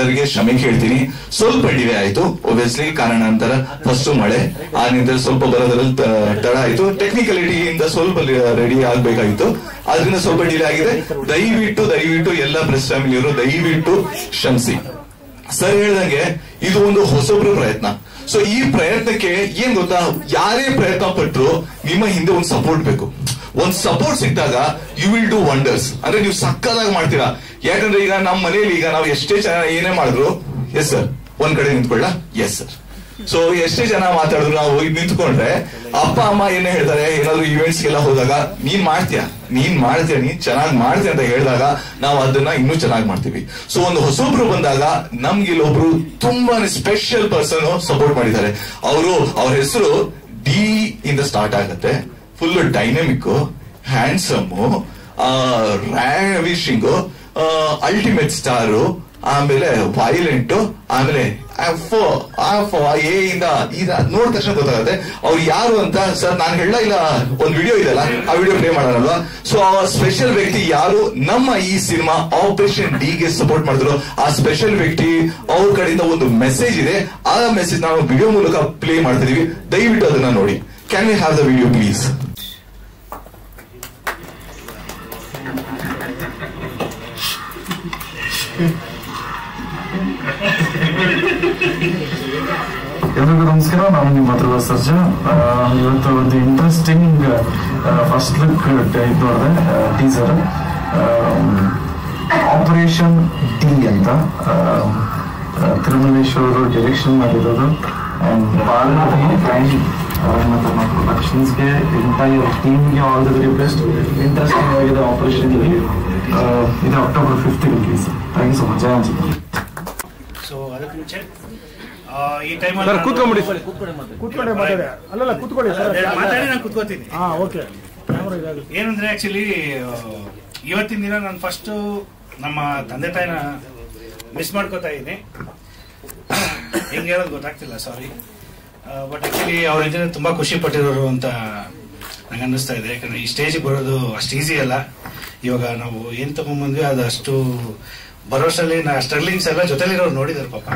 ಎಲ್ಲರಿಗೆ ಕ್ಷಮೆ ಕೇಳ್ತೀನಿ. ಸ್ವಲ್ಪ ಡಿಲೇ ಆಯ್ತು ಒಬ್ವಿಯಸ್ಲಿ, ಕಾರಣಾಂತರ. ಫಸ್ಟ್ ಮಳೆ, ಆ ನಂತರ ಸ್ವಲ್ಪ ಬರೋದ್ರಲ್ಲಿ ತಡ ಆಯ್ತು. ಟೆಕ್ನಿಕಲಿಟಿಯಿಂದ ಸ್ವಲ್ಪ ರೆಡಿ ಆಗ್ಬೇಕಾಗಿತ್ತು, ಆದ್ರಿಂದ ಸ್ವಲ್ಪ ಡಿಲೇ ಆಗಿದೆ. ದಯವಿಟ್ಟು ಎಲ್ಲ ಪ್ರೆಸ್ ಫ್ಯಾಮಿಲಿಯವರು ದಯವಿಟ್ಟು ಕ್ಷಮಿಸಿ. ಸರ್ ಹೇಳ್ದಂಗೆ ಇದು ಒಂದು ಹೊಸಬ್ರ ಪ್ರಯತ್ನ. ಸೊ ಈ ಪ್ರಯತ್ನಕ್ಕೆ ಏನ್ ಗೊತ್ತಾ, ಯಾರೇ ಪ್ರಯತ್ನ ಪಟ್ರು ನಿಮ್ಮ ಹಿಂದೆ ಒಂದು ಸಪೋರ್ಟ್ ಬೇಕು. ಒಂದ್ ಸಪೋರ್ಟ್ ಸಿಕ್ಕಾಗ ಯು ವಿಲ್ ಡೂ ವಂಡರ್ಸ್. ಅಂದ್ರೆ ನೀವು ಸಕ್ಕದಾಗಿ ಮಾಡ್ತೀರಾ. ಯಾಕಂದ್ರೆ ಈಗ ನಮ್ಮ ಮನೇಲಿ ಈಗ ನಾವು ಎಷ್ಟೇ ಜನ ಏನೇ ಮಾಡಿದ್ರು, ಎಸ್ ಸರ್ ಒಂದ್ ಕಡೆ ನಿಂತ್ಕೊಳ್ಳ, ಎಸ್ ಸರ್. ಸೊ ಎಷ್ಟೇ ಜನ ಮಾತಾಡಿದ್ರು ನಾವು ನಿಂತ್ಕೊಂಡ್ರೆ ಅಪ್ಪ ಅಮ್ಮ ಏನೇ ಹೇಳ್ತಾರೆ, ಏನಾದ್ರು ಇವೆಂಟ್ಸ್ ಗೆಲ್ಲ ಹೋದಾಗ ನೀನ್ ಚೆನ್ನಾಗಿ ಮಾಡ್ತೀಯ ಅಂತ ಹೇಳಿದಾಗ ನಾವು ಅದನ್ನ ಇನ್ನೂ ಚೆನ್ನಾಗಿ ಮಾಡ್ತೀವಿ. ಸೊ ಒಂದು ಹೊಸೊಬ್ರು ಬಂದಾಗ ನಮ್ಗೆ ಇಲ್ಲೊಬ್ರು ತುಂಬಾನೇ ಸ್ಪೆಷಲ್ ಪರ್ಸನ್ ಸಪೋರ್ಟ್ ಮಾಡಿದ್ದಾರೆ. ಅವ್ರ ಹೆಸರು ಡಿ ಇಂದ ಸ್ಟಾರ್ಟ್ ಆಗತ್ತೆ. Full dynamic, handsome, ravishing, ultimate star, ಆಮೇಲೆ ವೈಲೆಂಟ್, ಆಮೇಲೆ ನೋಡಿದ ತಕ್ಷಣ ಗೊತ್ತಾಗುತ್ತೆ ಅವ್ರು ಯಾರು ಅಂತ. ಸರ್ ನಾನು ಹೇಳ ಇಲ್ಲ, ಒಂದು ವಿಡಿಯೋ ಇದೆಲ್ಲ, ಆ ವಿಡಿಯೋ ಪ್ಲೇ ಮಾಡೋಣಲ್ವಾ? ಸೊ ಆ ಸ್ಪೆಷಲ್ ವ್ಯಕ್ತಿ ಯಾರು ನಮ್ಮ ಈ ಸಿನಿಮಾ ಆಪರೇಷನ್ ಡಿ ಗೆ ಸಪೋರ್ಟ್ ಮಾಡಿದ್ರು, ಆ ಸ್ಪೆಷಲ್ ವ್ಯಕ್ತಿ ಅವ್ರ ಕಡೆಯಿಂದ ಒಂದು ಮೆಸೇಜ್ ಇದೆ. ಆ ಮೆಸೇಜ್ ನಾವು ವಿಡಿಯೋ ಮೂಲಕ ಪ್ಲೇ ಮಾಡ್ತಿದೀವಿ. ದಯವಿಟ್ಟು ಅದನ್ನ ನೋಡಿ. Can we have the video please? ಎಲ್ಲರಿಗೂ ನಮಸ್ಕಾರ. ನಾನು ನಿಮ್ಮ ಹತ್ರ ಸರ್ಜಾ. ಇವತ್ತು ಒಂದು ಇಂಟ್ರೆಸ್ಟಿಂಗ್ ಫಸ್ಟ್ ಲುಕ್ ನೋಡಿದೆ, ಟೀಸರ್. ಆಪರೇಷನ್ ಡಿ ಅಂತ ತಿರುಮಲೇಶ್ವರ ಡೈರೆಕ್ಷನ್ ಮಾಡಿರೋದು. ಪಾರ್ವತಿ and ಪ್ರೊಡಕ್ಷನ್ಸ್ಗೆ ಎಂಟೈರ್ ಟೀಮ್ಗೆ all the very best. Interesting ಆಗಿದೆ ಆಪರೇಷನ್ ಡಿ. ಇದು October 5th release. Thank you so much. So ಅದಕ್ಕೆ ಮುಂಚೆ ಈ ಟೈಮಲ್ಲಿ ಕೂತ್ಕೊಂಡ್ಬಿಡಿ ಸರ್. ಕೂತ್ಕೊಂಡೆ ಮಾತಾಡಿ. ಅಲ್ಲಲ್ಲ ಕೂತ್ಕೊಳ್ಳಿ ಸರ್. ಮಾತಾಡಿ, ನಾನು ಕೂತ್ಕೋತೀನಿ. ಓಕೆ. ಏನಂದ್ರೆ ಆಕ್ಚುಲಿ ಇವತ್ತಿನ ದಿನ ನಾನು ಫಸ್ಟ್ ನಮ್ಮ ತಂದೆ ತಾಯಿನ ಮಿಸ್ ಮಾಡ್ಕೋತಾ ಇದ್ದೀನಿ. ಹೆಂಗೆ ಹೇಳೋದು ಗೊತ್ತಾಗ್ತಿಲ್ಲ, ಸಾರಿ. ಬಟ್ ಆಕ್ಚುಲಿ ಅವ್ರ ಇದ್ರೆ ತುಂಬಾ ಖುಷಿ ಪಟ್ಟಿರೋರು ಅಂತ ನಂಗೆ ಅನ್ನಿಸ್ತಾ ಇದೆ. ಯಾಕಂದ್ರೆ ಈ ಸ್ಟೇಜಿಗೆ ಬರೋದು ಅಷ್ಟು ಈಸಿ ಅಲ್ಲ. ಇವಾಗ ನಾವು ಏನ್ ತಗೊಂಡ್ಬಂದ್ವಿ ಅದು ಅಷ್ಟು ಭರೋಸಲ್ಲಿ ಸ್ಟ್ರಗ್ಲಿಂಗ್ಸ್ ಎಲ್ಲ ಜೊತೆಲಿರೋರು ನೋಡಿದಾರೆ ಪಾಪ.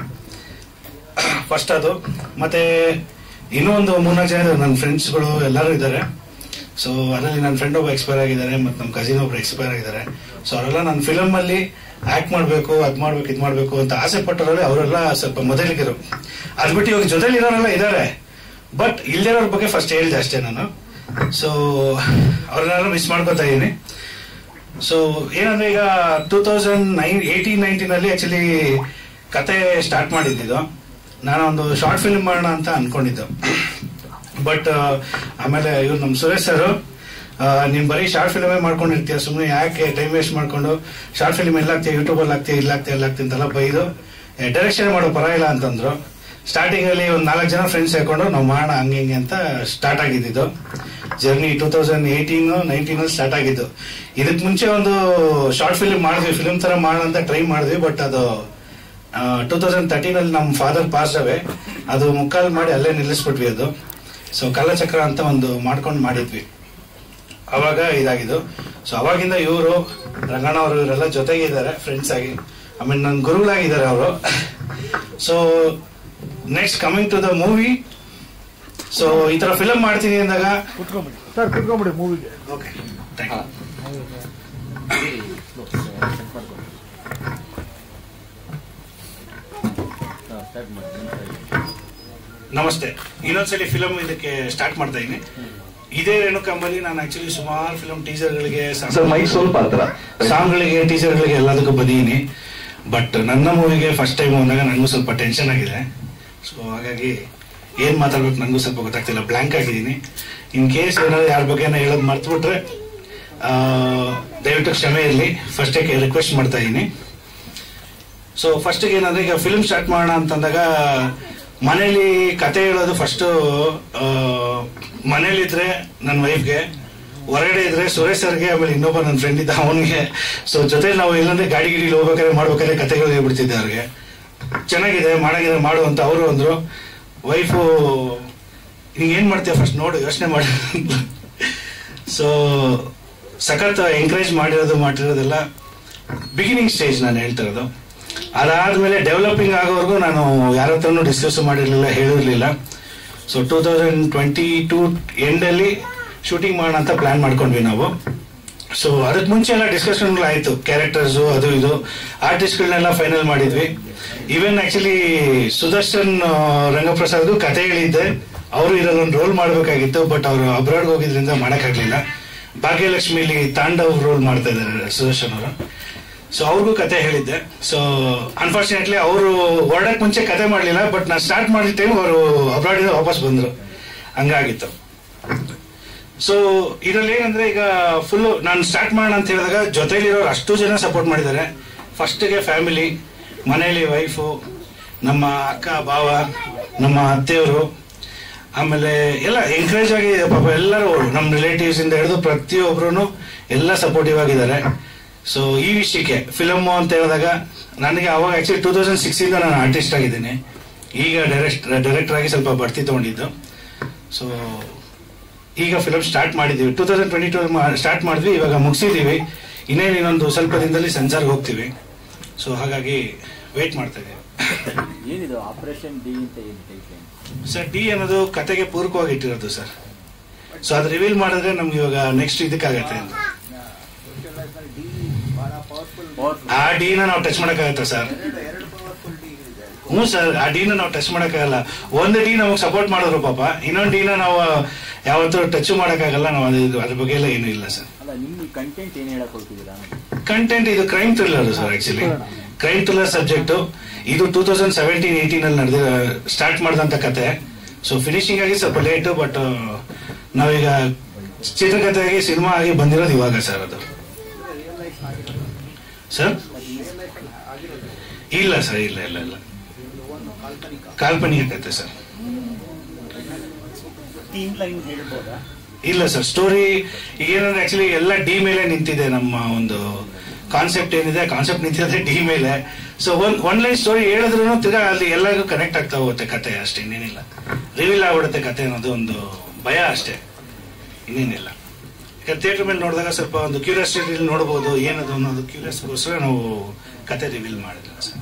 ಫಸ್ಟ್ ಅದು. ಮತ್ತೆ ಇನ್ನೂ ಒಂದು 3-4 ಜನ ನನ್ನ ಫ್ರೆಂಡ್ಸ್ಗಳು ಎಲ್ಲರೂ ಇದ್ದಾರೆ. ಸೊ ಅದರಲ್ಲಿ ನನ್ನ ಫ್ರೆಂಡ್ ಒಬ್ಬ ಎಕ್ಸ್ಪೈರ್ ಆಗಿದ್ದಾರೆ, ಮತ್ತೆ ನಮ್ಮ ಕಸಿನ್ ಒಬ್ರು ಎಕ್ಸ್ಪೈರ್ ಆಗಿದ್ದಾರೆ. ಸೊ ಅವರೆಲ್ಲ ನನ್ನ ಫಿಲಮ್ ಅಲ್ಲಿ ಆಕ್ಟ್ ಮಾಡ್ಬೇಕು, ಅದ್ ಮಾಡ್ಬೇಕು, ಇದ್ ಮಾಡ್ಬೇಕು ಅಂತ ಆಸೆ ಪಟ್ಟವರಲ್ಲಿ ಅವರೆಲ್ಲ ಸ್ವಲ್ಪ ಮೊದಲಿಗಿರು. ಅದ್ ಬಿಟ್ಟು ಇವಾಗ ಜೊತೆಲಿರೋರೆಲ್ಲ ಇದ್ದಾರೆ, ಬಟ್ ಇಲ್ದಿರೋರ ಬಗ್ಗೆ ಫಸ್ಟ್ ಹೇಳಿದೆ ಅಷ್ಟೇ ನಾನು. ಸೊ ಅವ್ರನ್ನೆಲ್ಲ ಮಿಸ್ ಮಾಡ್ಕೊತಾ ಇದ್ದೀನಿ. ಸೊ ಏನಂದ್ರೆ ಈಗ 2018-19 ಅಲ್ಲಿ ಆಕ್ಚುಲಿ ಕತೆ ಸ್ಟಾರ್ಟ್ ಮಾಡಿದ್ದು. ನಾನು ಒಂದು ಶಾರ್ಟ್ ಫಿಲ್ಮ್ ಮಾಡೋಣ ಅಂತ ಅನ್ಕೊಂಡಿದ್ದು. ಬಟ್ ಆಮೇಲೆ ಇವ್ರು ನಮ್ಮ ಸುರೇಶ್ ಸರ್, ನೀನ್ ಬರೀ ಶಾರ್ಟ್ ಫಿಲ್ಮೇ ಮಾಡ್ಕೊಂಡಿರ್ತೀಯ, ಸುಮ್ಮನೆ ಯಾಕೆ ಟೈಮ್ ವೇಸ್ಟ್ ಮಾಡ್ಕೊಂಡು ಶಾರ್ಟ್ ಫಿಲ್ಮ್ ಎಲ್ಲಾಗ್ತೀಯ, ಯೂಟ್ಯೂಬಲ್ಲಿ ಆಗ್ತೀಯ, ಇಲ್ಲಾಗ್ತೀಯ ಅಂತೆಲ್ಲ ಬೈದು ಡೈರೆಕ್ಷನ್ ಮಾಡೋ ಪರವಾಗಿಲ್ಲ ಅಂತಂದ್ರು. ಸ್ಟಾರ್ಟಿಂಗ್ ಅಲ್ಲಿ ಒಂದು 4 ಜನ ಫ್ರೆಂಡ್ಸ್ ಹಾಕೊಂಡು ನಾವು ಮಾಡೋಣ ಹಂಗೆ ಹಿಂಗೆ ಅಂತ ಸ್ಟಾರ್ಟ್ ಆಗಿದ್ದು ಜರ್ನಿ. 2018-19 ಸ್ಟಾರ್ಟ್ ಆಗಿದ್ದು. ಇದಕ್ ಮುಂಚೆ ಒಂದು ಶಾರ್ಟ್ ಫಿಲ್ಮ್ ಮಾಡಿದ್ವಿ, ಫಿಲ್ಮ್ ತರ ಮಾಡೋಣ ಅಂತ ಟ್ರೈ ಮಾಡಿದ್ವಿ. ಬಟ್ ಅದು 2013 ಅಲ್ಲಿ ನಮ್ಮ ಫಾದರ್ ಪಾಸ್ ಅವೇ, ಅದು ಮುಕ್ಕಾಲ್ ಮಾಡಿ ಅಲ್ಲೇ ನಿಲ್ಲಿಸ್ಬಿಟ್ವಿ ಅದು. ಸೊ ಕಾಲಚಕ್ರ ಅಂತ ಒಂದು ಮಾಡ್ಕೊಂಡು ಮಾಡಿದ್ವಿ, ಅವಾಗ ಇದಾಗಿದ್ದು. ಸೊ ಅವಾಗಿಂದ ಇವರು ರಂಗಣ್ಣ ಅವರು ಇವರೆಲ್ಲ ಜೊತೆಗೆ ಇದ್ದಾರೆ ಫ್ರೆಂಡ್ಸ್ ಆಗಿ. ಆಮೇಲೆ ನನ್ನ ಗುರುಗಳಾಗಿದ್ದಾರೆ ಅವರು. So next coming to the movie. So ಈ ತರ ಫಿಲಮ್ ಮಾಡ್ತೀನಿ ಅಂದಾಗ ಕುತ್ಕೊಂಡ್ಬಿಡಿ ಮೂವಿಗೆ. Okay, thank you. ನಮಸ್ತೆ. ಇನ್ನೊಂದ್ಸಲಿ ಫಿಲಮ್ ಇದಕ್ಕೆ ಸ್ಟಾರ್ಟ್ ಮಾಡ್ತಾ ಇದ್ದೀನಿ. ಇದೇ ರೇಣುಕಾಂಬಲ್ಲಿ ನಾನು ಆಕ್ಚುಲಿ ಸುಮಾರು ಫಿಲಮ್ ಟೀಸರ್ಗಳಿಗೆ, ಸಾಂಗ್ಗಳಿಗೆ, ಟೀಸರ್ಗಳಿಗೆ ಎಲ್ಲದಕ್ಕೂ ಬಂದಿದ್ದೀನಿ. ಬಟ್ ನನ್ನ ಮೂವಿಗೆ ಫಸ್ಟ್ ಟೈಮ್ ಬಂದಾಗ ನನಗೂ ಸ್ವಲ್ಪ ಟೆನ್ಷನ್ ಆಗಿದೆ. ಸೊ ಹಾಗಾಗಿ ಏನ್ ಮಾತಾಡ್ಬೇಕು ನನಗೂ ಸ್ವಲ್ಪ ಗೊತ್ತಾಗ್ತಿಲ್ಲ, ಬ್ಲಾಂಕ್ ಆಗಿದ್ದೀನಿ. ಇನ್ ಕೇಸ್ ಏನಾದ್ರು ಯಾರ ಬಗ್ಗೆ ಹೇಳೋದು ಮರ್ತ್ಬಿಟ್ರೆ ದಯವಿಟ್ಟು ಕ್ಷಮೆ ಇರಲಿ. ಫಸ್ಟ್ ರಿಕ್ವೆಸ್ಟ್ ಮಾಡ್ತಾ ಇದ್ದೀನಿ. ಸೊ ಫಸ್ಟ್ ಏನಂದ್ರೆ, ಈಗ ಫಿಲ್ಮ್ ಸ್ಟಾರ್ಟ್ ಮಾಡೋಣ ಅಂತಂದಾಗ ಮನೇಲಿ ಕತೆ ಹೇಳೋದು ಫಸ್ಟು ಮನೇಲಿದ್ರೆ ನನ್ನ ವೈಫ್ಗೆ, ಹೊರಗಡೆ ಇದ್ರೆ ಸುರೇಶ್ ಸರ್ಗೆ, ಆಮೇಲೆ ಇನ್ನೊಬ್ಬ ನನ್ನ ಫ್ರೆಂಡ್ ಇದ್ದ ಅವನಿಗೆ. ಸೊ ಜೊತೆ ನಾವು ಎಲ್ಲಂದ್ರೆ ಗಾಡಿ ಹೋಗ್ಬೇಕಾದ್ರೆ ಮಾಡ್ಬೇಕಾದ್ರೆ ಕತೆಗಳು ಹೇಳ್ಬಿಡ್ತಿದ್ದೆ ಅವ್ರಿಗೆ. ಚೆನ್ನಾಗಿದೆ ಮಾಡಾಗಿದೆ ಮಾಡು ಅಂತ ಅವರು ಅಂದ್ರು. ವೈಫು ನೀನು ಏನ್ ಮಾಡ್ತೀಯ ಫಸ್ಟ್ ನೋಡು, ಯೋಚನೆ ಮಾಡಿ. ಸೊ ಸಖತ್ ಎಂಕರೇಜ್ ಮಾಡಿರೋದೆಲ್ಲ ಬಿಗಿನಿಂಗ್ ಸ್ಟೇಜ್ ನಾನು ಹೇಳ್ತಾ ಇರೋದು. ಅದಾದ್ಮೇಲೆ ಡೆವಲಪಿಂಗ್ ಆಗೋವರೆಗೂ ನಾನು ಯಾರ ಹತ್ರನೂ ಡಿಸ್ಕಸ್ ಮಾಡಿರ್ಲಿಲ್ಲ, ಹೇಳಿರ್ಲಿಲ್ಲ. ಸೊ 2022 ಎಂಡಲ್ಲಿ ಶೂಟಿಂಗ್ ಮಾಡೋಣ ಅಂತ ಪ್ಲಾನ್ ಮಾಡ್ಕೊಂಡ್ವಿ ನಾವು. ಸೊ ಅದಕ್ಕೆ ಮುಂಚೆ ಎಲ್ಲ ಡಿಸ್ಕಷನ್ಗಳು ಆಯ್ತು, ಕ್ಯಾರೆಕ್ಟರ್ಸು ಅದು ಇದು, ಆರ್ಟಿಸ್ಟ್ಗಳನ್ನೆಲ್ಲ ಫೈನಲ್ ಮಾಡಿದ್ವಿ. ಈವನ್ ಆಕ್ಚುಲಿ ಸುದರ್ಶನ್ ರಂಗಪ್ರಸಾದ್ ಕತೆ ಹೇಳಿದ್ದೆ, ಅವರು ಇದರಲ್ಲೊಂದು ರೋಲ್ ಮಾಡಬೇಕಾಗಿತ್ತು, ಬಟ್ ಅವರು ಅಬ್ರಾಡ್ಗೆ ಹೋಗಿದ್ರಿಂದ ಮಾಡೋಕ್ಕಾಗಲಿಲ್ಲ. ಭಾಗ್ಯಲಕ್ಷ್ಮಿಲಿ ತಾಂಡವ್ ರೋಲ್ ಮಾಡ್ತಾ ಇದ್ದಾರೆ ಸುದರ್ಶನ್ ಅವರು. ಸೊ ಅವ್ರಿಗೂ ಕತೆ ಹೇಳಿದ್ದೆ. ಸೊ ಅನ್ಫಾರ್ಚುನೇಟ್ಲಿ ಅವರು ಹೊರಡಕ್ ಮುಂಚೆ ಕತೆ ಮಾಡಲಿಲ್ಲ, ಬಟ್ ನಾನು ಸ್ಟಾರ್ಟ್ ಮಾಡಿದ ಟೈಮ್ ಅವರು ಅಬ್ರಾಡಿಂದ ವಾಪಸ್ ಬಂದರು, ಹಂಗಾಗಿತ್ತು. ಸೊ ಇದರಲ್ಲಿ ಏನಂದ್ರೆ ಈಗ ಫುಲ್ಲು ನಾನು ಸ್ಟಾರ್ಟ್ ಮಾಡೋಣ ಅಂತ ಹೇಳಿದಾಗ ಜೊತೆಲಿರೋರು ಅಷ್ಟು ಜನ ಸಪೋರ್ಟ್ ಮಾಡಿದ್ದಾರೆ. ಫಸ್ಟ್ಗೆ ಫ್ಯಾಮಿಲಿ, ಮನೆಯಲ್ಲಿ ವೈಫು, ನಮ್ಮ ಅಕ್ಕ ಭಾವ, ನಮ್ಮ ಅತ್ತೆಯವರು, ಆಮೇಲೆ ಎಲ್ಲ ಎಂಕರೇಜ್ ಆಗಿದೆ ಪಾಪ. ಎಲ್ಲರೂ ನಮ್ಮ ರಿಲೇಟಿವ್ಸ್ ಇಂದ ಹಿಡಿದು ಪ್ರತಿಯೊಬ್ರು ಎಲ್ಲ ಸಪೋರ್ಟಿವ್ ಆಗಿದ್ದಾರೆ. ಸೊ ಈ ವಿಷಯಕ್ಕೆ ಫಿಲಮ್ ಅಂತ ಹೇಳಿದಾಗ ನನಗೆ ಅವಾಗ ಆಕ್ಚುಲಿ 2006 ಇಂದ ನಾನು ಆರ್ಟಿಸ್ಟ್ ಆಗಿದ್ದೀನಿ. ಈಗ ಡೈರೆಕ್ಟರ್ ಆಗಿ ಸ್ವಲ್ಪ ಬಡ್ತಿ ತಗೊಂಡಿದ್ದು. ಸೊ ಈಗ ಫಿಲಮ್ ಸ್ಟಾರ್ಟ್ ಮಾಡಿದ್ದೀವಿ, 2022 ಸ್ಟಾರ್ಟ್ ಮಾಡಿದ್ವಿ, ಇವಾಗ ಮುಗಿಸಿದ್ದೀವಿ. ಇನ್ನೊಂದು ಸ್ವಲ್ಪ ದಿನದಲ್ಲಿ ಸೆನ್ಸಾರ್ಗೆ ಹೋಗ್ತೀವಿ. ಸೊ ಹಾಗಾಗಿ ವೇಟ್ ಮಾಡ್ತಾ ಇದ್ದೀವಿ. ಏನಿದು ಆಪರೇಷನ್ ಡಿ ಅಂತ ಸರ್? ಡಿ ಅನ್ನೋದು ಕತೆಗೆ ಪೂರಕವಾಗಿ ಇಟ್ಟಿರೋದು ಸರ್. ಸೊ ಅದು ರಿವೀಲ್ ಮಾಡಿದ್ರೆ ನಮ್ಗೆ ಇವಾಗ ನೆಕ್ಸ್ಟ್ ಇದಕ್ಕಾಗತ್ತೆ ಅಂತ. ಆ ಡಿನ ನಾವು ಟಚ್ ಮಾಡಕ್ಕಾಗತ್ತ ಸರ್? ಹ್ಞೂ ಸರ್, ಆ ಡಿನ ನಾವು ಟಚ್ ಮಾಡಕ್ಕಾಗಲ್ಲ. ಒಂದು ಡಿ ನಮಗೆ ಸಪೋರ್ಟ್ ಮಾಡಿದ್ರು ಪಾಪ, ಇನ್ನೊಂದು ಡಿನ ನಾವು ಯಾವತ್ತೂ ಟಚ್ ಮಾಡಕ್ಕಾಗಲ್ಲ. ನಾವು ಅದ್ರ ಬಗ್ಗೆ ಎಲ್ಲ ಏನೂ ಇಲ್ಲ ಸರ್. ಕಂಟೆಂಟ್ ಇದು crime thriller sir. Actually crime thriller subject ಇದು 2017-18 ಸ್ಟಾರ್ಟ್ ಮಾಡಿದಂತ ಕತೆ. ಸೊ ಫಿನಿಶಿಂಗ್ ಆಗಿ ಸ್ವಲ್ಪ ಲೇಟು, ಬಟ್ ನಾವೀಗ ಚಿತ್ರಕಥೆಯಾಗಿ ಸಿನಿಮಾ ಆಗಿ ಬಂದಿರೋದು ಇವಾಗ ಸರ್. ಅದು ಸರ್ ಇಲ್ಲ ಸರ್, ಇಲ್ಲ ಇಲ್ಲ ಇಲ್ಲ, ಕಾಲ್ಪನಿಕ ಕತೆ ಸರ್. ಇಲ್ಲ ಸರ್, ಸ್ಟೋರಿ ಏನಂದ್ರೆ ಆಕ್ಚುಲಿ ಎಲ್ಲ ಡಿ ಮೇಲೆ ನಿಂತಿದೆ. ನಮ್ಮ ಒಂದು ಕಾನ್ಸೆಪ್ಟ್ ಏನಿದೆ, ಕಾನ್ಸೆಪ್ಟ್ ನಿಂತಿದೆ ಡಿ ಮೇಲೆ. ಸೊ ಒನ್ ಲೈನ್ ಸ್ಟೋರಿ ಹೇಳಿದ್ರು ತಿರ್ಗಾ ಅಲ್ಲಿ ಎಲ್ಲರಿಗೂ ಕನೆಕ್ಟ್ ಆಗ್ತಾ ಹೋಗುತ್ತೆ ಕತೆ, ಅಷ್ಟೇ, ಇನ್ನೇನಿಲ್ಲ. ರಿವೀಲ್ ಆಗ್ಬಿಡುತ್ತೆ ಕತೆ ಅನ್ನೋದು ಒಂದು ಭಯ ಅಷ್ಟೇ, ಇನ್ನೇನಿಲ್ಲ. ಯಾಕಂದ್ರೆ ಥಿಯೇಟರ್ ಮೇಲೆ ನೋಡಿದಾಗ ಸ್ವಲ್ಪ ಒಂದು ಕ್ಯೂರಿಯಾಸಿಟಿ ನೋಡ್ಬೋದು ಏನದು ಅನ್ನೋದು ಕ್ಯೂರಿಯಸ್ಗೋಸ್ಕರ ನಾವು ಕತೆ ರಿವೀಲ್ ಮಾಡಿಲ್ಲ ಸರ್.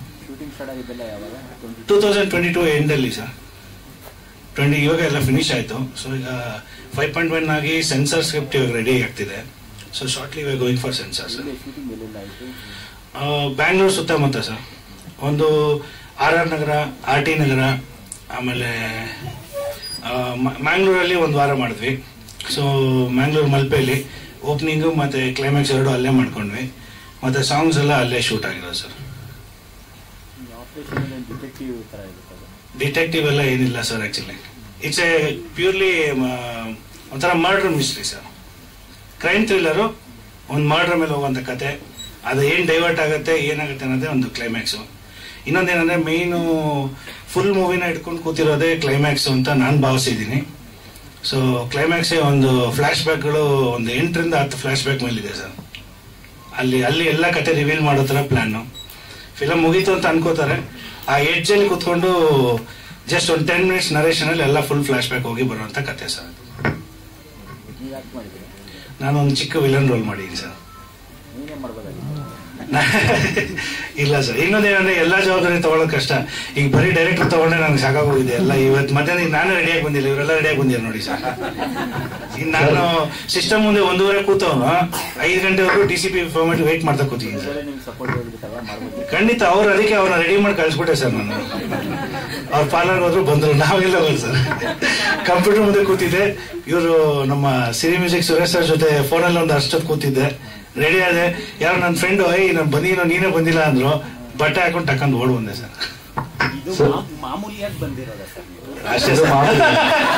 2022 ಎಂಡಲ್ಲಿ ಸರ್. ಇವಾಗ ಎಲ್ಲ ಫಿನಿಶ್ ಆಯ್ತು. ಸೊ ಈಗ 5.1 ಆಗಿ ಸೆನ್ಸರ್ ಸ್ಕ್ರಿಪ್ಟ್ ಇವಾಗ ರೆಡಿ ಆಗ್ತಿದೆ. So shortly we are going for sensor sir. Bangalore ಸುತ್ತಮುತ್ತ ಸರ್, ಒಂದು RR ನಗರ, RT ನಗರ, ಆಮೇಲೆ ಮ್ಯಾಂಗ್ಳೂರಲ್ಲಿ ಒಂದು ವಾರ ಮಾಡಿದ್ವಿ. ಸೊ ಮ್ಯಾಂಗ್ಳೂರ್ ಮಲ್ಪೆಯಲ್ಲಿ ಓಪನಿಂಗು ಮತ್ತು ಕ್ಲೈಮ್ಯಾಕ್ಸ್ ಎರಡು ಅಲ್ಲೇ ಮಾಡ್ಕೊಂಡ್ವಿ. ಮತ್ತು ಸಾಂಗ್ಸ್ ಎಲ್ಲ ಅಲ್ಲೇ ಶೂಟ್ ಆಗಿರೋದು ಸರ್. ಡಿಟೆಕ್ಟಿವ್ ಎಲ್ಲ ಏನಿಲ್ಲ sir. Actually it's a purely ಒಂಥರ murder mystery sir. Crime thriller, ಒಂದು ಮರ್ಡರ್ ಮೇಲೆ ಹೋಗುವಂಥ ಕತೆ. ಅದು ಏನು ಡೈವರ್ಟ್ ಆಗುತ್ತೆ, ಏನಾಗುತ್ತೆ ಅನ್ನೋದೇ ಒಂದು ಕ್ಲೈಮ್ಯಾಕ್ಸು. ಇನ್ನೊಂದೇನಂದ್ರೆ ಮೇಯ್ನು ಫುಲ್ ಮೂವಿನ ಇಟ್ಕೊಂಡು ಕೂತಿರೋದೇ ಕ್ಲೈಮ್ಯಾಕ್ಸು ಅಂತ ನಾನು ಭಾವಿಸಿದ್ದೀನಿ. ಸೊ ಕ್ಲೈಮ್ಯಾಕ್ಸೇ ಒಂದು ಫ್ಲ್ಯಾಶ್ ಬ್ಯಾಕ್ಗಳು ಒಂದು 8ರಿಂದ 10 ಫ್ಲ್ಯಾಶ್ ಬ್ಯಾಕ್ ಮೇಲಿದೆ ಸರ್. ಅಲ್ಲಿ ಎಲ್ಲ ಕತೆ ರಿವೀಲ್ ಮಾಡೋ ಥರ ಪ್ಲಾನು. ಫಿಲಮ್ ಮುಗೀತು ಅಂತ ಅನ್ಕೋತಾರೆ, ಆ ಎಡ್ಜಲ್ಲಿ ಕೂತ್ಕೊಂಡು ಜಸ್ಟ್ ಒಂದು 10 ಮಿನಿಟ್ಸ್ ನರೇಷನಲ್ಲಿ ಎಲ್ಲ ಫುಲ್ ಫ್ಲ್ಯಾಶ್ ಬ್ಯಾಕ್ ಹೋಗಿ ಬರುವಂಥ ಕತೆ ಸರ್. ನಾನು ಒಂದು ಚಿಕ್ಕ ವಿಲನ್ ರೋಲ್ ಮಾಡಿದ್ದೀನಿ ಸರ್. ಇಲ್ಲ ಸರ್, ಇನ್ನೊಂದೇನಂದ್ರೆ ಎಲ್ಲ ಜವಾಬ್ದಾರಿ ತಗೊಳ್ಳೋದು ಕಷ್ಟ. ಈಗ ಬರೀ ಡೈರೆಕ್ಟರ್ ತಗೊಂಡ್ರೆ ನನಗೆ ಸಾಕಾಗೋಗಿದೆ ಎಲ್ಲ. ಇವತ್ತು ಮಧ್ಯಾಹ್ನ ನಾನೇ ರೆಡಿಯಾಗಿ ಬಂದಿಲ್ಲ, ಇವರೆಲ್ಲ ರೆಡಿಯಾಗಿ ಬಂದಿರ ನೋಡಿ ಸರ್. ಇನ್ನು ನಾನು ಸಿಸ್ಟಮ್ ಮುಂದೆ 1:30 ಕೂತವನು 5 ಗಂಟೆವರೆಗೂ DCP ಫಾರ್ಮೆಟ್ ವೇಟ್ ಮಾಡ್ತಾ ಕೂತೀನಿ ಸರ್. ಖಂಡಿತ ಅವ್ರು ಅದಕ್ಕೆ ಅವ್ರನ್ನ ರೆಡಿ ಮಾಡಿ ಕಳಿಸ್ಬಿಟ್ಟೆ ಸರ್. ನಾನು ಅವ್ರ ಪಾರ್ಲರ್ಗೆ ಹೋದ್ರು ಬಂದ್ರು, ನಾವೆಲ್ಲ ಹೋದ್ರು ಸರ್. ಕಂಪ್ಯೂಟರ್ ಮುಂದೆ ಕೂತಿದ್ದೆ, ಇವರು ನಮ್ಮ ಸಿರಿ ಮ್ಯೂಸಿಕ್ ಸುರೇಶ್ ಸರ್ ಜೊತೆ ಫೋನಲ್ಲಿ ಒಂದು ಅಷ್ಟೊತ್ತು ಕೂತಿದ್ದೆ. ರೆಡಿ ಆದೆ, ಯಾರು ನನ್ನ ಫ್ರೆಂಡು ನಾನು ಬಂದಿನೋ ನೀನೇ ಬಂದಿಲ್ಲ ಅಂದ್ರು. ಬಟ್ಟೆ ಹಾಕೊಂಡು ಟಕ್ಕಂದು ಓಡ್ ಬಂದೆ ಸರ್. ಅಷ್ಟೇ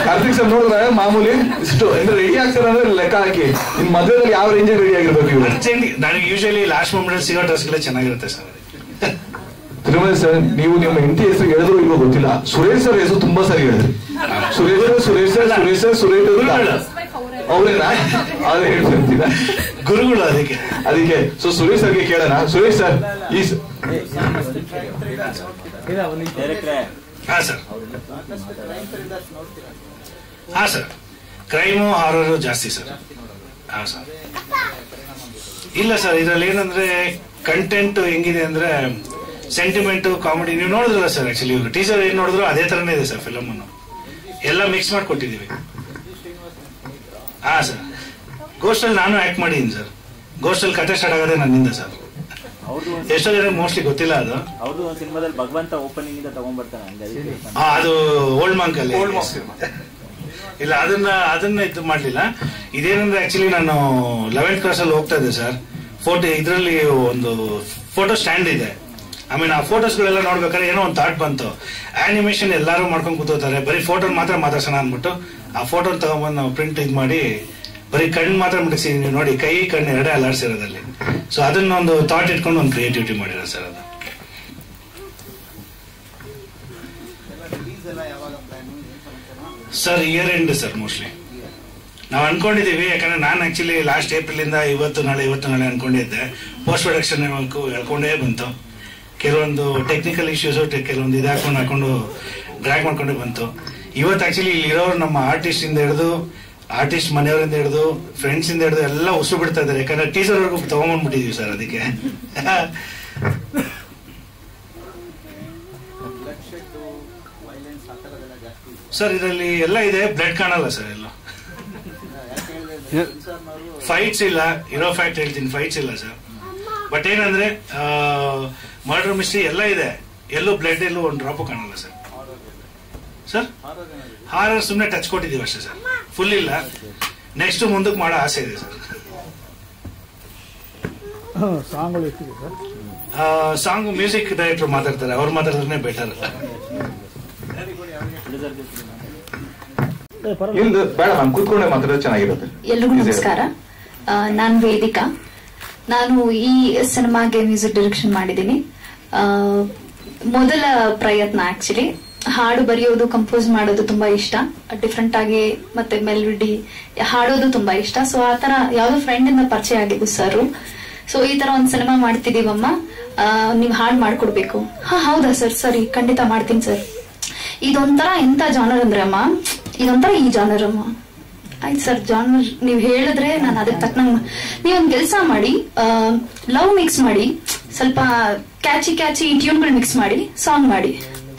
ಕಾರ್ತಿಕ್ ಸರ್ ನೋಡಿದ್ರೆ ಮಾಮೂಲಿ ಇಷ್ಟು ರೆಡಿ ಆಗ್ತಾರೆ ಅಂದ್ರೆ ಲೆಕ್ಕ ಹಾಕಿ ನಿಮ್ ಮದುವೆಯಲ್ಲಿ ಯಾವ ರೇಂಜ್ ರೆಡಿ ಆಗಿರ್ಬೇಕು. ನನಗೆ ಯೂಶಲಿ ಲಾಸ್ಟ್ ಮೂಮೆಂಟ್ ಸಿಗೋ ಡ್ರೆಸ್ಗಳೇ ಚೆನ್ನಾಗಿರುತ್ತೆ ಸರ್. ತಿರುಮಲೆ ಸರ್, ನೀವು ನಿಮ್ಮ ಹೆಂಡತಿ ಹೆಸರು ಹೇಳಿದ್ರು ಇಲ್ವೋ ಗೊತ್ತಿಲ್ಲ, ಸುರೇಶ್ ಸರ್ ಹೆಸರು ತುಂಬಾ ಸಾರಿ ಹೇಳಿದ್ರಿ. ಸುರೇಶ್ ಅವ್ರೇನಾ ಅದೇ ಹೇಳ್ತಿರ್ತೀರ ಗುರುಗಳು ಅದಕ್ಕೆ. ಸೊ ಸುರೇಶ್ ಸರ್ಗೆ ಕೇಳೋಣ. ಸುರೇಶ್ ಸರ್, ಈ ಹಾ ಸರ್, ಕ್ರೈಮು ಹಾರರು ಜಾಸ್ತಿ ಸರ್. ಹಾ ಸರ್. ಇಲ್ಲ ಸರ್, ಇದ್ರಲ್ಲಿ ಏನಂದ್ರೆ ಕಂಟೆಂಟ್ ಹೆಂಗಿದೆ ಅಂದ್ರೆ ಸೆಂಟಿಮೆಂಟ್, ಕಾಮಿಡಿ ನೀವು ನೋಡಿದ್ರಲ್ಲ ಸರ್. ಆಕ್ಚುಲಿ ಟೀಸರ್ ಏನ್ ನೋಡಿದ್ರು ಅದೇ ತರನೇ ಇದೆ ಸರ್. ಫಿಲಮ್ ಅನ್ನು ಎಲ್ಲ ಮಿಕ್ಸ್ ಮಾಡ್ಕೊಟ್ಟಿದೀವಿ. ಹಾ ಸರ್, ಗೋಸ್ಟಲ್ಲಿ ನಾನು ಆಕ್ಟ್ ಮಾಡಿದೀನಿ ಸರ್. ಗೋಸ್ಟಲ್ಲಿ ಕತೆ ಸ್ಟಾರ್ಟ್ ಆಗೋದೇ ನನ್ನಿಂದ ಸರ್. ಎಷ್ಟೋ ಜನ ಮೋಸ್ಟ್ಲಿ ಗೊತ್ತಿಲ್ಲ ಅದು. ಅವ್ರದ್ದು ಸಿನಿಮಾದಲ್ಲಿ ಭಗವಂತ ಓಪನಿಂಗ್ ಇಂದ ತಗೊಂಡ್ಬರ್ತಾನೆ. ಅದು ಓಲ್ಡ್ ಮಾಂಕ್ ಅಲ್ಲಿ ಇಲ್ಲ, ಅದನ್ನ ಇದು ಮಾಡ್ಲಿಲ್ಲ. ಇದೇನಂದ್ರೆ ಆಕ್ಚುಲಿ ನಾನು 11th ಕ್ಲಾಸ್ ಅಲ್ಲಿ ಹೋಗ್ತಾ ಇದ್ದೆ ಸರ್. ಇದರಲ್ಲಿ ಒಂದು ಫೋಟೋ ಸ್ಟ್ಯಾಂಡ್ ಇದೆ. ಆ ಫೋಟೋಸ್ಗಳೆಲ್ಲ ನೋಡ್ಬೇಕಾದ್ರೆ ಏನೋ ಒಂದು ಥಾಟ್ ಬಂತು. ಆನಿಮೇಷನ್ ಎಲ್ಲಾರು ಮಾಡ್ಕೊಂಡು ಕೂತ್ಕೋತಾರೆ, ಬರೀ ಫೋಟೋ ಮಾತ್ರ ಮಾತಾಡ್ಸೋಣ ಅಂದ್ಬಿಟ್ಟು ಆ ಫೋಟೋ ತಗೊಂಡ್ಬಂದು ನಾವು ಪ್ರಿಂಟ್ ಇದು ಮಾಡಿ ಬರೀ ಕಣ್ಣು ಮಾತ್ರ ಮುಟ್ಟಿಸಿದೀನಿ. ನೀವು ನೋಡಿ, ಕೈ ಕಣ್ಣು ಎರಡೇ ಅಲಾಡ್ಸಿರೋದಲ್ಲಿ. ಸೊ ಅದನ್ನ ಒಂದು ಥಾಟ್ ಇಟ್ಕೊಂಡು ಒಂದು ಕ್ರಿಯೇಟಿವಿಟಿ ಮಾಡಿರೋ ಸರ್. ಅದು sir year end sir mostly ನಾವು ಅನ್ಕೊಂಡಿದೀವಿ. ಯಾಕಂದ್ರೆ ನಾನು ಆಕ್ಚುಲಿ ಲಾಸ್ಟ್ ಏಪ್ರಿಲ್ ಇಂದ ಇವತ್ತು ನಾಳೆ ಅನ್ಕೊಂಡಿದ್ದೆ. ಪೋಸ್ಟ್ ಪ್ರೊಡಕ್ಷನ್ ಹೇಳ್ಕೊಂಡೇ ಬಂತು. ಕೆಲವೊಂದು ಟೆಕ್ನಿಕಲ್ ಇಶ್ಯೂಸ್, ಕೆಲವೊಂದು ಹಾಕೊಂಡು ಡ್ರ್ಯಾಗ್ ಮಾಡ್ಕೊಂಡೇ ಬಂತು. ಇವತ್ತು ಆಕ್ಚುಲಿ ಇಲ್ಲಿರೋರು ನಮ್ಮ ಆರ್ಟಿಸ್ಟ್ ಇಂದ ಹಿಡಿದು, ಆರ್ಟಿಸ್ಟ್ ಮನೆಯವರಿಂದ ಹಿಡಿದು, ಫ್ರೆಂಡ್ಸ್ ಇಂದ ಹಿಡಿದು ಎಲ್ಲ ಉಸು ಬಿಡ್ತಾ ಇದ್ದಾರೆ. ಯಾಕಂದ್ರೆ ಟೀಸರ್ ವರ್ಗು ತಗೊಂಡ್ಬಂದ್ಬಿಟ್ಟಿದೀವಿ ಸರ್. ಅದಕ್ಕೆ ಸರ್ ಇದರಲ್ಲಿ ಎಲ್ಲ ಇದೆ, ಬ್ಲಡ್ ಕಾಣಲ್ಲ ಸರ್. ಎಲ್ಲ ಫೈಟ್ಸ್ ಇಲ್ಲ, ಇರೋ ಫ್ಯಾಕ್ಟ್ ಹೇಳ್ತೀನಿ, ಫೈಟ್ಸ್ ಇಲ್ಲ ಸರ್. ಬಟ್ ಏನಂದ್ರೆ ಮರ್ಡರ್ ಮಿಸ್ಟ್ರಿ ಎಲ್ಲ ಇದೆ. ಎಲ್ಲೂ ಬ್ಲಡ್ ಎಲ್ಲೂ ಒಂದು ಡ್ರಾಪು ಕಾಣಲ್ಲ ಸರ್. ಸರ್ ಹಾರರ್ ಸುಮ್ಮನೆ ಟಚ್ ಕೊಟ್ಟಿದೀವಿ ಅಷ್ಟೇ ಸರ್, ಫುಲ್ ಇಲ್ಲ. ನೆಕ್ಸ್ಟ್ ಮುಂದಕ್ಕೆ ಮಾಡೋ ಆಸೆ ಇದೆ ಸರ್. ಸಾಂಗ್ ಮ್ಯೂಸಿಕ್ ಡೈರೆಕ್ಟರ್ ಮಾತಾಡ್ತಾರೆ, ಅವ್ರು ಮಾತಾಡಿದ್ರೆ ಬೆಟರ್. ಬೇಡ ಮ್ಯಾಮ್, ಕೂತ್ಕೊಂಡೆ ಮಾತಾಡೋದು ಚೆನ್ನಾಗಿರುತ್ತೆ. ಎಲ್ರಿಗೂ ನಮಸ್ಕಾರ. ನಾನು ವೇದಿಕಾ. ನಾನು ಈ ಸಿನಿಮಾಗೆ ಮ್ಯೂಸಿಕ್ ಡೈರೆಕ್ಷನ್ ಮಾಡಿದ್ದೀನಿ. ಮೊದಲ ಪ್ರಯತ್ನ ಆಕ್ಚುಲಿ. ಹಾಡು ಬರೆಯೋದು, ಕಂಪೋಸ್ ಮಾಡೋದು ತುಂಬಾ ಇಷ್ಟ. ಡಿಫ್ರೆಂಟ್ ಆಗಿ ಮತ್ತೆ ಮೆಲೋಡಿ ಹಾಡೋದು ತುಂಬಾ ಇಷ್ಟ. ಸೊ ಆ ತರ ಯಾವ್ದೋ ಫ್ರೆಂಡ್ ಇಂದ ಪರಿಚಯ ಆಗಿದ್ದು ಸರ್. ಸೊ ಈ ತರ ಒಂದ್ ಸಿನಿಮಾ ಮಾಡ್ತಿದೀವಮ್ಮ, ನೀವ್ ಹಾಡ್ ಮಾಡ್ಕೊಡ್ಬೇಕು. ಹೌದಾ ಸರ್, ಸರಿ ಖಂಡಿತ ಮಾಡ್ತೀನಿ ಸರ್. ಇದೊಂಥರ ಎಂತ ಜಾನರ್ ಅಂದ್ರೆ ಅಮ್ಮ, ಇದೊಂಥರ ಈ ಜಾನರ್ ಅಮ್ಮ. ಆಯ್ತು ಸರ್, ಜಾನರ್ ನೀವ್ ಹೇಳಿದ್ರೆ ನಾನು ಅದಕ್ಕೆ ತಕ್ಕನಂಗ್ ನೀವೊಂದ್ ಕೆಲಸ ಮಾಡಿ, ಲವ್ ಮಿಕ್ಸ್ ಮಾಡಿ, ಸ್ವಲ್ಪ ಕ್ಯಾಚಿ ಟ್ಯೂನ್ಗಳು ಮಿಕ್ಸ್ ಮಾಡಿ ಸಾಂಗ್ ಮಾಡಿ.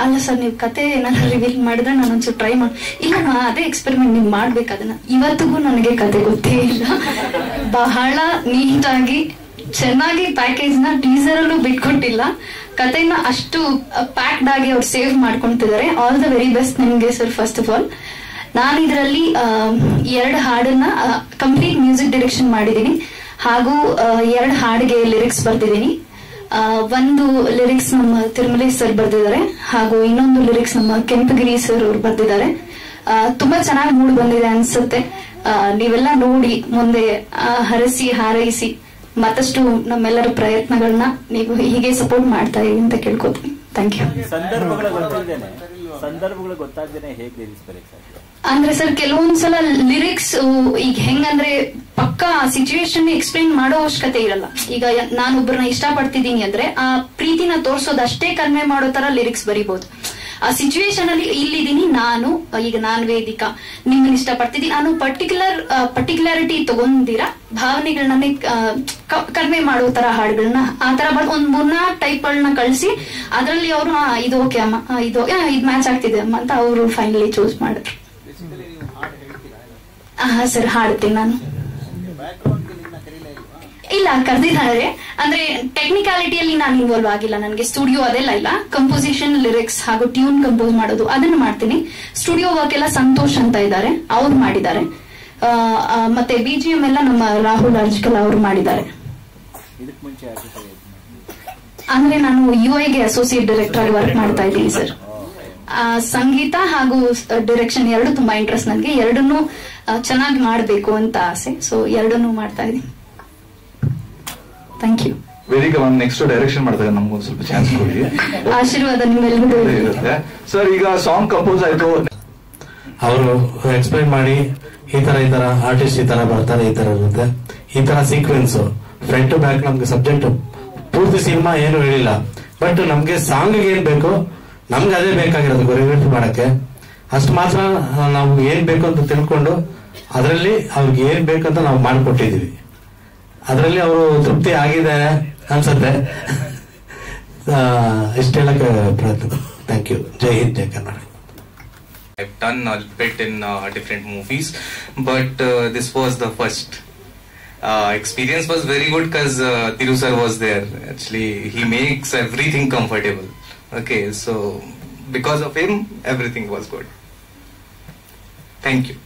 ಅಲ್ಲ ಸರ್, ನೀವು ಕತೆ ಏನಾದ್ರು ರಿವೀಲ್ ಮಾಡಿದ್ರೆ ನಾನು ಒಂಚೂರು ಟ್ರೈ ಮಾಡಿ. ಇಲ್ಲಮ್ಮ, ಅದೇ ಎಕ್ಸ್ಪೆರಿಮೆಂಟ್ ನೀವು ಮಾಡ್ಬೇಕು. ಅದನ್ನ ಇವತ್ತಿಗೂ ನನಗೆ ಕತೆ ಗೊತ್ತೇ ಇಲ್ಲ. ಬಹಳ ನೀಟಾಗಿ ಚೆನ್ನಾಗಿ ಪ್ಯಾಕೇಜ್ ನ ಟೀಸರ್ ಅಲ್ಲೂ ಬಿಟ್ಕೊಟ್ಟಿಲ್ಲ. ಕತೆನ ಅಷ್ಟು ಪ್ಯಾಕ್ಡ್ ಆಗಿ ಅವ್ರು ಸೇವ್ ಮಾಡ್ಕೊಂತಿದ್ದಾರೆ. ಆಲ್ ದ ವೆರಿ ಬೆಸ್ಟ್ ನಿಮ್ಗೆ ಸರ್. ಫಸ್ಟ್ ಆಫ್ ಆಲ್ ನಾನು ಇದರಲ್ಲಿ 2 ಹಾಡನ್ನ ಕಂಪ್ಲೀಟ್ ಮ್ಯೂಸಿಕ್ ಡೈರೆಕ್ಷನ್ ಮಾಡಿದೀನಿ, ಹಾಗೂ 2 ಹಾಡಿಗೆ ಲಿರಿಕ್ಸ್ ಬರ್ದಿದ್ದೀನಿ. ಒಂದು ಲಿರಿಕ್ಸ್ ನಮ್ಮ ತಿರುಮಲೆ ಸರ್ ಬರ್ದಿದ್ದಾರೆ, ಹಾಗೂ ಇನ್ನೊಂದು ಲಿರಿಕ್ಸ್ ನಮ್ಮ ಕೆಂಪಗಿರಿ ಸರ್ ಅವ್ರು ಬರ್ದಿದ್ದಾರೆ. ತುಂಬಾ ಚೆನ್ನಾಗಿ ಮೂಡ್ ಬಂದಿದೆ ಅನ್ಸುತ್ತೆ. ನೀವೆಲ್ಲ ನೋಡಿ ಮುಂದೆ ಹರಸಿ ಹಾರೈಸಿ ಮತ್ತಷ್ಟು ನಮ್ಮೆಲ್ಲರ ಪ್ರಯತ್ನಗಳನ್ನ ನೀವು ಹೀಗೆ ಸಪೋರ್ಟ್ ಮಾಡ್ತಾ ಇರಿ ಅಂತ ಕೇಳ್ಕೊತೀನಿ. Thank you. ಸಂದರ್ಭಗಳು ಗೊತ್ತಾಗ್ದೇನೆ ಹೇಗೆ ಲಿರಿಕ್ಸ್ ಬರೀಕ್ ಸಾಧ್ಯ? ಅಂದ್ರೆ ಸರ್, ಕೆಲವೊಂದ್ಸಲ ಲಿರಿಕ್ಸ್ ಈಗ ಹೆಂಗಂದ್ರೆ ಪಕ್ಕಾ ಸಿಚುವೇಶನ್ ಎಕ್ಸ್ಪ್ಲೇನ್ ಮಾಡೋ ಅವಶ್ಯಕತೆ ಇರಲ್ಲ. ಈಗ ನಾನೊಬ್ಬರನ್ನ ಇಷ್ಟಪಡ್ತಿದ್ದೀನಿ ಅಂದ್ರೆ ಆ ಪ್ರೀತಿನ ತೋರ್ಸೋದು ಅಷ್ಟೇ ಕಡಿಮೆ ಮಾಡೋ ತರ ಲಿರಿಕ್ಸ್ ಬರೀಬಹುದು. ಆ ಸಿಚುವೇಶನ್ ಅಲ್ಲಿ ಇಲ್ಲಿದ್ದೀನಿ ನಾನು, ಈಗ ನಾನ್ ವೇದಿಕಾ, ನಿಮ್ಮನ್ನ ಇಷ್ಟಪಡ್ತಿದ್ದೀನಿ ನಾನು, ಪರ್ಟಿಕ್ಯುಲಾರಿಟಿ ತಗೊಂಡಿರ ಭಾವನೆಗಳನ್ನ ಕಡಿಮೆ ಮಾಡೋ ತರ ಹಾಡುಗಳನ್ನ ಆ ತರ ಒಂದ್ 3-4 ಟೈಪ್ಗಳನ್ನ ಕಳಿಸಿ ಅದ್ರಲ್ಲಿ ಅವರು ಇದು ಓಕೆ ಅಮ್ಮ, ಇದು ಮ್ಯಾಚ್ ಆಗ್ತಿದೆ ಅಮ್ಮ ಅಂತ ಅವರು ಫೈನಲಿ ಚೂಸ್ ಮಾಡಿದ್ರು. ಹಾ ಸರ್, ಹಾಡ್ತೀನಿ ನಾನು. ಇಲ್ಲ, ಕರೆದಿದ್ದಾರೆ. ಅಂದ್ರೆ ಟೆಕ್ನಿಕಾಲಿಟಿಯಲ್ಲಿ ನಾನು ಇನ್ವಾಲ್ವ್ ಆಗಿಲ್ಲ. ನನಗೆ ಸ್ಟುಡಿಯೋ ಅದೆಲ್ಲ ಇಲ್ಲ. ಕಂಪೋಸಿಷನ್, ಲಿರಿಕ್ಸ್ ಹಾಗೂ ಟ್ಯೂನ್ ಕಂಪೋಸ್ ಮಾಡೋದು ಅದನ್ನ ಮಾಡ್ತೀನಿ. ಸ್ಟುಡಿಯೋ ವರ್ಕ್ ಎಲ್ಲ ಸಂತೋಷ್ ಅಂತ ಇದ್ದಾರೆ, ಅವ್ರು ಮಾಡಿದ್ದಾರೆ. ಮತ್ತೆ BGM ಎಲ್ಲ ನಮ್ಮ ರಾಹುಲ್ ಅರ್ಜಿಕಲ್ ಅವರು ಮಾಡಿದ್ದಾರೆ. ಅಂದ್ರೆ ನಾನು UIಗೆ ಅಸೋಸಿಯೇಟ್ ಡೈರೆಕ್ಟರ್ ಆಗಿ ವರ್ಕ್ ಮಾಡ್ತಾ ಇದ್ದೀನಿ ಸರ್. ಸಂಗೀತ ಹಾಗೂ ಡೈರೆಕ್ಷನ್ ಎರಡು ತುಂಬಾ ಇಂಟ್ರೆಸ್ಟ್ ನನಗೆ. ಎರಡನ್ನೂ ಚೆನ್ನಾಗಿ ಮಾಡಬೇಕು ಅಂತ ಆಸೆ. ಸೊ ಎರಡನ್ನೂ ಮಾಡ್ತಾ ಇದ್ದೀನಿ. Thank you. ವೇದಿಕೆ ಒಂದು ನೆಕ್ಸ್ಟ್ ಡೈರೆಕ್ಷನ್ ಮಾಡಿದಾಗ ನಮ್ಗೊಂದು ಸ್ವಲ್ಪ ಚಾನ್ಸ್ ಕೊಡಿ. ಆಶೀರ್ವಾದ ನಿಮ್ಮೆಲ್ಲರಿಗೂ ಇರುತ್ತೆ ಸರ್. ಈಗ ಸಾಂಗ್ ಕಂಪೋಸ್ ಆಯ್ತು, ಅವರು ಎಕ್ಸ್ಪ್ಲೈನ್ ಮಾಡಿ ಈ ತರ ಆರ್ಟಿಸ್ಟ್ ಈ ತರ ಬರ್ತಾರೆ, ಈ ತರ ಇರುತ್ತೆ, ಈ ತರ ಸೀಕ್ವೆನ್ಸ್ ಫ್ರಂಟ್ ಟು ಬ್ಯಾಕ್. ನಮ್ಗೆ ಸಬ್ಜೆಕ್ಟ್ ಪೂರ್ತಿ ಸಿನಿಮಾ ಏನು ಹೇಳಿಲ್ಲ, ಬಟ್ ನಮ್ಗೆ ಸಾಂಗ್ ಏನ್ ಬೇಕು ನಮ್ಗೆ ಅದೇ ಬೇಕಾಗಿರೋದು ಕೊರಿಯೋಗ್ರಫಿ ಮಾಡಕ್ಕೆ. ಅಷ್ಟು ಮಾತ್ರ ನಾವು ಏನ್ ಬೇಕು ಅಂತ ತಿಳ್ಕೊಂಡು ಅದರಲ್ಲಿ ಅವ್ರಿಗೆ ಏನ್ ಬೇಕಂತ ನಾವು ಮಾಡಿಕೊಟ್ಟಿದೀವಿ. ಅದರಲ್ಲಿ ಅವರು ತೃಪ್ತಿ ಆಗಿದೆ ಅನ್ಸತ್ತೆ. ಇಷ್ಟ ಹೇಳಕ್ಕೆ ಪ್ರಯತ್ನ. Thank you. ಜೈ ಹಿಂದ್, ಜೈ Karnataka. I've done a bit in different movies, but this was the first. Experience was very good because Thiru sir was there. Actually, he makes everything comfortable. Okay, so because of him, everything was good. Thank you.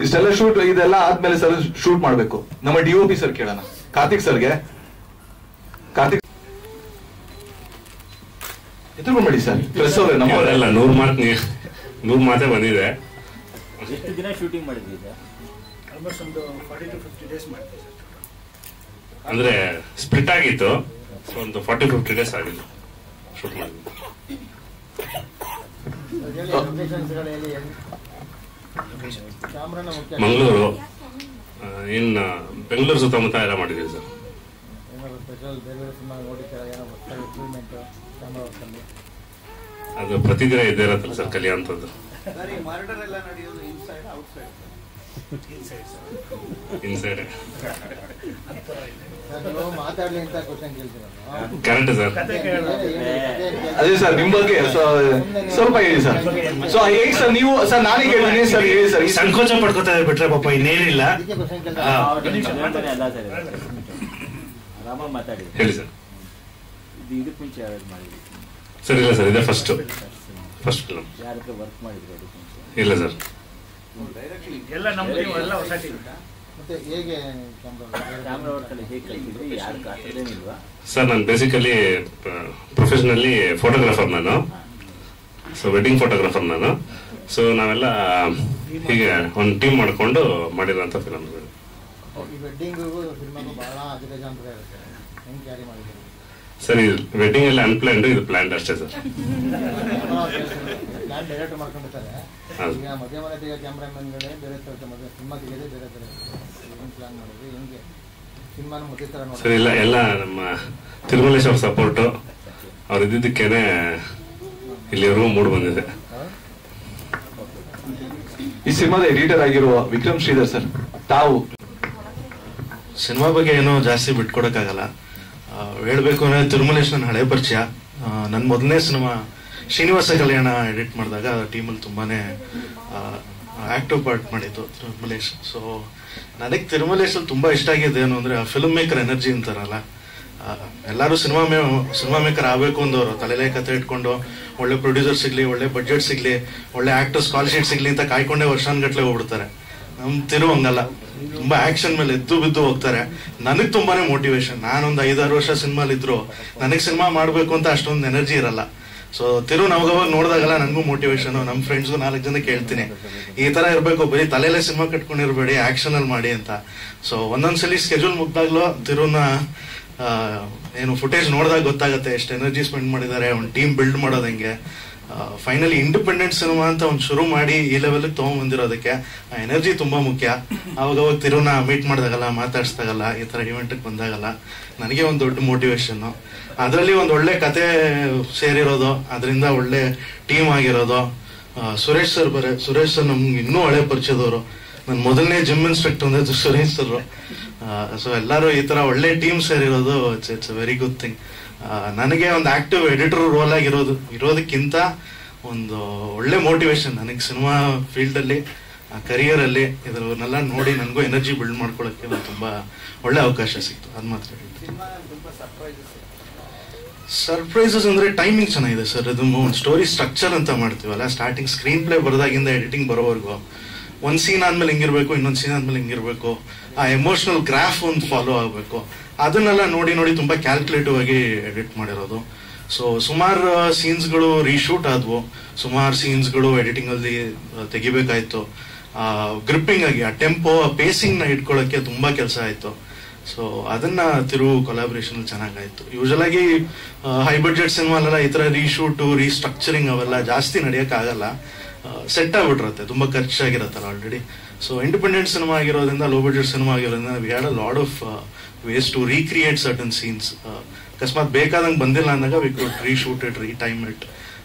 ಇಷ್ಟೆಲ್ಲ shoot ಇದೆಲ್ಲ ಆದ್ಮೇಲೆ sir shoot ಮಾಡ್ಬೇಕು. ನಮ್ಮ DOP sir ಕೇಳೋಣ, ಕಾರ್ತಿಕ್ ಸರ್ಗೆ. Karthik ಎತ್ಕೊಂಡ್ಬಿಡಿ sir. Press ಅವರೇ ನಮ್ಮವರೆಲ್ಲ 100 ಮಾತೇ ಬಂದಿದೆ. ಎಷ್ಟು ದಿನ ಶೂಟಿಂಗ್ ಮಾಡಿದ್ವಿ ಸರ್? ಆಲ್ಮೋಸ್ಟ್ ಒಂದು 40 to 50 ಡೇಸ್ ಮಾಡ್ತೀವಿ ಸರ್. ಅಂದ್ರೆ ಸ್ಪ್ಲಿಟ್ ಆಗಿತ್ತು, ಸೊ ಒಂದು 40-50 ಡೇಸ್ ಆಗಿತ್ತು ಶೂಟ್ ಮಾಡಿದ್ವಿ. ಮಂಗಳೂರು, ಇನ್ನು ಬೆಂಗಳೂರು ಸುತ್ತಮುತ್ತ ಎಲ್ಲ ಮಾಡಿದ್ದೀವಿ ಸರ್. ಅದು ಪ್ರತಿದಿನ ಇದ್ದೇ ಇರತ್ತಲ್ಲ ಸರ್ ಕಲಿಯುವಂಥದ್ದು. Inside correct sir. ಅದೇ ಸರ್ ನಿಮ್ ಬಗ್ಗೆ ಸ್ವಲ್ಪ ಹೇಳಿ ಸರ್. ಸೊ ಹೇಗೆ ಸರ್ ನೀವು ಸರ್ ನಾನೇ ಕೇಳಿದ್ದೀನಿ ಸರ್, ಹೇಳಿ ಸರ್. ಸಂಕೋಚ ಪಡ್ಕೋತಾ ಬಿಟ್ರೆ ಪಾಪ ಇನ್ನೇನಿಲ್ಲ. ರಾಮ ಮಾತಾಡಿ ಹೇಳಿ ಸರ್. ಇದಕ್ಕೆ ಮುಂಚೆ ಯಾವ್ದು ಮಾಡಿದ್ರಿ ಸರ್? ಇಲ್ಲ ಸರ್, ಇದೇ ಫಸ್ಟ್ ಫಿಲ್ಮ್. ಯಾರ ಹತ್ರ ವರ್ಕ್ ಮಾಡಿದ್ರಿ ಅದಕ್ಕೆ ಮುಂಚೆ? ಇಲ್ಲ ಸರ್. ಎಲ್ಲ ನಮ್ದು ಎಲ್ಲ ಹೊಸ ಟೀಮ್. ಮತ್ತೆ ಹೇಗೆ ಕ್ಯಾಮ್ರಾ ವರ್ಕ್ ಅಲ್ಲಿ ಹೇಗೆ ಕಲಿತಿದ್ರಿ? ಯಾರು ಕಾಸಿದೇನಿಲ್ವಾ ಸರ್? ನಾನು ಬೇಸಿಕಲಿ ಪ್ರೊಫೆಷನಲಿ ಫೋಟೋಗ್ರಾಫರ್ ನಾನು. ಸೊ ವೆಡ್ಡಿಂಗ್ ಫೋಟೋಗ್ರಾಫರ್ ನಾನು. ಸೊ ನಾವೆಲ್ಲ ಹೀಗೆ ಒಂದು ಟೀಮ್ ಮಾಡ್ಕೊಂಡು ಮಾಡಿರೋಂಥ ಫಿಲಮ್. ಸರ್ ಇದು ವೆಡ್ಡಿಂಗ್ ಎಲ್ಲ ಅನ್ಪ್ಲಾನ್ಡ್, ಇದು ಪ್ಲಾನ್ಡ್ ಅಷ್ಟೇ ಸರ್. ಸರ್ ಇಲ್ಲ, ಎಲ್ಲ ನಮ್ಮ ತಿರುಮಲೇಶ್ ಅವ್ರ ಸಪೋರ್ಟು, ಅವ್ರು ಇದ್ದಿದ್ದಕ್ಕೇನೆ ಇಲ್ಲಿವರೆಗೂ ಮೂಡ್ ಬಂದಿದೆ. ಈ ಸಿನಿಮಾದ ಎಡಿಟರ್ ಆಗಿರುವ ವಿಕ್ರಮ್ ಶ್ರೀಧರ್ ಸರ್, ತಾವು ಸಿನಿಮಾ ಬಗ್ಗೆ ಏನೋ ಜಾಸ್ತಿ ಬಿಟ್ಕೊಡಕ್ಕಾಗಲ್ಲ. ಹೇಳ್ಬೇಕು ಅಂದ್ರೆ ತಿರುಮಲೇಶ್ ನನ್ನ ಹಳೆ ಪರಿಚಯ. ನನ್ನ ಮೊದಲನೇ ಸಿನಿಮಾ ಶ್ರೀನಿವಾಸ ಕಲ್ಯಾಣ ಎಡಿಟ್ ಮಾಡಿದಾಗ ಟೀಮಲ್ಲಿ ತುಂಬಾನೇ ಆಕ್ಟಿವ್ ಪಾರ್ಟ್ ಮಾಡಿತ್ತು ತಿರುಮಲೇಶ್. ಸೊ ನನಗೆ ತಿರುಮಲೇಶ್ ಅಲ್ಲಿ ತುಂಬಾ ಇಷ್ಟ ಆಗಿದೆ ಏನು ಅಂದ್ರೆ ಫಿಲ್ಮ್ ಮೇಕರ್ ಎನರ್ಜಿ ಅಂತಾರಲ್ಲ, ಎಲ್ಲರೂ ಸಿನಿಮಾ ಮೇಕರ್ ಆಗ್ಬೇಕು ಅಂದವರು ತಲೆಲೇ ಕತೆ ಇಟ್ಕೊಂಡು ಒಳ್ಳೆ ಪ್ರೊಡ್ಯೂಸರ್ ಸಿಗ್ಲಿ, ಒಳ್ಳೆ ಬಡ್ಜೆಟ್ ಸಿಗ್ಲಿ, ಒಳ್ಳೆ ಆಕ್ಟರ್ಸ್ ಕಾಲ್ ಶೀಟ್ ಸಿಗ್ಲಿ ಅಂತ ಕಾಯ್ಕೊಂಡೇ ವರ್ಷಾನ್ಗಟ್ಲೆ ಹೋಗ್ಬಿಡ್ತಾರೆ. ನಮ್ ತಿರು ಹಂಗಲ್ಲ, ತುಂಬಾ ಆಕ್ಷನ್ ಮೇಲೆ ಎದ್ದು ಬಿದ್ದು ಹೋಗ್ತಾರೆ. ನನಗ್ ತುಂಬಾನೇ ಮೋಟಿವೇಶನ್. ನಾನೊಂದು 5-6 ವರ್ಷ ಸಿನಿಮಾಲ್ ಇದ್ರು ನನಗ್ ಸಿನಿಮಾ ಮಾಡ್ಬೇಕು ಅಂತ ಅಷ್ಟೊಂದು ಎನರ್ಜಿ ಇರಲ್ಲ. ಸೊ ತಿರು ನಮಗವಾಗ ನೋಡಿದಾಗಲ್ಲ ನನಗೂ ಮೋಟಿವೇಶನ್. ನಮ್ ಫ್ರೆಂಡ್ಸ್ಗೂ 4 ಜನಕ್ಕೆ ಹೇಳ್ತೀನಿ, ಈ ತರ ಇರ್ಬೇಕು, ಬರೀ ತಲೆಯಲ್ಲೇ ಸಿನಿಮಾ ಕಟ್ಕೊಂಡಿರ್ಬೇಡಿ, ಆಕ್ಷನ್ ಅಲ್ಲಿ ಮಾಡಿ ಅಂತ. ಸೊ ಒಂದೊಂದ್ಸಲಿ ಸ್ಕೆಡ್ಯೂಲ್ ಮುಗ್ದಾಗ್ಲೂ ತಿರುನ ಏನು ಫುಟೇಜ್ ನೋಡಿದಾಗ ಗೊತ್ತಾಗುತ್ತೆ ಎಷ್ಟು ಎನರ್ಜಿ ಸ್ಪೆಂಡ್ ಮಾಡಿದ್ದಾರೆ, ಒಂದು ಟೀಮ್ ಬಿಲ್ಡ್ ಮಾಡೋದು ಹೆಂಗೆ. ಫೈನಲಿ ಇಂಡಿಪೆಂಡೆಂಟ್ ಸಿನಿಮಾ ಅಂತ ಒಂದು ಶುರು ಮಾಡಿ ಈ ಲೆವೆಲ್ ತಗೊಂಡ್ ಬಂದಿರೋದಕ್ಕೆ ಆ ಎನರ್ಜಿ ತುಂಬಾ ಮುಖ್ಯ. ಅವಾಗ ತಿರುನ ಮೀಟ್ ಮಾಡಿದಾಗಲ್ಲ, ಮಾತಾಡ್ಸ್ದಾಗಲ್ಲ, ಈ ತರ ಇವೆಂಟ್ ಬಂದಾಗಲ್ಲ ನನಗೆ ಒಂದು ದೊಡ್ಡ ಮೋಟಿವೇಶನ್. ಅದರಲ್ಲಿ ಒಂದು ಒಳ್ಳೆ ಕತೆ ಸೇರಿರೋದು, ಅದರಿಂದ ಒಳ್ಳೆ ಟೀಮ್ ಆಗಿರೋದು. ಸುರೇಶ್ ಸರ್ ನಮ್ಗೆ ಇನ್ನೂ ಹಳೆ ಪರಿಚಯದವರು. ನನ್ನ ಮೊದಲನೇ ಜಿಮ್ ಇನ್ಸ್ಪೆಕ್ಟರ್ ಅಂದ್ರೆ ಸುರೇಶ್ ಸರ್. ಸೊ ಎಲ್ಲರೂ ಈ ತರ ಒಳ್ಳೆ ಟೀಮ್ ಸೇರಿರೋದು ಇಟ್ಸ್ ವೆರಿ ಗುಡ್ ಥಿಂಗ್. ನನಗೆ ಒಂದು ಆಕ್ಟಿವ್ ಎಡಿಟರ್ ರೋಲ್ ಇರೋದಕ್ಕಿಂತ ಒಂದು ಒಳ್ಳೆ ಮೋಟಿವೇಶನ್ ನನಗೆ ಸಿನಿಮಾ ಫೀಲ್ಡ್ ಅಲ್ಲಿ, ಕರಿಯರ್ ಅಲ್ಲಿ ಇದನ್ನೆಲ್ಲ ನೋಡಿ ನನಗೂ ಎನರ್ಜಿ ಬಿಲ್ಡ್ ಮಾಡ್ಕೊಳ್ಳೋಕೆ ಒಂದು ತುಂಬಾ ಒಳ್ಳೆ ಅವಕಾಶ ಸಿಕ್ತು. ಅದ್ ಮಾತ್ರ ಸರ್ಪ್ರೈಸಸ್ ಅಂದ್ರೆ ಟೈಮಿಂಗ್ ಚೆನ್ನಾಗಿದೆ ಸರ್. ಇದು ಒಂದು ಸ್ಟೋರಿ ಸ್ಟ್ರಕ್ಚರ್ ಅಂತ ಮಾಡ್ತೀವಲ್ಲ, ಸ್ಟಾರ್ಟಿಂಗ್ ಸ್ಕ್ರೀನ್ ಪ್ಲೇ ಬರೋದಾಗಿಂದ ಎಡಿಟಿಂಗ್ ಬರೋವರೆಗೂ ಒಂದ್ ಸೀನ್ ಆದ್ಮೇಲೆ ಹಿಂಗಿರ್ಬೇಕು, ಇನ್ನೊಂದ್ ಸೀನ್ ಆದ್ಮೇಲೆ ಹಿಂಗಿರ್ಬೇಕು, ಆ ಎಮೋಷನಲ್ ಗ್ರಾಫ್ ಒಂದು ಫಾಲೋ ಆಗ್ಬೇಕು. ಅದನ್ನೆಲ್ಲ ನೋಡಿ ತುಂಬಾ ಕ್ಯಾಲ್ಕುಲೇಟಿವ್ ಆಗಿ ಎಡಿಟ್ ಮಾಡಿರೋದು. ಸೊ ಸುಮಾರು ಸೀನ್ಸ್ಗಳು ರೀಶೂಟ್ ಆದ್ವು, ಸುಮಾರು ಸೀನ್ಸ್ಗಳು ಎಡಿಟಿಂಗ್ ಅಲ್ಲಿ ತೆಗಿಬೇಕಾಯ್ತು. ಗ್ರಿಪ್ಪಿಂಗ್ ಆಗಿ ಆ ಟೆಂಪೋ, ಪೇಸಿಂಗ್ ನ ಇಟ್ಕೊಳ್ಳೋಕೆ ತುಂಬಾ ಕೆಲಸ ಆಯ್ತು. ಸೊ ಅದನ್ನ ತಿರು ಕೊಲಾಬ್ರೇಷನ್ ಚೆನ್ನಾಗಾಯ್ತು. ಯೂಶಲ್ ಆಗಿ ಹೈ ಬಡ್ಜೆಟ್ ಸಿನಿಮಾಲೆಲ್ಲ ಈ ತರ ರೀಶೂಟು ರೀಸ್ಟ್ರಕ್ಚರಿಂಗ್ ಅವೆಲ್ಲ ಜಾಸ್ತಿ ನಡೆಯಕ್ಕಾಗಲ್ಲ, ಸೆಟ್ ಆಗ್ಬಿಟ್ಟಿರುತ್ತೆ, ತುಂಬಾ ಖರ್ಚಾಗಿರತ್ತಲ್ಲ ಆಲ್ರೆಡಿ. ಸೊ ಇಂಡಿಪೆಂಡೆಂಟ್ ಸಿನಿಮಾ ಆಗಿರೋದ್ರಿಂದ, ಲೋ ಬಡ್ಜೆಟ್ ಸಿನಿಮಾ ಆಗಿರೋದ್ರಿಂದ we had a lot of ways to recreate certain scenes. ಅಕಸ್ಮಾತ್ ಬೇಕಾದಂಗೆ ಬಂದಿಲ್ಲ ಅಂದಾಗ we could reshoot it, retime it.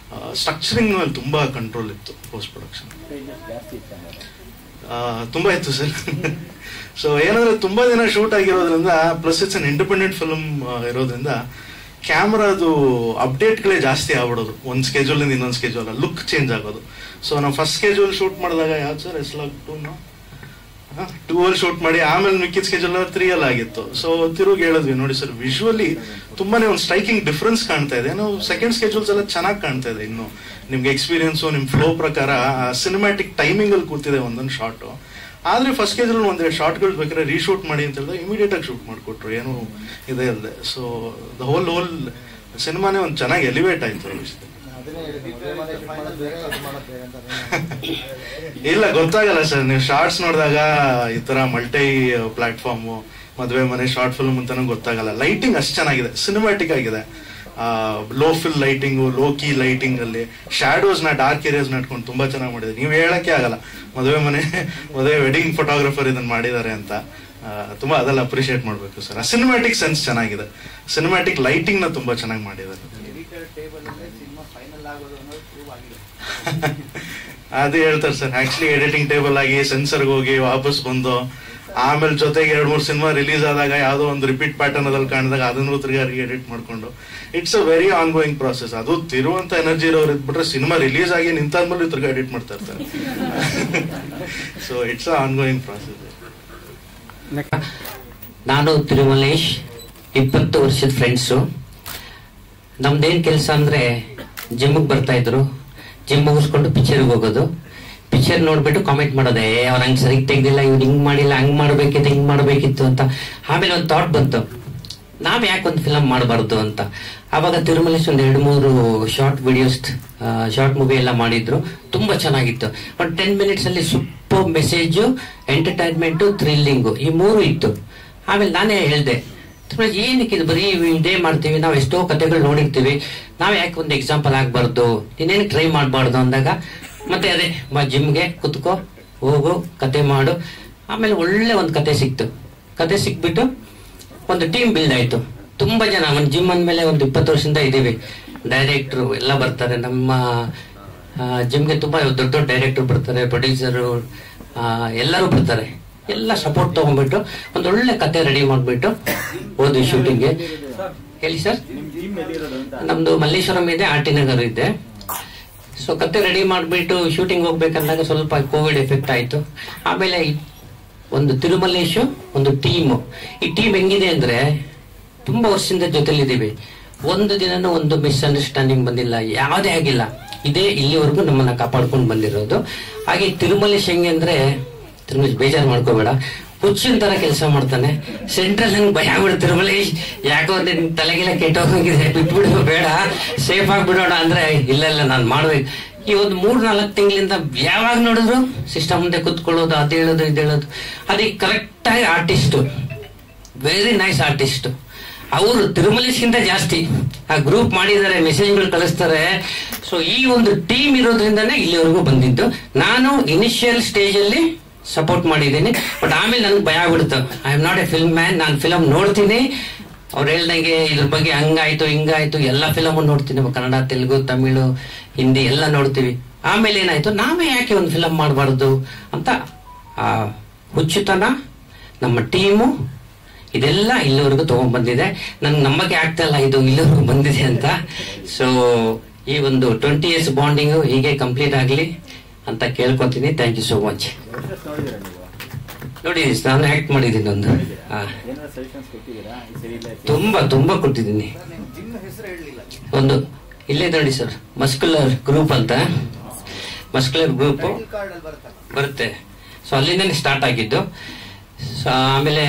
Structuring ನಲ್ಲಿ ತುಂಬಾ ಕಂಟ್ರೋಲ್ ಇತ್ತು ಪೋಸ್ಟ್ ಪ್ರೊಡಕ್ಷನ್. ತುಂಬಾ ಇತ್ತು ಸರ್. ಸೊ ಏನಂದ್ರೆ ತುಂಬಾ ದಿನ ಶೂಟ್ ಆಗಿರೋದ್ರಿಂದ, plus it's an independent film ಇರೋದ್ರಿಂದ ಕ್ಯಾಮ್ರಾದು ಅಪ್ಡೇಟ್ಗಳೇ ಜಾಸ್ತಿ ಆಗ್ಬಿಡೋದು. ಒಂದ್ ಸ್ಕೆಡ್ಯೂಲ್ ಇಂದ ಇನ್ನೊಂದು ಸ್ಕೆಡ್ಯೂಲ್ ಲುಕ್ ಚೇಂಜ್ ಆಗೋದು. ಸೊ ನಾವು ಫಸ್ಟ್ ಸ್ಕೆಡ್ಯೂಲ್ ಶೂಟ್ ಮಾಡಿದಾಗ ಯಾವ್ದು ಸರ್ ಟೂ ಅಲ್ಲಿ ಶೂಟ್ ಮಾಡಿ ಆಮೇಲೆ ಮಿಕ್ಕಿದ ಸ್ಕೆಡ್ಯೂಲ್ 3 ಅಲ್ಲಿ ಆಗಿತ್ತು. ಸೊ ತಿರುಗಿ ಹೇಳಿದ್ವಿ, ನೋಡಿ ಸರ್ ವಿಜುವಲಿ ತುಂಬಾನೇ ಒಂದು ಸ್ಟ್ರೈಕಿಂಗ್ ಡಿಫ್ರೆನ್ಸ್ ಕಾಣ್ತಾ ಇದೆ. ನಾವು ಸೆಕೆಂಡ್ ಸ್ಕೆಡ್ಯೂಲ್ಸ್ ಎಲ್ಲ ಚೆನ್ನಾಗಿ ಕಾಣ್ತಾ ಇದೆ. ಇನ್ನು ನಿಮ್ಗೆ ಎಕ್ಸ್ಪೀರಿಯನ್ಸು, ನಿಮ್ ಫ್ಲೋ ಪ್ರಕಾರ ಸಿನಿಮ್ಯಾಟಿಕ್ ಟೈಮಿಂಗ್ ಅಲ್ಲಿ ಕೂತಿದೆ ಒಂದೊಂದು ಶಾರ್ಟ್. ಆದ್ರೆ ಫಸ್ಟ್ ಸ್ಕೆಡ್ಯೂಲ್ ಒಂದೆರಡು ಶಾರ್ಟ್ಗಳು ಬೇಕಾದ್ರೆ ರೀಶೂಟ್ ಮಾಡಿ ಅಂತ ಹೇಳಿದ್ರೆ ಇಮಿಡಿಯೇಟ್ ಆಗಿ ಶೂಟ್ ಮಾಡಿಕೊಟ್ರು, ಏನು ಇದೆ ಅಲ್ಲದೆ. ಸೊ ದ ಹೋಲ್ ಸಿನಿಮಾನೇ ಒಂದು ಚೆನ್ನಾಗಿ ಎಲಿವೇಟ್ ಆಯ್ತು. ಇಲ್ಲ ಗೊತ್ತಾಗಲ್ಲ ಸರ್, ನೀವು ಶಾರ್ಟ್ಸ್ ನೋಡಿದಾಗ ಈ ತರ ಮಲ್ಟಿ ಪ್ಲಾಟ್ಫಾರ್ಮ್, ಮದುವೆ ಮನೆ, ಶಾರ್ಟ್ ಫಿಲ್ಮ್ ಅಂತಾನು ಗೊತ್ತಾಗಲ್ಲ. ಲೈಟಿಂಗ್ ಅಷ್ಟು ಚೆನ್ನಾಗಿದೆ, ಸಿನಿಮ್ಯಾಟಿಕ್ ಆಗಿದೆ. Low fill lighting, low key lighting ಅಲ್ಲಿ ಶಾಡೋಸ್ ನ, ಡಾರ್ಕ್ ಏರಿಯಾಸ್ ನಟ್ಕೊಂಡು ತುಂಬಾ ಚೆನ್ನಾಗಿ ಮಾಡಿದೆ. ನೀವು ಹೇಳಕ್ಕೆ ಆಗಲ್ಲ ಮದುವೆ ವೆಡ್ಡಿಂಗ್ ಫೋಟೋಗ್ರಾಫರ್ ಇದನ್ನ ಮಾಡಿದ್ದಾರೆ ಅಂತ. ತುಂಬಾ ಅದೆಲ್ಲ ಅಪ್ರಿಶಿಯೇಟ್ ಮಾಡ್ಬೇಕು ಸರ್. ಆ ಸಿನಿಮ್ಯಾಟಿಕ್ ಸೆನ್ಸ್ ಚೆನ್ನಾಗಿದೆ, ಸಿನಿಮ್ಯಾಟಿಕ್ ಲೈಟಿಂಗ್ ನ ತುಂಬಾ ಚೆನ್ನಾಗಿ ಮಾಡಿದ್ದಾರೆ. ಅದೇ ಹೇಳ್ತಾರೆ ಸರ್, ಆಕ್ಚುಲಿ ಎಡಿಟಿಂಗ್ ಟೇಬಲ್ ಆಗಿ ಸೆನ್ಸರ್ಗೆ ಹೋಗಿ ವಾಪಸ್ ಬಂದು ಆಮೇಲೆ ಜೊತೆಗೆ 2-3 ಸಿನಿಮಾ ರಿಲೀಸ್ ಆದಾಗ ಯಾವ್ದೋ ಒಂದು ರಿಪೀಟ್ ಪ್ಯಾಟರ್ನ್ ಅದಲ್ಲಿ ಕಾಣಿದಾಗ ಅದನ್ನು ತಿರ್ಗಿ ಎಡಿಟ್ ಮಾಡ್ಕೊಂಡು, it's a very on going process. ಅದು ತಿರುವಂತ ಎನರ್ಜಿ ಇರೋರು ಇದ್ಬಿಟ್ರೆ ಸಿನಿಮಾ ರಿಲೀಸ್ ಆಗಿ ನಿಂತಾದ್ಮೇಲೆ ತಿರ್ಗಿ ಎಡಿಟ್ ಮಾಡ್ತಾ ಇರ್ತಾರೆ. So it's a on going process. ನಾನು ತಿರುಮಲೇಶ್, 20 ವರ್ಷದ ಫ್ರೆಂಡ್ಸು. ನಮ್ದೇನ್ ಕೆಲಸ ಅಂದ್ರೆ ಜಿಮ್ಗೆ ಬರ್ತಾ ಇದ್ರು, ಜಿಮ್ ಮುಗಿಸ್ಕೊಂಡು ಪಿಕ್ಚರ್ಗೆ ಹೋಗೋದು, ಪಿಕ್ಚರ್ ನೋಡ್ಬಿಟ್ಟು ಕಾಮೆಂಟ್ ಮಾಡೋದೆ, ಅವ್ರು ಹಂಗ್ ಸರಿಗ್ ತೆಗ್ದಿಲ್ಲ, ಇವ್ರು ಹಿಂಗ್ ಮಾಡಿಲ್ಲ, ಹಂಗ್ ಮಾಡ್ಬೇಕಿತ್ತು, ಹಿಂಗ್ ಮಾಡ್ಬೇಕಿತ್ತು ಅಂತ. ಆಮೇಲೆ ಒಂದು ಥಾಟ್ ಬಂತು, ನಾವ್ ಯಾಕೆ ಒಂದು ಫಿಲಮ್ ಮಾಡಬಾರ್ದು ಅಂತ. ಆವಾಗ ತಿರುಮಲೇಶ್ ಒಂದು 2-3 ಶಾರ್ಟ್ ವಿಡಿಯೋಸ್, ಶಾರ್ಟ್ ಮೂವಿ ಎಲ್ಲ ಮಾಡಿದ್ರು, ತುಂಬಾ ಚೆನ್ನಾಗಿತ್ತು. ಒಂದು 10 minutes ಅಲ್ಲಿ ಸೂಪರ್ ಮೆಸೇಜು, ಎಂಟರ್ಟೈನ್ಮೆಂಟು, ಥ್ರಿಲ್ಲಿಂಗು, ಈ 3 ಇತ್ತು. ಆಮೇಲೆ ನಾನೇ ಹೇಳ್ದೆ, ಏನಕ್ಕೆ ಇದು ಬರೀ ಇದೇ ಮಾಡ್ತೀವಿ, ನಾವ್ ಎಷ್ಟೋ ಕಥೆಗಳು ನೋಡಿರ್ತೀವಿ, ನಾವ್ ಯಾಕೆ ಒಂದು ಎಕ್ಸಾಂಪಲ್ ಆಗ್ಬಾರ್ದು, ನೀನೇನು ಟ್ರೈ ಮಾಡ್ಬಾರ್ದು ಅಂದಾಗ ಮತ್ತೆ ಅದೇ ಜಿಮ್ಗೆ ಕುತ್ಕೋ, ಹೋಗು, ಕತೆ ಮಾಡು. ಆಮೇಲೆ ಒಳ್ಳೆ ಒಂದು ಕತೆ ಸಿಕ್ತು. ಕತೆ ಸಿಕ್ಬಿಟ್ಟು ಒಂದು ಟೀಮ್ ಬಿಲ್ಡ್ ಆಯ್ತು. ತುಂಬಾ ಜನ ಒಂದು ಜಿಮ್ ಅಂದ್ಮೇಲೆ ಒಂದು 20 ವರ್ಷದಿಂದ ಇದೀವಿ. ಡೈರೆಕ್ಟ್ರು ಎಲ್ಲ ಬರ್ತಾರೆ ನಮ್ಮ ಜಿಮ್ಗೆ, ತುಂಬಾ ದೊಡ್ಡ ದೊಡ್ಡ ಡೈರೆಕ್ಟರ್ ಬರ್ತಾರೆ, ಪ್ರೊಡ್ಯೂಸರು ಎಲ್ಲರೂ ಬರ್ತಾರೆ. ಎಲ್ಲ ಸಪೋರ್ಟ್ ತಗೊಂಡ್ಬಿಟ್ಟು ಒಂದು ಒಳ್ಳೆ ಕತೆ ರೆಡಿ ಮಾಡ್ಬಿಟ್ಟು ಹೋದ್ವಿ ಶೂಟಿಂಗ್ಗೆ. ಹೇಳಿ ಸರ್, ನಮ್ದು ಮಲ್ಲೇಶ್ವರಂ ಇದೆ, ಆರ್ಟಿ ನಗರ್ ಇದೆ. ಸೊ ಕತೆ ರೆಡಿ ಮಾಡ್ಬಿಟ್ಟು ಶೂಟಿಂಗ್ ಹೋಗ್ಬೇಕಂದಾಗ ಸ್ವಲ್ಪ ಕೋವಿಡ್ ಎಫೆಕ್ಟ್ ಆಯ್ತು. ಆಮೇಲೆ ಒಂದು ತಿರುಮಲೇಶು, ಒಂದು ಟೀಮು. ಈ ಟೀಮ್ ಹೆಂಗಿದೆ ಅಂದ್ರೆ ತುಂಬಾ ವರ್ಷದಿಂದ ಜೊತೆಲಿದ್ದೀವಿ. ಒಂದು ದಿನನೂ ಒಂದು ಮಿಸ್ಅಂಡರ್ಸ್ಟ್ಯಾಂಡಿಂಗ್ ಬಂದಿಲ್ಲ, ಯಾವುದೇ ಆಗಿಲ್ಲ. ಇದೇ ಇಲ್ಲಿವರೆಗೂ ನಮ್ಮನ್ನ ಕಾಪಾಡ್ಕೊಂಡು ಬಂದಿರೋದು. ಹಾಗೆ ತಿರುಮಲೇಶ್ ಹೆಂಗೆ ಅಂದ್ರೆ, ತಿರುಮಲೇಶ್ ಬೇಜಾರು ಮಾಡ್ಕೋಬೇಡ, ಹುಚ್ಚಿನ ತರ ಕೆಲಸ ಮಾಡ್ತಾನೆ. ಸೆಂಟ್ರಲ್ ನಂಗೆ ಭಯ ಆಗ್ಬಿಡು, ತಿರುಮಲೇಶ್ ಯಾಕೋ ನಿನ್ ತಲೆಗೆಲ್ಲ ಕೆಟ್ಟೋಗಿದೆ, ಬಿಟ್ಬಿಡು, ಬೇಡ, ಸೇಫ್ ಆಗ್ಬಿಡೋಣ ಅಂದ್ರೆ, ಇಲ್ಲ ನಾನು ಮಾಡ್ಬೇಕು. ಈ ಒಂದು 3-4 ತಿಂಗಳಿಂದ ಯಾವಾಗ ನೋಡಿದ್ರು ಸಿಸ್ಟಮ್ ಮುಂದೆ ಕುತ್ಕೊಳ್ಳೋದು, ಅದು ಹೇಳೋದು, ಇದು ಹೇಳೋದು. ಅದಕ್ಕೆ ಕರೆಕ್ಟ್ ಆಗಿ ಆರ್ಟಿಸ್ಟ್, ವೆರಿ ನೈಸ್ ಆರ್ಟಿಸ್ಟ್. ಅವರು ತಿರುಮಲೇಶ್ಗಿಂತ ಜಾಸ್ತಿ ಆ ಗ್ರೂಪ್ ಮಾಡಿದ್ದಾರೆ, ಮೆಸೇಜ್ಗಳು ಕಳಿಸ್ತಾರೆ. ಸೊ ಈ ಒಂದು ಟೀಮ್ ಇರೋದ್ರಿಂದಾನೇ ಇಲ್ಲಿವರೆಗೂ ಬಂದಿದ್ದು. ನಾನು ಇನಿಷಿಯಲ್ ಸ್ಟೇಜ್ ಅಲ್ಲಿ ಸಪೋರ್ಟ್ ಮಾಡಿದ್ದೀನಿ, ಬಟ್ ಆಮೇಲೆ ನನ್ಗೆ ಭಯ ಆಗ್ಬಿಡುತ್ತೆ. I am not A film man. ನಾನು ಫಿಲಮ್ ನೋಡ್ತೀನಿ, ಅವ್ರು ಹೇಳ್ದಂಗೆ ಇದ್ರ ಬಗ್ಗೆ ಹಂಗಾಯ್ತು ಹಿಂಗಾಯ್ತು ಎಲ್ಲ ಫಿಲಮ್ ನೋಡ್ತೀನಿ, ಕನ್ನಡ, ತೆಲುಗು, ತಮಿಳು, ಹಿಂದಿ ಎಲ್ಲ ನೋಡ್ತೀವಿ. ಆಮೇಲೆ ಏನಾಯ್ತು, ನಾವೇ ಯಾಕೆ ಒಂದು ಫಿಲಮ್ ಮಾಡಬಾರ್ದು ಅಂತ ಆ ಹುಚ್ಚುತನ, ನಮ್ಮ ಟೀಮು, ಇದೆಲ್ಲ ಇಲ್ಲಿವರೆಗೂ ತಗೊಂಡ್ ಬಂದಿದೆ. ನನ್ಗೆ ನಂಬಕ್ಕೆ ಆಗ್ತಾ ಇಲ್ಲ ಇದು ಇಲ್ಲಿವರೆಗೂ ಬಂದಿದೆ ಅಂತ. ಸೊ ಈ ಒಂದು 20 years ಬಾಂಡಿಂಗು ಹೀಗೆ ಕಂಪ್ಲೀಟ್ ಆಗ್ಲಿ ಅಂತ ಕೇಳ್ಕೊತೀನಿ. Thank you so much. ನೋಡಿ, ನಾನು ಆಕ್ಟ್ ಮಾಡಿದ್ದೀನಿ ಒಂದು, ತುಂಬಾ ಕೊಟ್ಟಿದ್ದೀನಿ. ಒಂದು ಇಲ್ಲೇ ನೋಡಿ ಸರ್, ಮಸ್ಕ್ಯುಲರ್ ಗ್ರೂಪ್ ಅಂತ, ಮಸ್ಕ್ಯುಲರ್ ಗ್ರೂಪ್ ಬರುತ್ತೆ. ಸೊ ಅಲ್ಲಿಂದನೇ ಸ್ಟಾರ್ಟ್ ಆಗಿದ್ದು. ಸೊ ಆಮೇಲೆ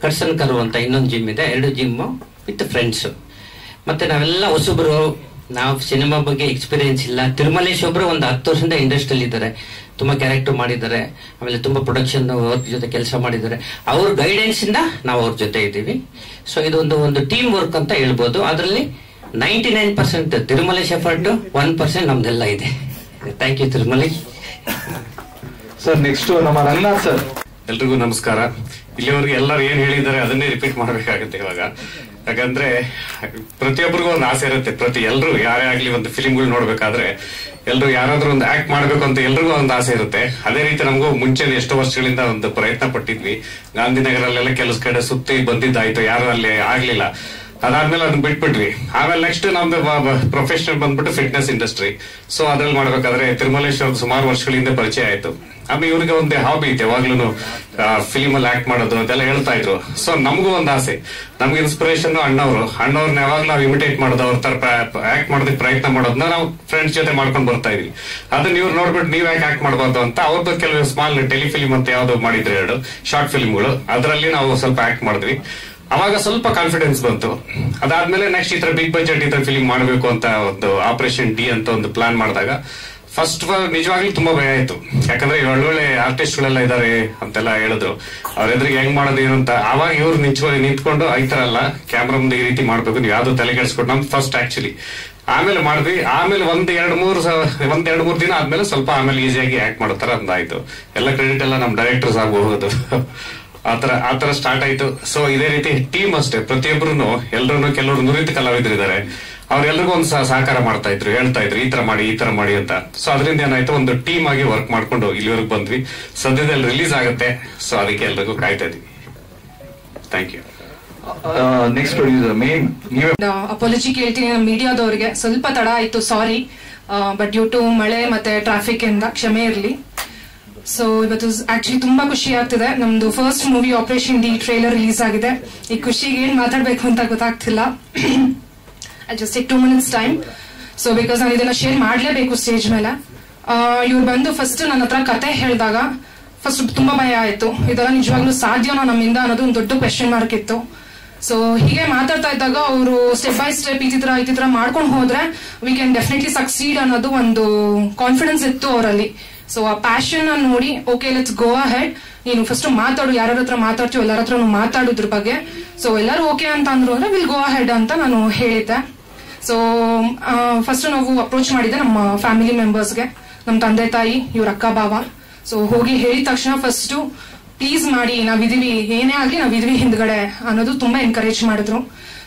ಕಡ್ಸನ್ ಕರು ಅಂತ ಇನ್ನೊಂದು ಜಿಮ್ ಇದೆ, 2 ಜಿಮ್ ವಿತ್ ಫ್ರೆಂಡ್ಸ್. ಮತ್ತೆ ನಾವೆಲ್ಲ ಹೊಸಬ್ರು, ನಾವು ಸಿನಿಮಾ ಬಗ್ಗೆ ಎಕ್ಸ್ಪೀರಿಯನ್ಸ್ ಇಲ್ಲ. ತಿರುಮಲೇಶ್ ಒಬ್ರು ಒಂದು 10 ವರ್ಷದಿಂದ ಇಂಡಸ್ಟ್ರಿಯಲ್ಲಿ ಇದ್ದಾರೆ, ತುಂಬಾ ಕ್ಯಾರೆಕ್ಟರ್ ಮಾಡಿದ್ದಾರೆ, ಆಮೇಲೆ ತುಂಬಾ ಪ್ರೊಡಕ್ಷನ್ ಅವ್ರ ಜೊತೆ ಕೆಲಸ ಮಾಡಿದ್ದಾರೆ. ಅವ್ರ ಗೈಡೆನ್ಸ್ ಇಂದ ನಾವು ಅವ್ರ ಜೊತೆ ಇದ್ದೀವಿ. ಸೊ ಇದೊಂದು ಟೀಮ್ ವರ್ಕ್ ಅಂತ ಹೇಳ್ಬೋದು. ಅದರಲ್ಲಿ 99% ತಿರುಮಲೇಶ್ ಎಫರ್ಟ್, 1% ನಮ್ದೆಲ್ಲ ಇದೆ. Thank you Tirumalesh sir. Next ನಮ್ಮ ರಂಗನಾಥ್ ಸರ್. ಎಲ್ರಿಗೂ ನಮಸ್ಕಾರ. ಇಲ್ಲಿವರೆಗೆ ಎಲ್ಲರೂ ಏನ್ ಹೇಳಿದ್ದಾರೆ ಅದನ್ನೇ ರಿಪೀಟ್ ಮಾಡ್ಬೇಕಾಗತ್ತೆ ಇವಾಗ. ಯಾಕಂದ್ರೆ ಪ್ರತಿಯೊಬ್ಬರಿಗೂ ಒಂದು ಆಸೆ ಇರುತ್ತೆ. ಎಲ್ರು ಯಾರೇ ಆಗ್ಲಿ ಒಂದು ಫಿಲಿಮ್ಗಳು ನೋಡ್ಬೇಕಾದ್ರೆ ಎಲ್ರು ಯಾರಾದ್ರೂ ಒಂದು ಆಕ್ಟ್ ಮಾಡ್ಬೇಕು ಅಂತ ಎಲ್ರಿಗೂ ಒಂದು ಆಸೆ ಇರುತ್ತೆ. ಅದೇ ರೀತಿ ನಮಗೂ ಮುಂಚೆ ಎಷ್ಟೋ ವರ್ಷಗಳಿಂದ ಒಂದು ಪ್ರಯತ್ನ ಪಟ್ಟಿದ್ವಿ. ಗಾಂಧಿನಗರಲ್ಲೆಲ್ಲ ಕೆಲಸ ಕಡೆ ಸುತ್ತಿ ಬಂದಿದ್ದಾಯ್ತು, ಯಾರು ಅಲ್ಲಿ ಆಗ್ಲಿಲ್ಲ. ಅದಾದ್ಮೇಲೆ ಅದನ್ನ ಬಿಟ್ಬಿಟ್ವಿ. ಆಮೇಲೆ ನೆಕ್ಸ್ಟ್ ನಮ್ದು ಪ್ರೊಫೆಷನಲ್ ಬಂದ್ಬಿಟ್ಟು ಫಿಟ್ನೆಸ್ ಇಂಡಸ್ಟ್ರಿ. ಸೊ ಅದ್ರಲ್ಲಿ ಮಾಡ್ಬೇಕಾದ್ರೆ ತಿರುಮಲೇಶ್ ಅವ್ರಿಗೆ ಸುಮಾರು ವರ್ಷಗಳಿಂದ ಪರಿಚಯ ಆಯ್ತು. ಆಮೇಲೆ ಇವ್ರಿಗೆ ಒಂದು ಹಾಬಿ ಐತೆ, ಯಾವಾಗ್ಲೂ ಫಿಲಿಮ್ ಅಲ್ಲಿ ಆಕ್ಟ್ ಮಾಡೋದು ಅಂತೆಲ್ಲ ಹೇಳ್ತಾ ಇದ್ರು. ಸೊ ನಮಗೂ ಒಂದು ಆಸೆ, ನಮ್ಗೆ ಇನ್ಸ್ಪಿರೇಷನ್ ಅಣ್ಣವ್ರನ್ನ ಯಾವಾಗ ನಾವು ಇಮಿಟೇಟ್ ಮಾಡೋದು, ಅವ್ರ ತರ ಆಕ್ಟ್ ಮಾಡೋದಕ್ಕೆ ಪ್ರಯತ್ನ ಮಾಡೋದನ್ನ ನಾವು ಫ್ರೆಂಡ್ಸ್ ಜೊತೆ ಮಾಡ್ಕೊಂಡು ಬರ್ತಾ ಇದೀವಿ. ಅದನ್ನ ಇವ್ರು ನೋಡ್ಬಿಟ್ಟು ನೀವ್ ಯಾಕೆ ಆಕ್ಟ್ ಮಾಡಬಾರ್ದು ಅಂತ ಅವ್ರದ್ದು ಕೆಲವು ಸ್ಮಾಲ್ ಟೆಲಿಫಿಲಿಮ್ ಅಂತ ಯಾವ್ದು ಮಾಡಿದ್ರು, 2 ಶಾರ್ಟ್ ಫಿಲ್ಮ್ಗಳು, ಅದರಲ್ಲಿ ನಾವು ಸ್ವಲ್ಪ ಆಕ್ಟ್ ಮಾಡಿದ್ವಿ. ಅವಾಗ ಸ್ವಲ್ಪ ಕಾನ್ಫಿಡೆನ್ಸ್ ಬಂತು. ಅದಾದ್ಮೇಲೆ ನೆಕ್ಸ್ಟ್ ಈ ತರ ಬಿಗ್ ಬಜೆಟ್ ಈ ತರ ಫಿಲಿಮ್ ಮಾಡಬೇಕು ಅಂತ ಒಂದು ಆಪರೇಷನ್ ಡಿ ಅಂತ ಒಂದು ಪ್ಲಾನ್ ಮಾಡಿದಾಗ ಫಸ್ಟ್ ನಿಜವಾಗ್ಲೂ ತುಂಬಾ ಭಯ ಆಯ್ತು. ಯಾಕಂದ್ರೆ ಒಳ್ಳೊಳ್ಳೆ ಆರ್ಟಿಸ್ಟ್ ಗಳೆಲ್ಲ ಇದಾರೆ ಅಂತೆಲ್ಲ ಹೇಳಿದ್ರು. ಅವ್ರ ಎದುರಿಗೆ ಹೆಂಗ್ ಮಾಡೋದು ಏನು ಅಂತ. ಅವಾಗ ಇವ್ರು ನಿಂತ್ಕೊಂಡು ಈ ತರ ಅಲ್ಲ, ಕ್ಯಾಮ್ರಾ ಮುಂದೆ ಈ ರೀತಿ ಮಾಡ್ಬೇಕು, ನೀವು ಯಾವ್ದು ತಲೆಗೆಡ್ಸ್ಕೊಟ್ಟು ನಮ್ದು ಫಸ್ಟ್ ಆಕ್ಚುಲಿ. ಆಮೇಲೆ ಮಾಡಿದ್ವಿ. ಆಮೇಲೆ ಒಂದ್ ಎರಡು ಮೂರು ದಿನ ಆದ್ಮೇಲೆ ಸ್ವಲ್ಪ ಆಮೇಲೆ ಈಸಿಯಾಗಿ ಆಕ್ಟ್ ಮಾಡೋ ತರ ಅಂದಾಯ್ತು. ಎಲ್ಲ ಕ್ರೆಡಿಟ್ ಎಲ್ಲ ನಮ್ ಡೈರೆಕ್ಟರ್ಸ್ ಆಗಬಹುದು. ಆತರ ಸ್ಟಾರ್ಟ್ ಆಯ್ತು. ಸೊ ಇದೇ ರೀತಿ ಟೀಮ್ ಅಷ್ಟೇ, ಪ್ರತಿಯೊಬ್ಬರು ಎಲ್ರು ಕೆಲವರು ನುರಿತ ಕಲಾವಿದರು ಇದಾರೆ, ಅವ್ರೆಲ್ರಿಗೂ ಒಂದು ಸಹಕಾರ ಮಾಡ್ತಾ ಇದ್ರು, ಹೇಳ್ತಾ ಇದ್ರು ಈ ತರ ಮಾಡಿ ಅಂತ. ಸೊ ಅದರಿಂದ ಏನಾಯ್ತು, ಒಂದು ಟೀಮ್ ಆಗಿ ವರ್ಕ್ ಮಾಡ್ಕೊಂಡು ಇಲ್ಲಿವರೆಗೂ ಬಂದ್ವಿ. ಸದ್ಯದಲ್ಲಿ ರಿಲೀಸ್ ಆಗುತ್ತೆ. ಸೊ ಅದಕ್ಕೆ ಎಲ್ರಿಗೂ ಕಾಯ್ತಾ ಇದೀವಿ. Thank you. ನೆಕ್ಸ್ಟ್ ಪ್ರೊಡ್ಯೂಸರ್ ಮೇನ್ ಅಪಾಲಜಿ ಕೇಳ್ತೀನಿ ನಮ್ಮ ಮೀಡಿಯಾದವ್ರಿಗೆ. ಸ್ವಲ್ಪ ತಡ ಆಯ್ತು, ಸಾರಿ. ಬಟ್ ಡ್ಯೂ ಟು ಮಳೆ ಮತ್ತೆ ಟ್ರಾಫಿಕ್ ಇಂದ ಕ್ಷಮೆ ಇರಲಿ. ಸೊ ಇವತ್ತು ಆಕ್ಚುಲಿ ತುಂಬಾ ಖುಷಿ ಆಗ್ತಿದೆ. ನಮ್ದು first movie operation D trailer release ಆಗಿದೆ. ಈ ಖುಷಿಗೆ ಏನ್ ಮಾತಾಡ್ಬೇಕು ಅಂತ ಗೊತ್ತಾಗ್ತಿಲ್ಲ. I just take 2 minutes time. So because ನಾನು ಇದನ್ನ ಶೇರ್ ಮಾಡ್ಲೇಬೇಕು ಸ್ಟೇಜ್ ಮೇಲೆ. ಇವ್ರು ಬಂದು ಫಸ್ಟ್ ನನ್ನ ಹತ್ರ ಕತೆ ಹೇಳಿದಾಗ ಫಸ್ಟ್ ತುಂಬಾ ಭಯ ಆಯ್ತು. ಇದೆಲ್ಲ ನಿಜವಾಗ್ಲೂ ಸಾಧ್ಯನೋ ನಮ್ಮಿಂದ ಅನ್ನೋದು ಒಂದು ದೊಡ್ಡ ಕ್ವೆಶ್ಚನ್ ಮಾರ್ಕ್ ಇತ್ತು. ಸೊ ಹೀಗೆ ಮಾತಾಡ್ತಾ ಇದ್ದಾಗ ಅವರು ಸ್ಟೆಪ್ ಬೈ ಸ್ಟೆಪ್ ಈ ತರ ಮಾಡ್ಕೊಂಡು ಹೋದ್ರೆ ವಿ ಕ್ಯಾನ್ ಡೆಫಿನೆಟ್ಲಿ ಸಕ್ಸೀಡ್ ಅನ್ನೋದು ಒಂದು ಕಾನ್ಫಿಡೆನ್ಸ್ ಇತ್ತು ಅವರಲ್ಲಿ. ಸೊ ಆ ಪ್ಯಾಷನ್ ಅನ್ನು ನೋಡಿ, ಓಕೆ ಲೆಟ್ಸ್ ಗೋ ಅಹೆಡ್, ನೀನು ಫಸ್ಟ್ ಮಾತಾಡು, ಯಾರ ಹತ್ರ ಮಾತಾಡ್ತೀವಿ ಎಲ್ಲರ ಹತ್ರ ಮಾತಾಡೋದ್ರ ಬಗ್ಗೆ. ಸೊ ಎಲ್ಲರೂ ಓಕೆ ಅಂತ ಅಂದ್ರು ಅಂದ್ರೆ ವಿಲ್ ಗೋ ಅಹೆಡ್ ಅಂತ ನಾನು ಹೇಳಿದ್ದೆ. ಸೊ ಫಸ್ಟ್ ನಾವು ಅಪ್ರೋಚ್ ಮಾಡಿದ್ದೆ ನಮ್ಮ ಫ್ಯಾಮಿಲಿ ಮೆಂಬರ್ಸ್ಗೆ, ನಮ್ಮ ತಂದೆ ತಾಯಿ, ಇವ್ರ ಅಕ್ಕ ಬಾವ. ಸೊ ಹೋಗಿ ಹೇಳಿದ ತಕ್ಷಣ ಫಸ್ಟ್ ಪ್ಲೀಸ್ ಮಾಡಿ, ನಾವಿದೀವಿ, ಏನೇ ಆಗ್ಲಿ ನಾವಿದೀವಿ ಹಿಂದ್ಗಡೆ ಅನ್ನೋದು ತುಂಬಾ ಎನ್ಕರೇಜ್ ಮಾಡಿದ್ರು.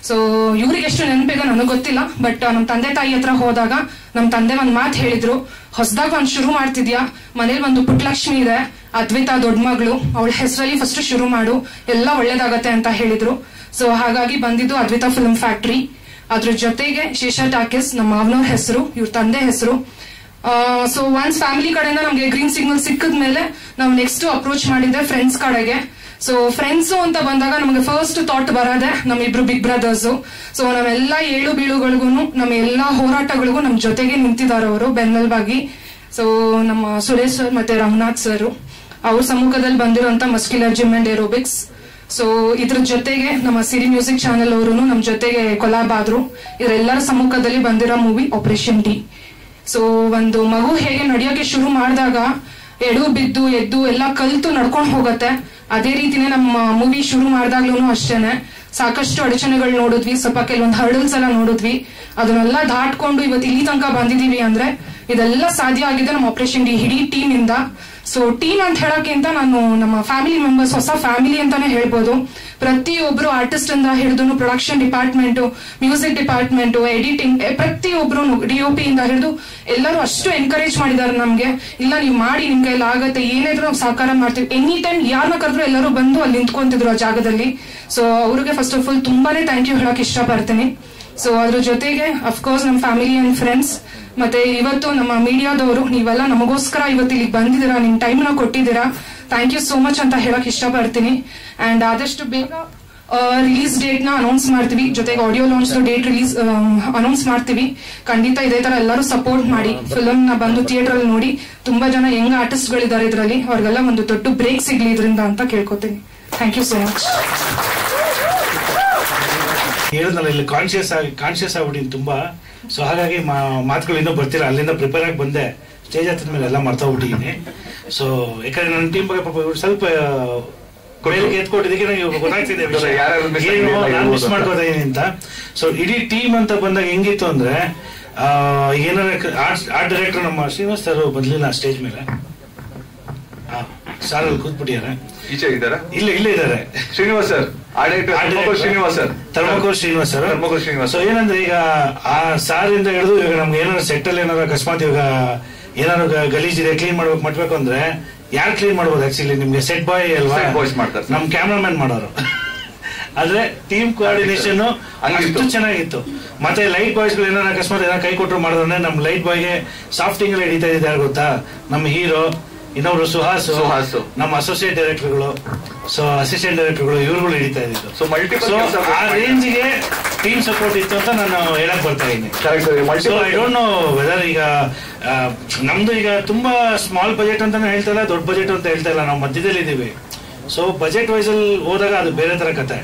ಸೊ ಇವ್ರಿಗೆ ಎಷ್ಟು ನೆನಪಿದೆ ನನಗೆ ಗೊತ್ತಿಲ್ಲ. ಬಟ್ ನಮ್ಮ ತಂದೆ ತಾಯಿ ಹತ್ರ ಹೋದಾಗ ನಮ್ಮ ತಂದೆ ಒಂದ್ ಮಾತು ಹೇಳಿದ್ರು, ಹೊಸದಾಗ ಒಂದ್ ಶುರು ಮಾಡ್ತಿದ್ಯಾ, ಮನೇಲಿ ಒಂದು ಪುಟ್ಟಲಕ್ಷ್ಮಿ ಇದೆ, ಅದ್ವಿತಾ ದೊಡ್ಡ ಮಗಳು, ಅವಳ ಹೆಸರಲ್ಲಿ ಫಸ್ಟ್ ಶುರು ಮಾಡು, ಎಲ್ಲ ಒಳ್ಳೇದಾಗತ್ತೆ ಅಂತ ಹೇಳಿದ್ರು. ಸೊ ಹಾಗಾಗಿ ಬಂದಿದ್ದು ಅದ್ವಿತಾ ಫಿಲ್ಮ್ ಫ್ಯಾಕ್ಟ್ರಿ. ಅದ್ರ ಜೊತೆಗೆ ಶೇಷ ಟಾಕೀಸ್ ನಮ್ಮ ಮಾವನವ್ರ ಹೆಸರು, ಇವ್ರ ತಂದೆ ಹೆಸರು. ಸೊ ಒನ್ಸ್ ಫ್ಯಾಮಿಲಿ ಕಡೆಯಿಂದ ನಮ್ಗೆ ಗ್ರೀನ್ ಸಿಗ್ನಲ್ ಸಿಕ್ಕಿದ್ಮೇಲೆ ನಾವು ನೆಕ್ಸ್ಟ್ ಅಪ್ರೋಚ್ ಮಾಡಿದ್ದೆ ಫ್ರೆಂಡ್ಸ್ ಕಡೆಗೆ. ಸೊ ಫ್ರೆಂಡ್ಸ್ ಅಂತ ಬಂದಾಗ ನಮಗೆ ಫಸ್ಟ್ ಥಾಟ್ ಬರೋದೆ ನಮ್ಮಿಬ್ರು ಬಿಗ್ ಬ್ರದರ್ಸ್. ಸೊ ನಾವೆಲ್ಲ ಏಳು ಬೀಳುಗಳಿಗೂ ನಮ್ಮ ಎಲ್ಲಾ ಹೋರಾಟಗಳಿಗೂ ನಮ್ ಜೊತೆಗೆ ನಿಂತಿದ್ದಾರೆ ಅವರು ಬೆನ್ನೆಲುಬಾಗಿ. ಸೊ ನಮ್ಮ ಸುರೇಶ್ ಸರ್ ಮತ್ತೆ ರಂಗನಾಥ್ ಸರ್ ಅವ್ರ ಸಮ್ಮುಖದಲ್ಲಿ ಬಂದಿರುವಂತ muscular gym and aerobics. So ಇದ್ರ ಜೊತೆಗೆ ನಮ್ಮ ಸಿರಿ ಮ್ಯೂಸಿಕ್ ಚಾನೆಲ್ ಅವರು ನಮ್ ಜೊತೆಗೆ ಕೊಲಾಬ್ ಆದ್ರು. ಇವರೆಲ್ಲರ ಸಮ್ಮುಖದಲ್ಲಿ ಬಂದಿರೋ ಮೂವಿ ಆಪರೇಷನ್ ಡಿ. ಸೊ ಒಂದು ಮಗು ಹೇಗೆ ನಡೆಯೋಕೆ ಶುರು ಮಾಡಿದಾಗ ಎಡು ಬಿದ್ದು ಎದ್ದು ಎಲ್ಲ ಕಲ್ತು ನಡ್ಕೊಂಡು ಹೋಗತ್ತೆ, ಅದೇ ರೀತಿನೇ ನಮ್ಮ ಮೂವಿ ಶುರು ಮಾಡಿದಾಗ್ಲೂ ಅಷ್ಟೇನೆ ಸಾಕಷ್ಟು ಅಡಚಣೆಗಳು ನೋಡಿದ್ವಿ, ಸ್ವಲ್ಪ ಕೆಲವೊಂದು ಹರ್ಡಲ್ಸ್ ಎಲ್ಲ ನೋಡಿದ್ವಿ. ಅದನ್ನೆಲ್ಲ ದಾಟ್ಕೊಂಡು ಇವತ್ತು ಇಲ್ಲಿ ತನಕ ಬಂದಿದೀವಿ ಅಂದ್ರೆ ಇದೆಲ್ಲ ಸಾಧ್ಯ ಆಗಿದೆ ನಮ್ಮ ಆಪರೇಷನ್ ಡಿ ಇಡೀ ಟೀಮ್ ಇಂದ. ಸೊ ಟೀಮ್ ಅಂತ ಹೇಳೋಕ್ಕಿಂತ ನಾನು ನಮ್ಮ ಫ್ಯಾಮಿಲಿ ಮೆಂಬರ್ಸ್, ಹೊಸ ಫ್ಯಾಮಿಲಿ ಅಂತಾನೆ ಹೇಳ್ಬೋದು. ಪ್ರತಿಯೊಬ್ರು ಆರ್ಟಿಸ್ಟ್ ಇಂದ ಹಿಡಿದು production department, music department, editing, ಪ್ರತಿಯೊಬ್ರು DOP ಇಂದ ಹಿಡಿದು ಎಲ್ಲರೂ ಅಷ್ಟು ಎನ್ಕರೇಜ್ ಮಾಡಿದ್ದಾರೆ ನಮ್ಗೆ. ಇಲ್ಲ ನೀವು ಮಾಡಿ, ನಿಮ್ ಕೈಲಿ ಆಗತ್ತೆ, ಏನಾದ್ರೂ ನಾವು ಸಹಕಾರ ಮಾಡ್ತೀವಿ. ಎನಿ ಟೈಮ್ ಯಾರನ್ನ ಕರೆದ್ರು ಎಲ್ಲರೂ ಬಂದು ಅಲ್ಲಿ ನಿಂತ್ಕೊಂತಿದ್ರು ಆ ಜಾಗದಲ್ಲಿ. ಸೊ ಅವ್ರಿಗೆ ಫಸ್ಟ್ ಆಫ್ ಆಲ್ ತುಂಬಾನೇ ಥ್ಯಾಂಕ್ ಯು ಹೇಳಕ್ ಇಷ್ಟಪಡ್ತೀನಿ. ಸೊ ಅದ್ರ ಜೊತೆಗೆ ಅಫ್ಕೋರ್ಸ್ ನಮ್ಮ ಫ್ಯಾಮಿಲಿ ಅಂಡ್ ಫ್ರೆಂಡ್ಸ್, ಮತ್ತೆ ಇವತ್ತು ನಮ್ಮ ಮೀಡಿಯಾದವರು, ನೀವೆಲ್ಲ ನಮಗೋಸ್ಕರ ಇವತ್ತು ಇಲ್ಲಿಗೆ ಬಂದಿದ್ದೀರಾ, ನಿಮ್ ಟೈಮ್ ನ ಕೊಟ್ಟಿದ್ದೀರಾ, ಥ್ಯಾಂಕ್ ಯು ಸೋ ಮಚ್ ಅಂತ ಹೇಳಕ್ ಇಷ್ಟಪಡ್ತೀನಿ. ಅಂಡ್ ಆದಷ್ಟು ಬೇಗ ರಿಲೀಸ್ ಡೇಟ್ ನ ಅನೌನ್ಸ್ ಮಾಡ್ತೀವಿ, ಜೊತೆಗೆ audio launch date release announce ಮಾಡ್ತೀವಿ. ಖಂಡಿತ ಇದೇ ತರ ಎಲ್ಲರೂ ಸಪೋರ್ಟ್ ಮಾಡಿ, ಫಿಲಮ್ ನ ಬಂದು ಥಿಯೇಟರ್ ಅಲ್ಲಿ ನೋಡಿ. ತುಂಬಾ ಜನ ಯಂಗ್ ಆರ್ಟಿಸ್ಟ್ ಗಳಿದ್ದಾರೆ ಇದರಲ್ಲಿ, ಅವ್ರಿಗೆಲ್ಲ ಒಂದು ದೊಡ್ಡ ಬ್ರೇಕ್ ಸಿಗ್ಲಿ ಇದರಿಂದ ಅಂತ ಕೇಳ್ಕೊತೀನಿ. Thank you so much. ಹೇಳಿದ್ನಲ್ಲ, ಇಲ್ಲಿ ಕಾನ್ಶಿಯಸ್ ಆಗ್ಬಿಟ್ಟಿದ್ದೀನಿ ತುಂಬಾ. ಸೊ ಹಾಗಾಗಿ ಮಾತುಗಳು ಇನ್ನೂ ಬರ್ತಿಲ್ಲ. ಅಲ್ಲಿಂದ ಪ್ರಿಪೇರ್ ಆಗಿ ಬಂದೆ, ಸ್ಟೇಜ್ ಹತ್ತಿದ ಮೇಲೆ ಎಲ್ಲ ಮರ್ತೋಗ್ಬಿಟ್ಟಿದ್ದೀನಿ. ಸೊ ಯಾಕಂದ್ರೆ ನನ್ನ ಟೀಮ್ ಬಗ್ಗೆ ಪಾಪ ಸ್ವಲ್ಪ ಎತ್ಕೊಟ್ಟಿದ್ದಕ್ಕೆ ನಂಗೆ ಗೊತ್ತಾಗ್ತಿದೆ ನಾನು ಮಿಸ್ ಮಾಡ್ಕೋತಾ ಇದೀನಿ ಅಂತ. ಸೊ ಇಡೀ ಟೀಮ್ ಅಂತ ಬಂದಾಗ ಹೆಂಗಿತ್ತು ಅಂದ್ರೆ ಏನಾರ ಆರ್ಟ್ ಡೈರೆಕ್ಟರ್ ನಮ್ಮ ಶ್ರೀನಿವಾಸ್ ಸರ್ ಬಂದ್ಲಿಲ್ಲ ಸ್ಟೇಜ್ ಮೇಲೆ, ಸಾರ್ ಅಲ್ಲಿ ಕೂತ್ಬಿಟ್ಟಿದ್ದಾರೆ. ಈಚೆ ಇದ್ದಾರಾ? ಇಲ್ಲೇ ಇದ್ದಾರೆ Srinivas sir, Srinivas sir, thermocol Srinivas sir. So ಏನಂದ್ರೆ ಈಗ ಆ ಸಾರಿಂದ ಹಿಡಿದು ಈಗ ನಮ್ಗೆ ಏನಾದ್ರು ಸೆಟ್ ಅಲ್ಲಿ ಏನಾದ್ರು ಅಕಸ್ಮಾತ್ ಇವಾಗ ಏನಾದ್ರು ಗಲೀಜಿದೆ ಕ್ಲೀನ್ ಮಾಡ್ಬೇಕು ಅಂದ್ರೆ ಯಾರು ಕ್ಲೀನ್ ಮಾಡ್ಬೋದು? ಆಕ್ಚುಲಿ ನಿಮ್ಗೆ ಸೆಟ್ ಬಾಯ್ ಅಲ್ವಾ, ನಮ್ ಕ್ಯಾಮ್ರಾಮನ್ ಮಾಡೋರು. ಆದ್ರೆ ಟೀಮ್ ಕೋಆರ್ಡಿನೇಷನ್ ಅಷ್ಟು ಚೆನ್ನಾಗಿತ್ತು. ಮತ್ತೆ ಲೈಟ್ ಬಾಯ್ಸ್ ಗಳು ಏನಾರ ಅಕಸ್ಮಾತ್ ಏನಾರ ಕೈ ಕೊಟ್ಟರು ಮಾಡಿದ್ರೆ ನಮ್ ಲೈಟ್ ಬಾಯ್ಗೆ ಸಾಫ್ಟಿಂಗ್ ಎಲ್ಲ ಹಿಡಿತಾ ಇದ್ದಾರೆ ಯಾರು ಗೊತ್ತಾ? ನಮ್ಮ ಹೀರೋ, ಇನ್ನೊಬ್ರು ಸುಹಾಸ್, ನಮ್ಮ ಅಸೋಸಿಯೇಟ್ ಡೈರೆಕ್ಟರ್ಗಳು, ಸೊ ಅಸಿಸ್ಟೆಂಟ್ ಡೈರೆಕ್ಟರ್ಗಳು, ಇವ್ರುಗಳು ಹಿಡಿತಾ ಇದ್ದು. ಸೊ ಆ ರೇಂಜ್ಗೆ ಟೀಮ್ ಸಪೋರ್ಟ್ ಇತ್ತು ಅಂತ ನಾನು ಹೇಳಕ್ ಬರ್ತಾ ಇದ್ದೀನಿ. So I don't know whether ಈಗ ನಮ್ದು ಈಗ ತುಂಬಾ ಸ್ಮಾಲ್ ಬಜೆಟ್ ಅಂತಾನೆ ಹೇಳ್ತಾ ಇಲ್ಲ, ದೊಡ್ಡ ಬಜೆಟ್ ಅಂತ ಹೇಳ್ತಾ ಇಲ್ಲ, ನಾವು ಮಧ್ಯದಲ್ಲಿ ಇದೀವಿ. ಸೊ ಬಜೆಟ್ ವೈಸ್ ಅಲ್ಲಿ ಹೋದಾಗ ಅದು ಬೇರೆ ತರ ಕತೆ.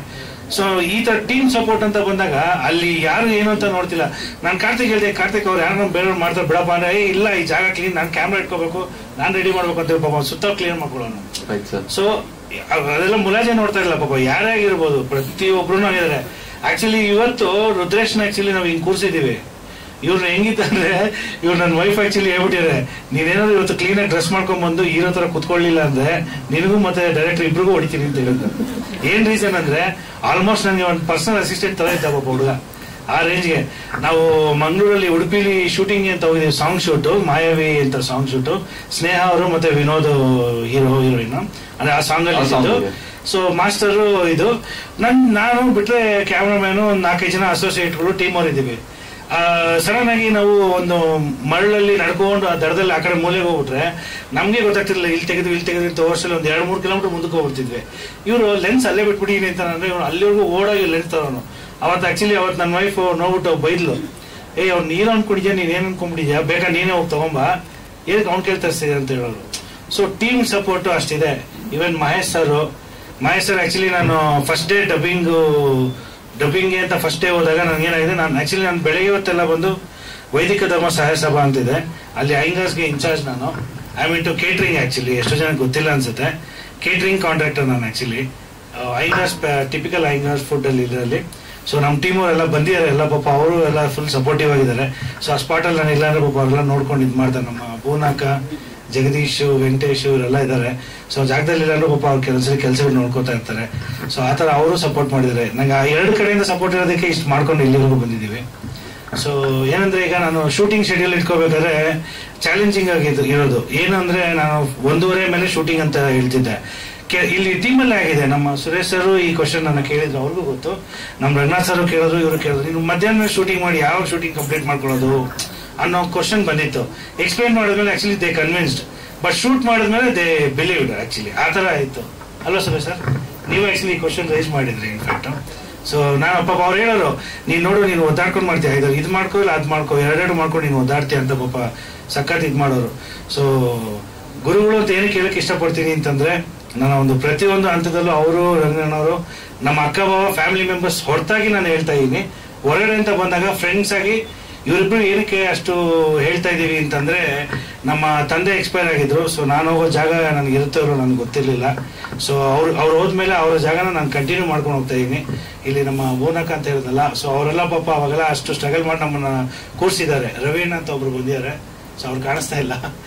ಸೊ ಈ ತರ ಟೀಮ್ ಸಪೋರ್ಟ್ ಅಂತ ಬಂದಾಗ ಅಲ್ಲಿ ಯಾರು ಏನು ಅಂತ ನೋಡ್ತಿಲ್ಲ. ನಾನು ಕಾರ್ತಿಕ್ ಹೇಳಿದೆ, ಕಾರ್ತಿಕ್ ಅವ್ರು ಯಾರು ಬೇರೆಯವ್ರು ಮಾಡ್ತಾರೆ ಬಿಡಪ್ಪ ಅಂದ್ರೆ, ಇಲ್ಲ ಈ ಜಾಗ ಕ್ಲೀನ್, ನಾನು ಕ್ಯಾಮ್ರಾ ಇಟ್ಕೋಬೇಕು, ನಾನು ರೆಡಿ ಮಾಡ್ಬೇಕು ಅಂತ ಪಾಪ ಸುತ್ತ ಕ್ಲೀನ್ ಮಾಡ್ಕೊಳ್ಳೋಣ. ಸೊ ಅದೆಲ್ಲ ಮುಲಾಜೆ ನೋಡ್ತಾ ಇಲ್ಲ ಪಾಪ, ಯಾರೇ ಆಗಿರ್ಬೋದು, ಪ್ರತಿಯೊಬ್ರು ಆಗಿದ್ದಾರೆ. ಆಕ್ಚುಲಿ ಇವತ್ತು ರುದ್ರೇಶ್ನ ಆಕ್ಚುಲಿ ನಾವು ಹಿಂಗ್ ಕೂರ್ಸಿದೀವಿ. ಇವ್ರನ್ನ ಹೆಂಗಿತ್ತಂದ್ರೆ ಇವ್ರು ನನ್ನ ವೈಫ್ ಆಕ್ಚುಲಿ ಹೇಳ್ಬಿಟ್ಟಿದ್ದಾರೆ, ನೀನೇನಾದ್ರು ಇವತ್ತು ಕ್ಲೀನ್ ಆಗಿ ಡ್ರೆಸ್ ಮಾಡ್ಕೊಂಡ್ ಬಂದು ಹೀರೋ ತರ ಕುತ್ಕೊಳ್ಳಿಲ್ಲ ಅಂದ್ರೆ ನಿನಗೂ ಮತ್ತೆ ಡೈರೆಕ್ಟರ್ ಇಬ್ರಿಗೂ ಹೊಡಿತೀನಿ ಅಂತ ಹೇಳಿದ್ರು. ಏನ್ ರೀಸನ್ ಅಂದ್ರೆ ಆಲ್ಮೋಸ್ಟ್ ನನಗೆ ಒಂದು ಪರ್ಸನಲ್ ಅಸಿಸ್ಟೆಂಟ್ ತರ ಇದ್ದ ಪಾಪ ಹುಡುಗ. ಆ ರೇಂಜ್ಗೆ ನಾವು ಮಂಗಳೂರಲ್ಲಿ ಉಡುಪಿಲಿ ಶೂಟಿಂಗ್ ಅಂತ ಹೋಗಿದ್ದೀವಿ, ಸಾಂಗ್ ಶೂಟ್, ಮಾಯಾವಿ ಅಂತ ಸಾಂಗ್ ಶೂಟ್. ಸ್ನೇಹ ಅವರು ಮತ್ತೆ ವಿನೋದ್ ಹೀರೋಯಿನ್ ಅಂದ್ರೆ ಆ ಸಾಂಗ್ ಅಲ್ಲಿ ಇದ್ದು. ಸೊ ಮಾಸ್ಟರ್ ಇದು ನಾನು ಬಿಟ್ರೆ ಕ್ಯಾಮ್ರಾಮ್ಯಾನು, ಒಂದು 4-5 ಜನ ಅಸೋಸಿಯೇಟ್ಗಳು ಟೀಮ್ ಅವ್ರು ಇದ್ದೀವಿ. ಸಡನ್ ಆಗಿ ನಾವು ಒಂದು ಮರಳಲ್ಲಿ ನಡ್ಕೊಂಡು ಆ ದಡದಲ್ಲಿ ಆ ಕಡೆ ಮೂಲೆಗೆ ಹೋಗ್ಬಿಟ್ರೆ ನಮ್ಗೆ ಗೊತ್ತಾಗ್ತಿರ್ಲಿಲ್ಲ, ಇಲ್ಲಿ ತೆಗೆದು ತೋರ್ಸಲ್ಲಿ ಒಂದು 2-3 ಕಿಲೋಮೀಟರ್ ಮುಂದಕ್ಕೆ ಹೋಗ್ಬಿಡ್ತಿದ್ವಿ. ಇವರು ಲೆನ್ಸ್ ಅಲ್ಲೇ ಬಿಟ್ಬಿಟ್ಟಿನಿ ಅಂತ ಅಂದ್ರೆ ಇವ್ರು ಅಲ್ಲಿವರೆಗೂ ಓಡಾಗಿ ಲೆನ್ಸ್ ತರೋನು. ಅವತ್ತು ಆಕ್ಚುಲಿ ನನ್ನ ವೈಫ್ ನೋಡ್ಬಿಟ್ಟು ಬೈದ್ಲು, ಅವ್ನು ನೀನು ಅನ್ಕೊಂಡಿದ್ಯಾ, ನೀನ್ ಏನ್ ಅನ್ಕೊಂಡ್ಬಿಟ್ಟಿದ್ಯಾ, ಬೇಕಾ ನೀನೇ ಹೋಗಿ ತಗೊಂಬಾ, ಏನಕ್ಕೆ ಅವ್ನು ಕೇಳ್ತರಿಸ್ತಿದೆ ಅಂತ ಹೇಳೋರು. ಸೊ ಟೀಮ್ ಸಪೋರ್ಟ್ ಅಷ್ಟಿದೆ. ಇವನ್ ಮಹೇಶ್ ಸರ್ ಆಕ್ಚುಲಿ ನಾನು ಫಸ್ಟ್ ಡೇ ಡಬ್ಬಿಂಗ್ ಅಂತ ಫಸ್ಟ್ ಡೇ ಹೋದಾಗ ನನಗೇನಾಗಿದೆ, ನಾನು ಬೆಳಗ್ಗೆ ಹೊತ್ತೆಲ್ಲ ಬಂದು ವೈದಿಕ ಧರ್ಮ ಸಹಾಯ ಸಭಾ ಅಂತಿದೆ, ಅಲ್ಲಿ ಐಂಗರ್ಸ್ಗೆ ಇನ್ಚಾರ್ಜ್ ನಾನು. I mean to catering. Actually ಎಷ್ಟು ಜನ ಗೊತ್ತಿಲ್ಲ ಅನ್ಸುತ್ತೆ, ಕೇಟರಿಂಗ್ ಕಾಂಟ್ರಾಕ್ಟರ್ ನಾನು actually. Iyengars typical Iyengars food ಅಲ್ಲಿ ಇದರಲ್ಲಿ. ಸೊ ನಮ್ಮ ಟೀಮ್ ಅವರೆಲ್ಲ ಬಂದಿದ್ದಾರೆ, ಎಲ್ಲ ಪಾಪ ಅವರು ಎಲ್ಲ ಫುಲ್ ಸಪೋರ್ಟಿವ್ ಆಗಿದ್ದಾರೆ. ಸೊ ಆ ಸ್ಪಾಟ್ ಅಲ್ಲಿ ನಾನು ಇಲ್ಲಾಂದ್ರೆ ಪಾಪ ಅವರೆಲ್ಲ ನೋಡ್ಕೊಂಡು ಇದು ಮಾಡ್ತಾರೆ. ನಮ್ಮ ಭೂನಾಕ, ಜಗದೀಶ್, ವೆಂಕಟೇಶ್ ಇವರೆಲ್ಲ ಇದ್ದಾರೆ. ಸೊ ಜಾಗದಲ್ಲಿ ಇಲ್ಲಾಂದ್ರೆ ಪಾಪ ಅವ್ರ ಕೆಲಸಗಳು ನೋಡ್ಕೋತಾ ಇರ್ತಾರೆ. ಸೊ ಆ ತರ ಅವರು ಸಪೋರ್ಟ್ ಮಾಡಿದ್ದಾರೆ. ನಂಗೆ ಆ 2 ಕಡೆಯಿಂದ ಸಪೋರ್ಟ್ ಇರೋದಕ್ಕೆ ಇಷ್ಟು ಮಾಡ್ಕೊಂಡು ಇಲ್ಲಿವರೆಗೂ ಬಂದಿದ್ದೀವಿ. ಸೊ ಏನಂದ್ರೆ ಈಗ ನಾನು ಶೂಟಿಂಗ್ ಶೆಡ್ಯೂಲ್ ಇಟ್ಕೋಬೇಕಾದ್ರೆ ಚಾಲೆಂಜಿಂಗ್ ಆಗಿದ್ದು ಇರೋದು ಏನಂದ್ರೆ, ನಾನು 1:30 ಮೇಲೆ ಶೂಟಿಂಗ್ ಅಂತ ಹೇಳ್ತಿದ್ದೆ. ಇಲ್ಲಿ ಟೀಮಲ್ಲೇ ಆಗಿದೆ. ನಮ್ಮ ಸುರೇಶ್ ಸರ್ ಈ ಕ್ವಶನ್ ನನ್ನ ಕೇಳಿದ್ರು, ಅವ್ರಿಗೂ ಗೊತ್ತು. ನಮ್ಮ ರಂಗನಾಥ್ ಸರ್ ಕೇಳಿದ್ರು, ಇವರು ಕೇಳಿದ್ರು, ನೀವು ಮಧ್ಯಾಹ್ನ ಶೂಟಿಂಗ್ ಮಾಡಿ ಯಾವಾಗ ಶೂಟಿಂಗ್ ಕಂಪ್ಲೀಟ್ ಮಾಡ್ಕೊಳ್ಳೋದು ಅನ್ನೋ ಕ್ವಶನ್ ಬಂದಿತ್ತು. ಎಕ್ಸ್ಪ್ಲೈನ್ ಮಾಡಿದ್ಮೇಲೆ actually they convinced, but shoot ಮಾಡಿದ್ಮೇಲೆ ದೇ ಬಿಲೀವ್ಡ್. ಆಕ್ಚುಲಿ ಆ ತರ ಆಯ್ತು ಅಲ್ವಾ ಸುರೇಶ್ ಸರ್? ನೀವು ಆಕ್ಚುಲಿ ಕ್ವಶನ್ ರೈಸ್ ಮಾಡಿದ್ರಿ ಇನ್ಫ್ಯಾಕ್ಟ್. ಸೊ ನಾನು ಪಾಪ ಅವ್ರು ಹೇಳೋರು, ನೀನ್ ನೋಡು ನೀನು ಒದ್ದಾಡ್ಕೊಂಡು ಮಾಡ್ತೀಯ, ಇದು ಮಾಡ್ಕೋ ಇಲ್ಲ ಅದ್ ಮಾಡ್ಕೋ, 2 ಮಾಡ್ಕೊಂಡು ನೀನು ಒದ್ದಾಡ್ತೀಯ ಅಂತ ಪಾಪ ಸಖತ್ ಇದು ಮಾಡೋರು. ಸೊ ಗುರುಗಳು ಅಂತ ಏನಕ್ಕೆ ಹೇಳಕ್ ಇಷ್ಟಪಡ್ತೀನಿ ಅಂತಂದ್ರೆ, ನನ್ನ ಒಂದು ಪ್ರತಿಯೊಂದು ಹಂತದಲ್ಲೂ ಅವರು, ರಂಗಣ್ಣವರು, ನಮ್ಮ ಅಕ್ಕ ಬಾವ, ಫ್ಯಾಮಿಲಿ ಮೆಂಬರ್ಸ್ ಹೊರತಾಗಿ ನಾನು ಹೇಳ್ತಾ ಇದ್ದೀನಿ. ಹೊರಗಡೆ ಅಂತ ಬಂದಾಗ ಫ್ರೆಂಡ್ಸ್ ಆಗಿ ಇವರಿಬ್ರು ಏನಕ್ಕೆ ಅಷ್ಟು ಹೇಳ್ತಾ ಇದೀವಿ ಅಂತಂದ್ರೆ, ನಮ್ಮ ತಂದೆ ಎಕ್ಸ್ಪೈರ್ ಆಗಿದ್ರು. ಸೊ ನಾನು ಹೋಗೋ ಜಾಗ ನನಗೆ ಇರುತ್ತವ್ರು ನನಗೆ ಗೊತ್ತಿರ್ಲಿಲ್ಲ. ಸೊ ಅವ್ರು ಹೋದ್ಮೇಲೆ ಅವರ ಜಾಗನ ನಾನು ಕಂಟಿನ್ಯೂ ಮಾಡ್ಕೊಂಡು ಹೋಗ್ತಾ ಇದೀನಿ. ಇಲ್ಲಿ ನಮ್ಮ ಬೋನಕ ಅಂತ ಹೇಳಿದ್ನಲ್ಲ, ಸೊ ಅವರೆಲ್ಲ ಪಾಪ ಅವಾಗೆಲ್ಲ ಅಷ್ಟು ಸ್ಟ್ರಗಲ್ ಮಾಡಿ ನಮ್ಮನ್ನ ಕೂರ್ಸಿದ್ದಾರೆ. ರವೀಣ್ ಅಂತ ಒಬ್ರು ಬಂದಿದ್ದಾರೆ, ಸೊ ಅವ್ರು ಕಾಣಿಸ್ತಾ ಇಲ್ಲ.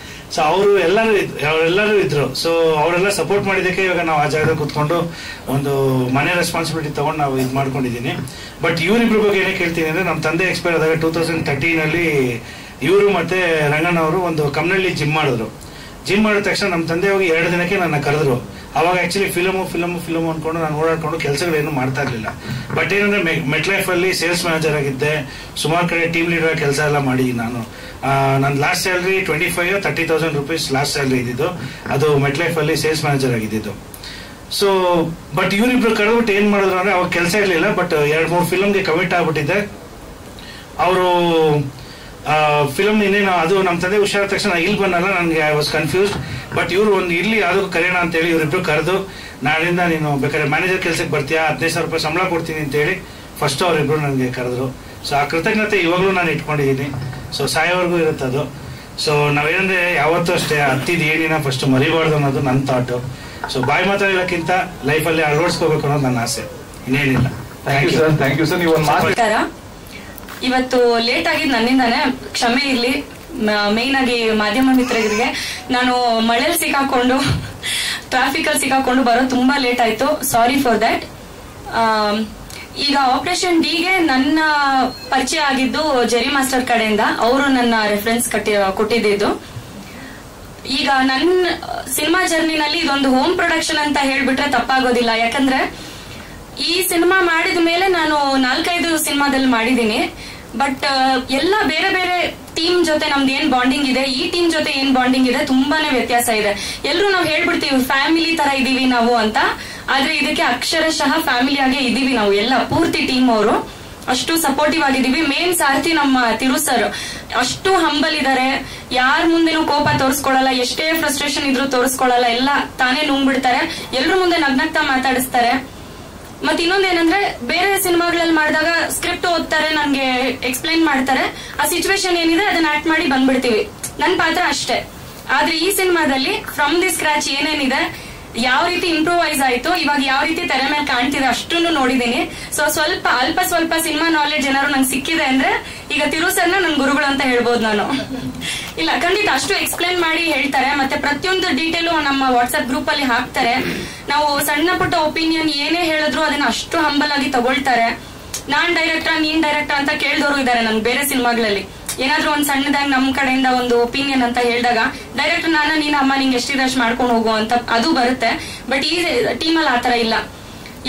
ಸೊ ಅವರೆಲ್ಲರೂ ಇದ್ರು. ಸೊ ಅವರೆಲ್ಲ ಸಪೋರ್ಟ್ ಮಾಡಿದಕ್ಕೆ ಇವಾಗ ನಾವು ಆ ಜಾಗದಲ್ಲಿ ಕುತ್ಕೊಂಡು ಒಂದು ಮನೆ ರೆಸ್ಪಾನ್ಸಿಬಿಲಿಟಿ ತಗೊಂಡು ನಾವು ಇದು ಮಾಡ್ಕೊಂಡಿದ್ದೀನಿ. ಬಟ್ ಇವರಿಬ್ರ ಬಗ್ಗೆ ಏನಕ್ಕೆ ಹೇಳ್ತೀನಿ ಅಂದ್ರೆ, ನಮ್ಮ ತಂದೆ ಎಕ್ಸ್ಪೈರ್ ಆದಾಗ 2013 ಇವರು ಮತ್ತೆ ರಂಗಣ್ಣವರು ಒಂದು ಕಮ್ನಳ್ಳಿ ಜಿಮ್ ಮಾಡಿದ್ರು. ಜಿಮ್ ಮಾಡಿದ ತಕ್ಷಣ ನಮ್ಮ ತಂದೆ ಹೋಗಿ 2 ದಿನಕ್ಕೆ ನನ್ನ ಕರೆದ್ರು. ಅವಾಗ ಆಕ್ಚುಲಿ ಫಿಲಮು ಅನ್ಕೊಂಡು ನಾನು ಓಡಾಡ್ಕೊಂಡು ಕೆಲಸಗಳೇನು ಮಾಡ್ತಾ ಇರ್ಲಿಲ್ಲ. ಬಟ್ ಏನಂದ್ರೆ ಮೆಟ್ ಲೈಫ್ ಅಲ್ಲಿ ಸೇಲ್ಸ್ ಮ್ಯಾನೇಜರ್ ಆಗಿದ್ದೆ, ಸುಮಾರು ಕಡೆ ಟೀಮ್ ಲೀಡರ್ ಕೆಲಸ ಎಲ್ಲ ಮಾಡಿ ನಾನು. ನನ್ನ last salary 25,000-30,000 rupees last salary ಇದ್ದಿದ್ದು. ಅದು ಮೆಟ್ ಲೈಫ್ ಅಲ್ಲಿ ಸೇಲ್ಸ್ ಮ್ಯಾನೇಜರ್ ಆಗಿದ್ದು. ಸೊ ಬಟ್ ಇವರಿಬ್ರು ಕರೆದ್ಬಿಟ್ಟು ಏನ್ ಮಾಡಿದ್ರು ಅಂದ್ರೆ, ಅವಾಗ ಕೆಲಸ ಇರ್ಲಿಲ್ಲ, ಬಟ್ 2-3 ಫಿಲಮ್ಗೆ ಕಮಿಟ್ ಆಗ್ಬಿಟ್ಟಿದ್ದೆ. ಅವರು ಫಿಲಮ್ ಇನ್ನೇನು ಅದು ನಮ್ಮ ತಂದೆ ಹುಷಾರಾದ ತಕ್ಷಣ ಇಲ್ಲಿ ಬಂದಲ್ಲ, ನನಗೆ ಐ ವಾಸ್ ಕನ್ಫ್ಯೂಸ್ಡ್. ಬಟ್ ಇವರು ಒಂದು ಇರ್ಲಿ ಅದಕ್ಕೂ ಕರೆಯೋಣ ಅಂತೇಳಿ ಇವರಿಬ್ರು ಕರೆದು, ನಾಳಿಂದ ನೀನು ಬೇಕಾದ್ರೆ ಮ್ಯಾನೇಜರ್ ಕೆಲಸಕ್ಕೆ ಬರ್ತೀಯಾ, 15,000 ರೂಪಾಯಿ ಸಂಬಳ ಕೊಡ್ತೀನಿ ಅಂತೇಳಿ ಫಸ್ಟ್ ಅವರಿಬ್ರು ನನಗೆ ಕರೆದ್ರು. ಸೊ ಆ ಕೃತಜ್ಞತೆ ಇವಾಗಲೂ ನಾನು ಇಟ್ಕೊಂಡಿದ್ದೀನಿ. ಸೊ ಸಾಯೋವರೆಗೂ ಇರುತ್ತೆ ಅದು. ಸೊ ನಾವೇನಂದ್ರೆ ಯಾವತ್ತೂ ಅಷ್ಟೇ ಹತ್ತಿದ ಏನಿನ ಫಸ್ಟ್ ಮರಿಬಾರ್ದು ಅನ್ನೋದು ನನ್ನ ಥಾಟು. ಸೊ ಬಾಯಿ ಮಾತಾಡೋಕ್ಕಿಂತ ಲೈಫಲ್ಲಿ ಅಳವಡಿಸ್ಕೋಬೇಕು ಅನ್ನೋದು ನನ್ನ ಆಸೆ, ಇನ್ನೇನಿಲ್ಲ. Thank you sir. ನೀವು ಒಂದು ಮಾತು. ಇವತ್ತು ಲೇಟ್ ಆಗಿದ್ದು ನನ್ನಿಂದಾನೆ, ಕ್ಷಮೆ ಇರ್ಲಿ. ಮೇನ್ ಆಗಿ ಮಾಧ್ಯಮ ಮಿತ್ರರಿಗೆ ನಾನು ಮಳೆಯಲ್ಲಿ ಸಿಕ್ಕಾಕೊಂಡು ಟ್ರಾಫಿಕ್ ಅಲ್ಲಿ ಸಿಕ್ಕಾಕೊಂಡು ಬರೋದು ತುಂಬಾ ಲೇಟ್ ಆಯ್ತು, ಸಾರಿ ಫಾರ್ ದಟ್. ಈಗ ಆಪರೇಷನ್ ಡಿಗೆ ನನ್ನ ಪರಿಚಯ ಆಗಿದ್ದು ಜೆರಿ ಮಾಸ್ಟರ್ ಕಡೆಯಿಂದ, ಅವರು ನನ್ನ ರೆಫರೆನ್ಸ್ ಕೊಟ್ಟಿದ್ದು. ಈಗ ನನ್ನ ಸಿನಿಮಾ ಜರ್ನಿನಲ್ಲಿ ಇದೊಂದು ಹೋಮ್ ಪ್ರೊಡಕ್ಷನ್ ಅಂತ ಹೇಳ್ಬಿಟ್ರೆ ತಪ್ಪಾಗೋದಿಲ್ಲ. ಯಾಕಂದ್ರೆ ಈ ಸಿನಿಮಾ ಮಾಡಿದ ಮೇಲೆ ನಾನು 4-5 ಸಿನಿಮಾದಲ್ಲಿ ಮಾಡಿದೀನಿ. ಬಟ್ ಎಲ್ಲ ಬೇರೆ ಬೇರೆ ಟೀಮ್ ಜೊತೆ ನಮ್ದು ಏನ್ ಬಾಂಡಿಂಗ್ ಇದೆ, ಈ ಟೀಮ್ ಜೊತೆ ಏನ್ ಬಾಂಡಿಂಗ್ ಇದೆ, ತುಂಬಾನೇ ವ್ಯತ್ಯಾಸ ಇದೆ. ಎಲ್ರು ನಾವು ಹೇಳ್ಬಿಡ್ತೀವಿ ಫ್ಯಾಮಿಲಿ ತರ ಇದೀವಿ ನಾವು ಅಂತ, ಆದ್ರೆ ಇದಕ್ಕೆ ಅಕ್ಷರಶಃ ಫ್ಯಾಮಿಲಿ ಆಗೇ ಇದೀವಿ ನಾವು ಎಲ್ಲ, ಪೂರ್ತಿ ಟೀಮ್ ಅವರು ಅಷ್ಟು ಸಪೋರ್ಟಿವ್ ಆಗಿದೀವಿ. ಮೇನ್ ಸಾರಥಿ ನಮ್ಮ ತಿರು ಸರ್ ಅಷ್ಟು ಹಂಬಲ್ ಇದಾರೆ, ಯಾರ ಮುಂದೆನೂ ಕೋಪ ತೋರಿಸ್ಕೊಳಲ್ಲ, ಎಷ್ಟೇ ಫ್ರಸ್ಟ್ರೇಷನ್ ಇದ್ರು ತೋರಿಸ್ಕೊಳಲ್ಲ, ಎಲ್ಲ ತಾನೇ ನುಂಗ್ಬಿಡ್ತಾರೆ, ಎಲ್ರ ಮುಂದೆ ನಗ್ನಗ್ತಾ ಮಾತಾಡಿಸ್ತಾರೆ. ಮತ್ ಇನ್ನೊಂದೇನಂದ್ರೆ ಬೇರೆ ಸಿನಿಮಾಗಳಲ್ಲಿ ಮಾಡಿದಾಗ ಸ್ಕ್ರಿಪ್ಟ್ ಓದ್ತಾರೆ, ನನ್ಗೆ ಎಕ್ಸ್ಪ್ಲೈನ್ ಮಾಡ್ತಾರೆ, ಆ ಸಿಚುವೇಶನ್ ಏನಿದೆ ಅದನ್ನ ಆಕ್ಟ್ ಮಾಡಿ ಬಂದ್ಬಿಡ್ತೀವಿ, ನನ್ ಪಾತ್ರ ಅಷ್ಟೇ. ಆದ್ರೆ ಈ ಸಿನಿಮಾದಲ್ಲಿ ಫ್ರಮ್ ದಿ ಸ್ಕ್ರಾಚ್ ಏನೇನಿದೆ, ಯಾವ ರೀತಿ ಇಂಪ್ರೂವೈಸ್ ಆಯ್ತು, ಇವಾಗ ಯಾವ ರೀತಿ ತೆರೆ ಮೇಲೆ ಕಾಣ್ತಿದೆ ಅಷ್ಟನ್ನು ನೋಡಿದೀನಿ. ಸೊ ಅಲ್ಪ ಸ್ವಲ್ಪ ಸಿನಿಮಾ ನಾಲೆಡ್ಜ್ ಏನಾದ್ರು ನಂಗೆ ಸಿಕ್ಕಿದೆ ಅಂದ್ರೆ ಈಗ ತಿರು ಸರ್ನ ನನ್ ಗುರುಗಳು ಅಂತ ಹೇಳ್ಬೋದು ನಾನು. ಇಲ್ಲ ಖಂಡಿತ ಅಷ್ಟು ಎಕ್ಸ್ಪ್ಲೈನ್ ಮಾಡಿ ಹೇಳ್ತಾರೆ, ಮತ್ತೆ ಪ್ರತಿಯೊಂದು ಡೀಟೇಲು ನಮ್ಮ ವಾಟ್ಸ್ಆಪ್ ಗ್ರೂಪ್ ಅಲ್ಲಿ ಹಾಕ್ತಾರೆ. ನಾವು ಸಣ್ಣ ಪುಟ್ಟ ಒಪಿನಿಯನ್ ಏನೇ ಹೇಳಿದ್ರು ಅದನ್ನ ಅಷ್ಟು ಹಂಬಲ್ ಆಗಿ ತಗೊಳ್ತಾರೆ. ನಾನ್ ಡೈರೆಕ್ಟರ್ ನೀನ್ ಡೈರೆಕ್ಟರ್ ಅಂತ ಕೇಳಿದವರು ಇದಾರೆ ನನ್ಗೆ ಬೇರೆ ಸಿನಿಮಾಗಳಲ್ಲಿ. ಏನಾದ್ರೂ ಒಂದ್ ಸಣ್ಣದಾಗಿ ನಮ್ ಕಡೆಯಿಂದ ಒಂದು ಒಪಿನಿಯನ್ ಅಂತ ಹೇಳಿದಾಗ ಡೈರೆಕ್ಟರ್ ನೀನ್ ಅಮ್ಮ ನಿಂಗೆ ಎಷ್ಟಿದೆ ಅಷ್ಟು ಮಾಡ್ಕೊಂಡು ಹೋಗು ಅಂತ ಅದು ಬರುತ್ತೆ. ಬಟ್ ಈ ಟೀಮಲ್ಲಿ ಆತರ ಇಲ್ಲ.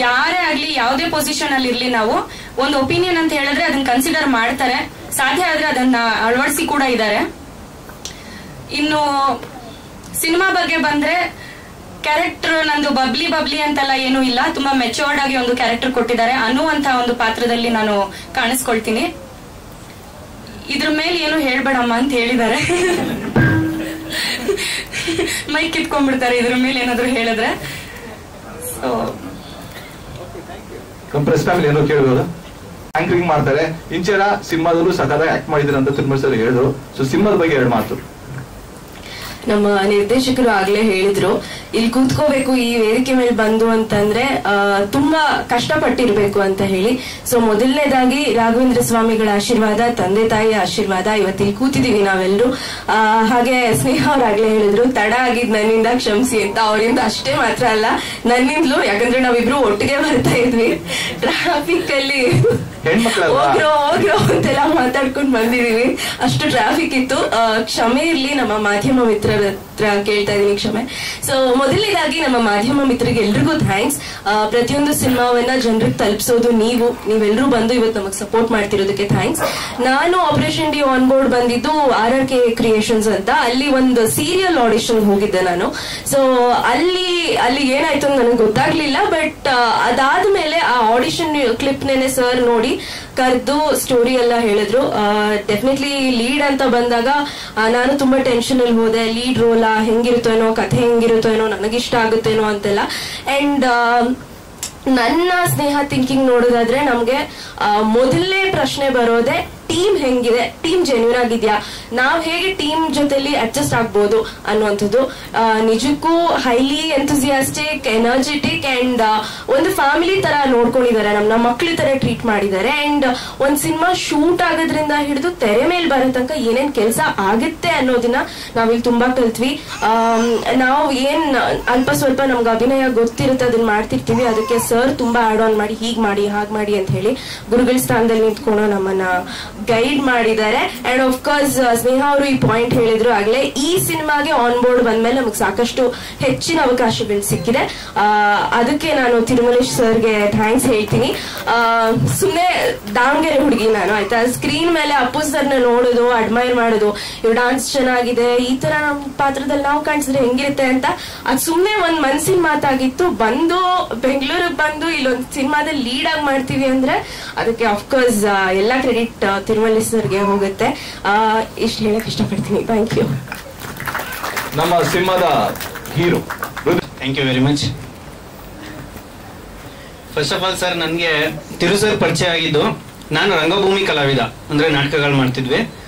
ಯಾರೇ ಆಗ್ಲಿ ಯಾವ್ದೇ ಪೊಸಿಷನ್ ಅಲ್ಲಿ ಇರ್ಲಿ, ನಾವು ಒಂದು ಒಪಿನಿಯನ್ ಅಂತ ಹೇಳಿದ್ರೆ ಅದನ್ನ ಕನ್ಸಿಡರ್ ಮಾಡ್ತಾರೆ, ಸಾಧ್ಯ ಆದ್ರೆ ಅದನ್ನ ಅಳವಡಿಸಿ ಕೂಡ ಇದ್ದಾರೆ. ಇನ್ನು ಸಿನಿಮಾ ಬಗ್ಗೆ ಬಂದ್ರೆ ಕ್ಯಾರೆಕ್ಟರ್ ನಂದು ಬಬ್ಲಿ ಅಂತೆಲ್ಲ ಏನೂ ಇಲ್ಲ, ತುಂಬಾ ಮೆಚೂರ್ಡ್ ಆಗಿ ಒಂದು ಕ್ಯಾರೆಕ್ಟರ್ ಕೊಟ್ಟಿದ್ದಾರೆ. ಅನ್ನುವಂತ ಒಂದು ಪಾತ್ರದಲ್ಲಿ ನಾನು ಕಾಣಿಸ್ಕೊಳ್ತೀನಿ. ಇದ್ರ ಮೇಲೆ ಏನು ಹೇಳ್ಬೇಡಮ್ಮ ಅಂತ ಹೇಳಿದ್ದಾರೆ, ಮೈಕ್ ಕಿತ್ಕೊಂಡ್ಬಿಡ್ತಾರೆ ಇದ್ರ ಮೇಲೆ ಏನಾದ್ರು ಹೇಳಿದ್ರೆ. ಪ್ರೆಸ್ ಫ್ಯಾಮಿಲಿ ಏನೋ ಕೇಳ್ಬೋದು, ಆಂಕರಿಂಗ್ ಮಾಡ್ತಾರೆ. ಇಂಚೆರ ಸಿನಿಮಾದಲ್ಲೂ ಸಖತ್ತಾಗಿ ಆಕ್ಟ್ ಮಾಡಿದ್ರೆ ಅಂತ ತಿರುಮಲ ಸರ್ ಹೇಳಿದ್ರು. ಸೊ ಸಿನಿಮಾದ ಬಗ್ಗೆ 2 ಮಾತು. ನಮ್ಮ ನಿರ್ದೇಶಕರು ಆಗ್ಲೇ ಹೇಳಿದ್ರು, ಇಲ್ಲಿ ಕೂತ್ಕೋಬೇಕು ಈ ವೇದಿಕೆ ಮೇಲೆ ಬಂದು ಅಂತಂದ್ರೆ ತುಂಬಾ ಕಷ್ಟಪಟ್ಟಿರ್ಬೇಕು ಅಂತ ಹೇಳಿ. ಸೊ ಮೊದಲನೇದಾಗಿ ರಾಘವೇಂದ್ರ ಸ್ವಾಮಿಗಳ ಆಶೀರ್ವಾದ, ತಂದೆ ತಾಯಿಯ ಆಶೀರ್ವಾದ, ಇವತ್ತಿಲ್ಲಿ ಕೂತಿದೀವಿ ನಾವೆಲ್ಲರೂ. ಹಾಗೆ ಸ್ನೇಹ ಅವ್ರಾಗ್ಲೇ ಹೇಳಿದ್ರು ತಡ ಆಗಿದ್ ನನ್ನಿಂದ ಕ್ಷಮಿಸಿ ಅಂತ. ಅವರಿಂದ ಅಷ್ಟೇ ಮಾತ್ರ ಅಲ್ಲ, ನನ್ನಿಂದಲೂ, ಯಾಕಂದ್ರೆ ನಾವಿಬ್ರು ಒಟ್ಟಿಗೆ ಬರ್ತಾ ಇದ್ವಿ, ಟ್ರಾಫಿಕ್ ಅಲ್ಲಿ ಹೋಗ್ರೋ ಅಂತೆಲ್ಲ ಮಾತಾಡ್ಕೊಂಡು ಬಂದಿದೀವಿ, ಅಷ್ಟು ಟ್ರಾಫಿಕ್ ಇತ್ತು. ಕ್ಷಮೆ ಇರ್ಲಿ, ನಮ್ಮ ಮಾಧ್ಯಮ ಮಿತ್ರರ ಹತ್ರ ಕೇಳ್ತಾ ಇದೀನಿ ಕ್ಷಮೆ. ಸೊ ಮೊದಲನೇದಾಗಿ ನಮ್ಮ ಮಾಧ್ಯಮ ಮಿತ್ರರಿಗೆ ಎಲ್ರಿಗೂ ಥ್ಯಾಂಕ್ಸ್. ಪ್ರತಿಯೊಂದು ಸಿನಿಮಾವನ್ನ ಜನರಿಗೆ ತಲುಪಿಸೋದು ನೀವೆಲ್ಲರೂ ಬಂದು ಇವತ್ತು ನಮಗೆ ಸಪೋರ್ಟ್ ಮಾಡ್ತಿರೋದಕ್ಕೆ ಥ್ಯಾಂಕ್ಸ್. ನಾನು ಆಪರೇಷನ್ ಡಿ ಆನ್ ಬೋರ್ಡ್ ಬಂದಿದ್ದು RRK ಕ್ರಿಯೇಷನ್ಸ್ ಅಂತ, ಅಲ್ಲಿ ಒಂದು ಸೀರಿಯಲ್ ಆಡಿಷನ್ ಹೋಗಿದ್ದೆ ನಾನು. ಸೊ ಅಲ್ಲಿ ಏನಾಯ್ತು ಅಂತ ನನಗೆ ಗೊತ್ತಾಗ್ಲಿಲ್ಲ. ಬಟ್ ಅದಾದ್ಮೇಲೆ ಆ ಆಡಿಷನ್ ಕ್ಲಿಪ್ ನೆನೆ ಸರ್ ನೋಡಿ ಕರೆದು ಸ್ಟೋರಿ ಎಲ್ಲ ಹೇಳಿದ್ರು. ಡೆಫಿನೆಟ್ಲಿ ಲೀಡ್ ಅಂತ ಬಂದಾಗ ನಾನು ತುಂಬಾ ಟೆನ್ಷನ್ ಅಲ್ಲಿ ಹೋದೆ, ಲೀಡ್ ರೋಲಾ ಹೆಂಗಿರುತ್ತೇನೋ, ಕಥೆ ಹೆಂಗಿರುತ್ತೇನೋ, ನನಗಿಷ್ಟ ಆಗುತ್ತೇನೋ ಅಂತೆಲ್ಲ. ಅಂಡ್ ನನ್ನ ಸ್ನೇಹ ಥಿಂಕಿಂಗ್ ನೋಡೋದಾದ್ರೆ ನಮ್ಗೆ ಮೊದಲನೇ ಪ್ರಶ್ನೆ ಬರೋದೆ ಟೀಮ್ ಹೆಂಗಿದೆ, ಟೀಮ್ ಜೆನ್ಯೂನ್ ಆಗಿದ್ಯಾ, ನಾವ್ ಹೇಗೆ ಟೀಮ್ ಜೊತೆಲಿ ಅಡ್ಜಸ್ಟ್ ಆಗ್ಬೋದು ಅನ್ನುವಂಥದ್ದು. ನಿಜಕ್ಕೂ ಹೈಲಿ ಎಂಥೂಸಿಯಾಸ್ಟಿಕ್, ಎನರ್ಜೆಟಿಕ್ ಅಂಡ್ ಒಂದು ಫ್ಯಾಮಿಲಿ ತರ ನೋಡ್ಕೊಂಡಿದ್ದಾರೆ, ನಮ್ಮ ಮಕ್ಳ ತರ ಟ್ರೀಟ್ ಮಾಡಿದ್ದಾರೆ. ಅಂಡ್ ಒಂದ್ ಸಿನಿಮಾ ಶೂಟ್ ಆಗೋದ್ರಿಂದ ಹಿಡಿದು ತೆರೆ ಮೇಲೆ ಬರೋ ತನಕ ಏನೇನ್ ಕೆಲಸ ಆಗುತ್ತೆ ಅನ್ನೋದನ್ನ ನಾವಿಲ್ಲಿ ತುಂಬಾ ಕಲ್ತ್ವಿ. ನಾವು ಏನ್ ಅಲ್ಪ ಸ್ವಲ್ಪ ನಮ್ಗೆ ಅಭಿನಯ ಗೊತ್ತಿರುತ್ತೆ ಅದನ್ನ ಮಾಡ್ತಿರ್ತೀವಿ, ಅದಕ್ಕೆ ಸರ್ ತುಂಬಾ ಆಡ್ ಆನ್ ಮಾಡಿ ಹೀಗ್ ಮಾಡಿ ಹಾಗ್ ಮಾಡಿ ಅಂತ ಹೇಳಿ ಗುರುಗಳ ಸ್ಥಾನದಲ್ಲಿ ನಿಂತ್ಕೊಂಡು ನಮ್ಮನ್ನ ಗೈಡ್ ಮಾಡಿದ್ದಾರೆ. ಅಂಡ್ ಆಫ್ ಕೋರ್ಸ್ ಸ್ನೇಹ ಅವರು ಈ ಪಾಯಿಂಟ್ ಹೇಳಿದ್ರು ಆಗ್ಲೇ, ಈ ಸಿನಿಮಾಗೆ ಆನ್ ಬೋರ್ಡ್ ಬಂದ್ಮೇಲೆ ನಮಗೆ ಸಾಕಷ್ಟು ಹೆಚ್ಚಿನ ಅವಕಾಶಗಳು ಸಿಕ್ಕಿದೆ. ಅದಕ್ಕೆ ನಾನು ತಿರುಮಲೇಶ್ ಸರ್ಗೆ ಥ್ಯಾಂಕ್ಸ್ ಹೇಳ್ತೀನಿ. ಸುಮ್ಮನೆ ದಾವಣಗೆರೆ ಹುಡುಗಿ ನಾನು, ಆಯ್ತಾ, ಸ್ಕ್ರೀನ್ ಮೇಲೆ ಅಪ್ಪು ಸರ್ನ ನೋಡೋದು, ಅಡ್ಮೈರ್ ಮಾಡೋದು, ಇವ್ ಡಾನ್ಸ್ ಚೆನ್ನಾಗಿದೆ, ಈ ತರ ನಮ್ಮ ಪಾತ್ರದಲ್ಲಿ ನಾವು ಕಾಣಿಸಿದ್ರೆ ಹೆಂಗಿರುತ್ತೆ ಅಂತ, ಅದು ಸುಮ್ಮನೆ ಒಂದ್ ಮನ್ಸಿನ ಮಾತಾಗಿತ್ತು. ಬಂದು ಬೆಂಗಳೂರಿಗೆ ಬಂದು ಇಲ್ಲೊಂದು ಸಿನಿಮಾದಲ್ಲಿ ಲೀಡ್ ಆಗಿ ಮಾಡ್ತೀವಿ ಅಂದ್ರೆ ಅದಕ್ಕೆ ಅಫ್ಕೋರ್ಸ್ ಎಲ್ಲ ಕ್ರೆಡಿಟ್ ತಿರುಮಲೇಶ್ ಸರ್ಗೆ ಹೋಗುತ್ತೆ. ಇಷ್ಟು ಹೇಳಕ್ ಇಷ್ಟಪಡ್ತೀನಿ. Thank you. ನಮ್ಮ ಸಿನಿಮಾದ hero. Thank you very much. First of all sir, ನನಗೆ ತಿರು ಸರ್ ಪರಿಚಯ ಆಗಿದ್ದು ನಾನು ರಂಗಭೂಮಿ ಕಲಾವಿದ, ಅಂದ್ರೆ ನಾಟಕಗಳು ಮಾಡ್ತಿದ್ವಿ.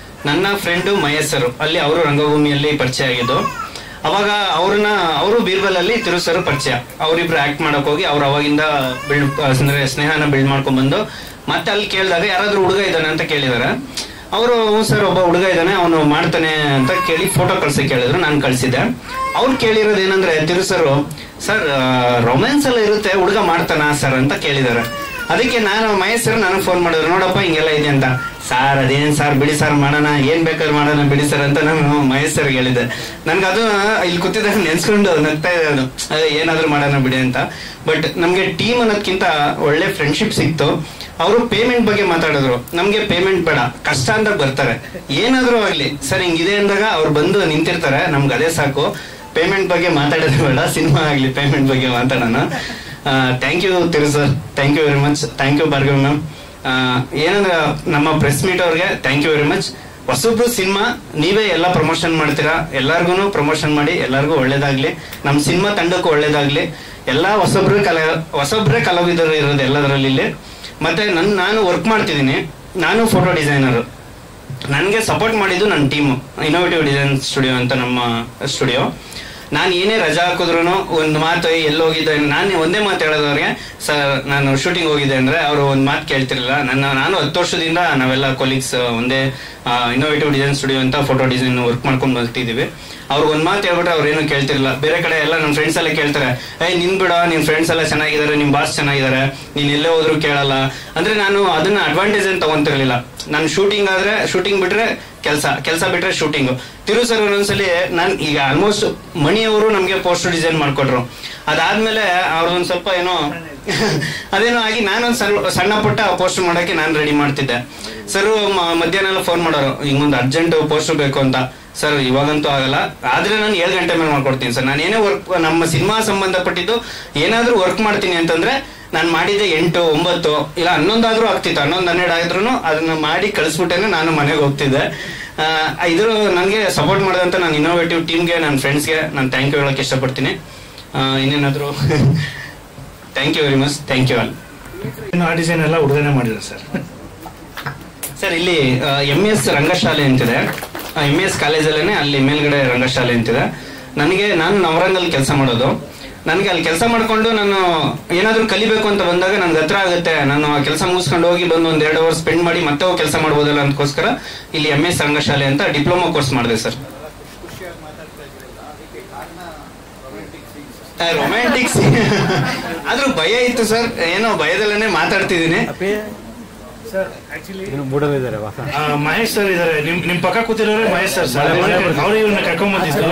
ನನ್ನ ಫ್ರೆಂಡು ಮಹೇಶ್ ಅಲ್ಲಿ ಅವರು ರಂಗಭೂಮಿಯಲ್ಲಿ ಪರಿಚಯ ಆಗಿದ್ದು. ಅವಾಗ ಅವರು ಬೀರ್ಬಲ್ ಅಲ್ಲಿ ತಿರುಸರು ಪರಿಚಯ. ಅವರಿಬ್ರು ಆಕ್ಟ್ ಮಾಡಕ್ ಹೋಗಿ ಅವ್ರು ಅವಾಗಿಂದ ಅಂದ್ರೆ ಸ್ನೇಹನ ಬಿಲ್ಡ್ ಮಾಡ್ಕೊಂಡ್ ಬಂದು ಮತ್ತೆ ಅಲ್ಲಿ ಕೇಳಿದಾಗ ಯಾರಾದ್ರೂ ಹುಡುಗ ಇದ್ದಾನೆ ಅಂತ ಕೇಳಿದಾರೆ. ಅವರು ಸರ್ ಒಬ್ಬ ಹುಡುಗ ಇದ್ದಾನೆ, ಅವನು ಮಾಡ್ತಾನೆ ಅಂತ ಕೇಳಿ ಫೋಟೋ ಕಳ್ಸಕ್ ಕೇಳಿದ್ರು. ನಾನು ಕಳ್ಸಿದ್ದೆ. ಅವ್ರು ಕೇಳಿರೋದು ಏನಂದ್ರೆ ತಿರುಸರು ಸರ್ ರೊಮ್ಯಾನ್ಸ್ ಎಲ್ಲ ಇರುತ್ತೆ, ಹುಡುಗ ಮಾಡ್ತಾನ ಸರ್ ಅಂತ ಕೇಳಿದಾರೆ. ಅದಕ್ಕೆ ನಾನು ಮಹೇಶ್ ಸರ್ ನನಗೆ ಫೋನ್ ಮಾಡಿದ್ರು, ನೋಡಪ್ಪ ಹಿಂಗೆಲ್ಲ ಇದೆ ಅಂತ. ಸಾರ್ ಅದೇನ್ ಸಾರ್ ಬಿಡಿ ಸರ್ ಮಾಡೋಣ, ಏನ್ ಬೇಕಾದ್ರೂ ಮಾಡೋಣ ಬಿಡಿ ಸರ್ ಅಂತ ನಾನು ಮಹೇಶ್ ಸರ್ ಹೇಳಿದ್ದೆ. ನನ್ಗೆ ಅದು ಇಲ್ಲಿ ಕೂತಿದ್ದಾಗ ನೆನ್ಸ್ಕೊಂಡು ನಗ್ತಾ ಇದೆ, ಅದು ಏನಾದ್ರೂ ಮಾಡೋಣ ಬಿಡಿ ಅಂತ. ಬಟ್ ನಮ್ಗೆ ಟೀಮ್ ಅನ್ನೋದ್ಕಿಂತ ಒಳ್ಳೆ ಫ್ರೆಂಡ್ಶಿಪ್ ಸಿಕ್ತು. ಅವರು ಪೇಮೆಂಟ್ ಬಗ್ಗೆ ಮಾತಾಡಿದ್ರು. ನಮ್ಗೆ ಪೇಮೆಂಟ್ ಬೇಡ, ಕಷ್ಟ ಅಂತ ಬರ್ತಾರೆ, ಏನಾದ್ರೂ ಆಗ್ಲಿ ಸರ್ ಹಿಂಗಿದೆ ಅಂದಾಗ ಅವ್ರು ಬಂದು ನಿಂತಿರ್ತಾರೆ, ನಮ್ಗೆ ಅದೇ ಸಾಕು. ಪೇಮೆಂಟ್ ಬಗ್ಗೆ ಮಾತಾಡೋದು ಬೇಡ, ಸಿನಿಮಾ ಆಗ್ಲಿ ಪೇಮೆಂಟ್ ಬಗ್ಗೆ ಮಾತಾಡೋಣ. Thank you Tiru sir, thank you very much. Thank you Bhargavi ma'am. ಏನಂದ್ರೆ ನಮ್ಮ ಪ್ರೆಸ್ ಮೀಟ್ ಅವ್ರಿಗೆ ಥ್ಯಾಂಕ್ ಯು ವೆರಿ ಮಚ್. ಹೊಸಬ್ರು ಸಿನಿಮಾ ನೀವೇ ಎಲ್ಲ ಪ್ರಮೋಷನ್ ಮಾಡ್ತೀರಾ, ಎಲ್ಲಾರ್ಗು ಪ್ರಮೋಷನ್ ಮಾಡಿ, ಎಲ್ಲರಿಗೂ ಒಳ್ಳೇದಾಗ್ಲಿ, ನಮ್ಮ ಸಿನಿಮಾ ತಂಡಕ್ಕೂ ಒಳ್ಳೇದಾಗ್ಲಿ. ಎಲ್ಲಾ ಹೊಸಬ್ರೇ ಕಲಾವಿದರು ಇರೋದು ಎಲ್ಲದರಲ್ಲಿ ಇಲ್ಲಿ. ಮತ್ತೆ ನಾನು ವರ್ಕ್ ಮಾಡ್ತಿದ್ದೀನಿ, ನಾನು ಫೋಟೋ ಡಿಸೈನರ್. ನನಗೆ ಸಪೋರ್ಟ್ ಮಾಡಿದ್ದು ನನ್ನ ಟೀಮು, ಇನ್ನೋವೇಟಿವ್ ಡಿಸೈನ್ ಸ್ಟುಡಿಯೋ ಅಂತ ನಮ್ಮ ಸ್ಟುಡಿಯೋ. ನಾನು ಏನೇ ರಜಾ ಹಾಕಿದ್ರು ಒಂದು ಮಾತು ಎಲ್ಲಿ ಹೋಗಿದ್ದೆ, ನಾನು ಒಂದೇ ಮಾತು ಹೇಳೋದವ್ರಿಗೆ, ಸರ್ ನಾನು ಶೂಟಿಂಗ್ ಹೋಗಿದ್ದೆ ಅಂದ್ರೆ ಅವರು ಒಂದು ಮಾತು ಕೇಳ್ತಿರಲಿಲ್ಲ. ನಾನು 10 ವರ್ಷದಿಂದ ನಾವೆಲ್ಲ ಕೊಲೀಗ್ಸ್ ಒಂದೇ ಇನ್ನೋವೇಟಿವ್ ಡಿಸೈನ್ ಸ್ಟುಡಿಯೋ ಅಂತ ಫೋಟೋ ಡಿಸೈನ್ ವರ್ಕ್ ಮಾಡ್ಕೊಂಡು ಬರ್ತಿದ್ದೀವಿ. ಅವ್ರಿಗೆ ಒಂದು ಮಾತು ಹೇಳ್ಬಿಟ್ರೆ ಅವ್ರೇನು ಕೇಳ್ತಿರಲಿಲ್ಲ. ಬೇರೆ ಕಡೆ ಎಲ್ಲ ನನ್ನ ಫ್ರೆಂಡ್ಸ್ ಎಲ್ಲ ಕೇಳ್ತಾರೆ, ನಿನ್ ಬಿಡ, ನಿನ್ ಫ್ರೆಂಡ್ಸ್ ಎಲ್ಲ ಚೆನ್ನಾಗಿದ್ದಾರೆ, ನಿಮ್ ಬಾಸ್ ಚೆನ್ನಾಗಿದ್ದಾರೆ, ನೀನ್ ಎಲ್ಲೇ ಹೋದ್ರು ಕೇಳಲ್ಲ ಅಂದ್ರೆ. ನಾನು ಅದನ್ನ ಅಡ್ವಾಂಟೇಜ್ ಅಂತ ತಗೊಂತಿರ್ಲಿಲ್ಲ. ನಾನು ಶೂಟಿಂಗ್ ಆದ್ರೆ ಶೂಟಿಂಗ್ ಬಿಟ್ರೆ ಕೆಲಸ ಬಿಟ್ರೆ ಶೂಟಿಂಗ್. ತಿರು ಸರ್ ಒಂದೊಂದ್ಸಲಿ ನಾನು ಈಗ ಆಲ್ಮೋಸ್ಟ್ ಮಣಿಯವರು ನಮ್ಗೆ ಪೋಸ್ಟರ್ ಡಿಸೈನ್ ಮಾಡ್ಕೊಟ್ರು. ಅದಾದ್ಮೇಲೆ ಅವ್ರದೊಂದ್ ಸ್ವಲ್ಪ ಏನೋ ಅದೇನೋ ಆಗಿ ನಾನೊಂದ್ ಸಣ್ಣ ಪುಟ್ಟ ಪೋಸ್ಟರ್ ಮಾಡಕ್ಕೆ ನಾನು ರೆಡಿ ಮಾಡ್ತಿದ್ದೆ. ಸರ್ ಮಧ್ಯಾಹ್ನ ಎಲ್ಲ ಫೋನ್ ಮಾಡೋರು, ಹಿಂಗೊಂದು ಅರ್ಜೆಂಟ್ ಪೋಸ್ಟರ್ ಬೇಕು ಅಂತ. ಸರ್ ಇವಾಗಂತೂ ಆಗಲ್ಲ, ಆದ್ರೆ ನಾನು 7 ಗಂಟೆ ಮೇಲೆ ಮಾಡ್ಕೊಡ್ತೀನಿ ಸರ್. ನಾನು ಏನೇ ವರ್ಕ್ ನಮ್ಮ ಸಿನಿಮಾ ಸಂಬಂಧಪಟ್ಟಿದ್ದು ಏನಾದ್ರೂ ವರ್ಕ್ ಮಾಡ್ತೀನಿ ಅಂತಂದ್ರೆ ನಾನು ಮಾಡಿದ್ದೆ 8, 9 ಇಲ್ಲ 11 ಆದ್ರೂ ಆಗ್ತಿತ್ತು. 11, 12 ಆಗಿದ್ರು ಅದನ್ನ ಮಾಡಿ ಕಳಿಸ್ಬಿಟ್ಟೇನೆ ನಾನು ಮನೆಗೆ ಹೋಗ್ತಿದ್ದೆ. ಇದ್ರ ನನಗೆ ಸಪೋರ್ಟ್ ಮಾಡಿದಂತ ನಾನು ಇನ್ನೋವೇಟಿವ್ ಟೀಮ್ಗೆ, ನನ್ನ ಫ್ರೆಂಡ್ಸ್ಗೆ ನಾನು ಥ್ಯಾಂಕ್ ಯು ಹೇಳಕ್ ಇಷ್ಟಪಡ್ತೀನಿ. ಇನ್ನೇನಾದ್ರು thank you very much. Thank you all. ಆ ಡಿಸೈನ್ ಎಲ್ಲ ಹುಡುಗನೇ ಮಾಡಿದ್ರು ಸರ್. ಇಲ್ಲಿ MS ರಂಗಶಾಲೆ ಅಂತಿದೆ, MS ಕಾಲೇಜಲ್ಲೇನೆ ಅಲ್ಲಿ ಮೇಲ್ಗಡೆ ರಂಗಶಾಲೆ ಅಂತಿದೆ. ನಾನು ನವರಂಗಲ್ಲಿ ಕೆಲಸ ಮಾಡೋದು. ನನಗೆ ಅಲ್ಲಿ ಕೆಲಸ ಮಾಡ್ಕೊಂಡು ನಾನು ಏನಾದ್ರೂ ಕಲಿಬೇಕು ಅಂತ ಬಂದಾಗ ನನ್ಗೆ ಹತ್ರ ಆಗುತ್ತೆ. ನಾನು ಆ ಕೆಲಸ ಮುಗಿಸ್ಕೊಂಡು ಹೋಗಿ ಬಂದು 1-2 ಅವರ್ ಸ್ಪೆಂಡ್ ಮಾಡಿ ಮತ್ತೆ ಹೋಗಿ ಕೆಲಸ ಮಾಡ್ಬೋದಲ್ಲ ಅಂತಕೋಸ್ಕರ ಇಲ್ಲಿ MS ರಂಗಶಾಲೆ ಅಂತ ಡಿಪ್ಲೊಮಾ ಕೋರ್ಸ್ ಮಾಡಿದೆ ಸರ್. ರೊಮ್ಯಾಂಟಿಕ್ಸ್ ಆದ್ರೂ ಭಯ ಇತ್ತು ಸರ್, ಏನೋ ಭಯದಲ್ಲೇ ಮಾತಾಡ್ತಿದ್ದೀನಿ. ಮಹೇಶ್ ಸರ್ ಇದಾರೆ, ನಿಮ್ ಪಕ್ಕ ಕೂತಿರೋರೆ ಮಹೇಶ್ ಸರ್. ಅವ್ರು ಇವ್ರನ್ನ ಕರ್ಕೊಂಡ್ ಬಂದಿದ್ರು.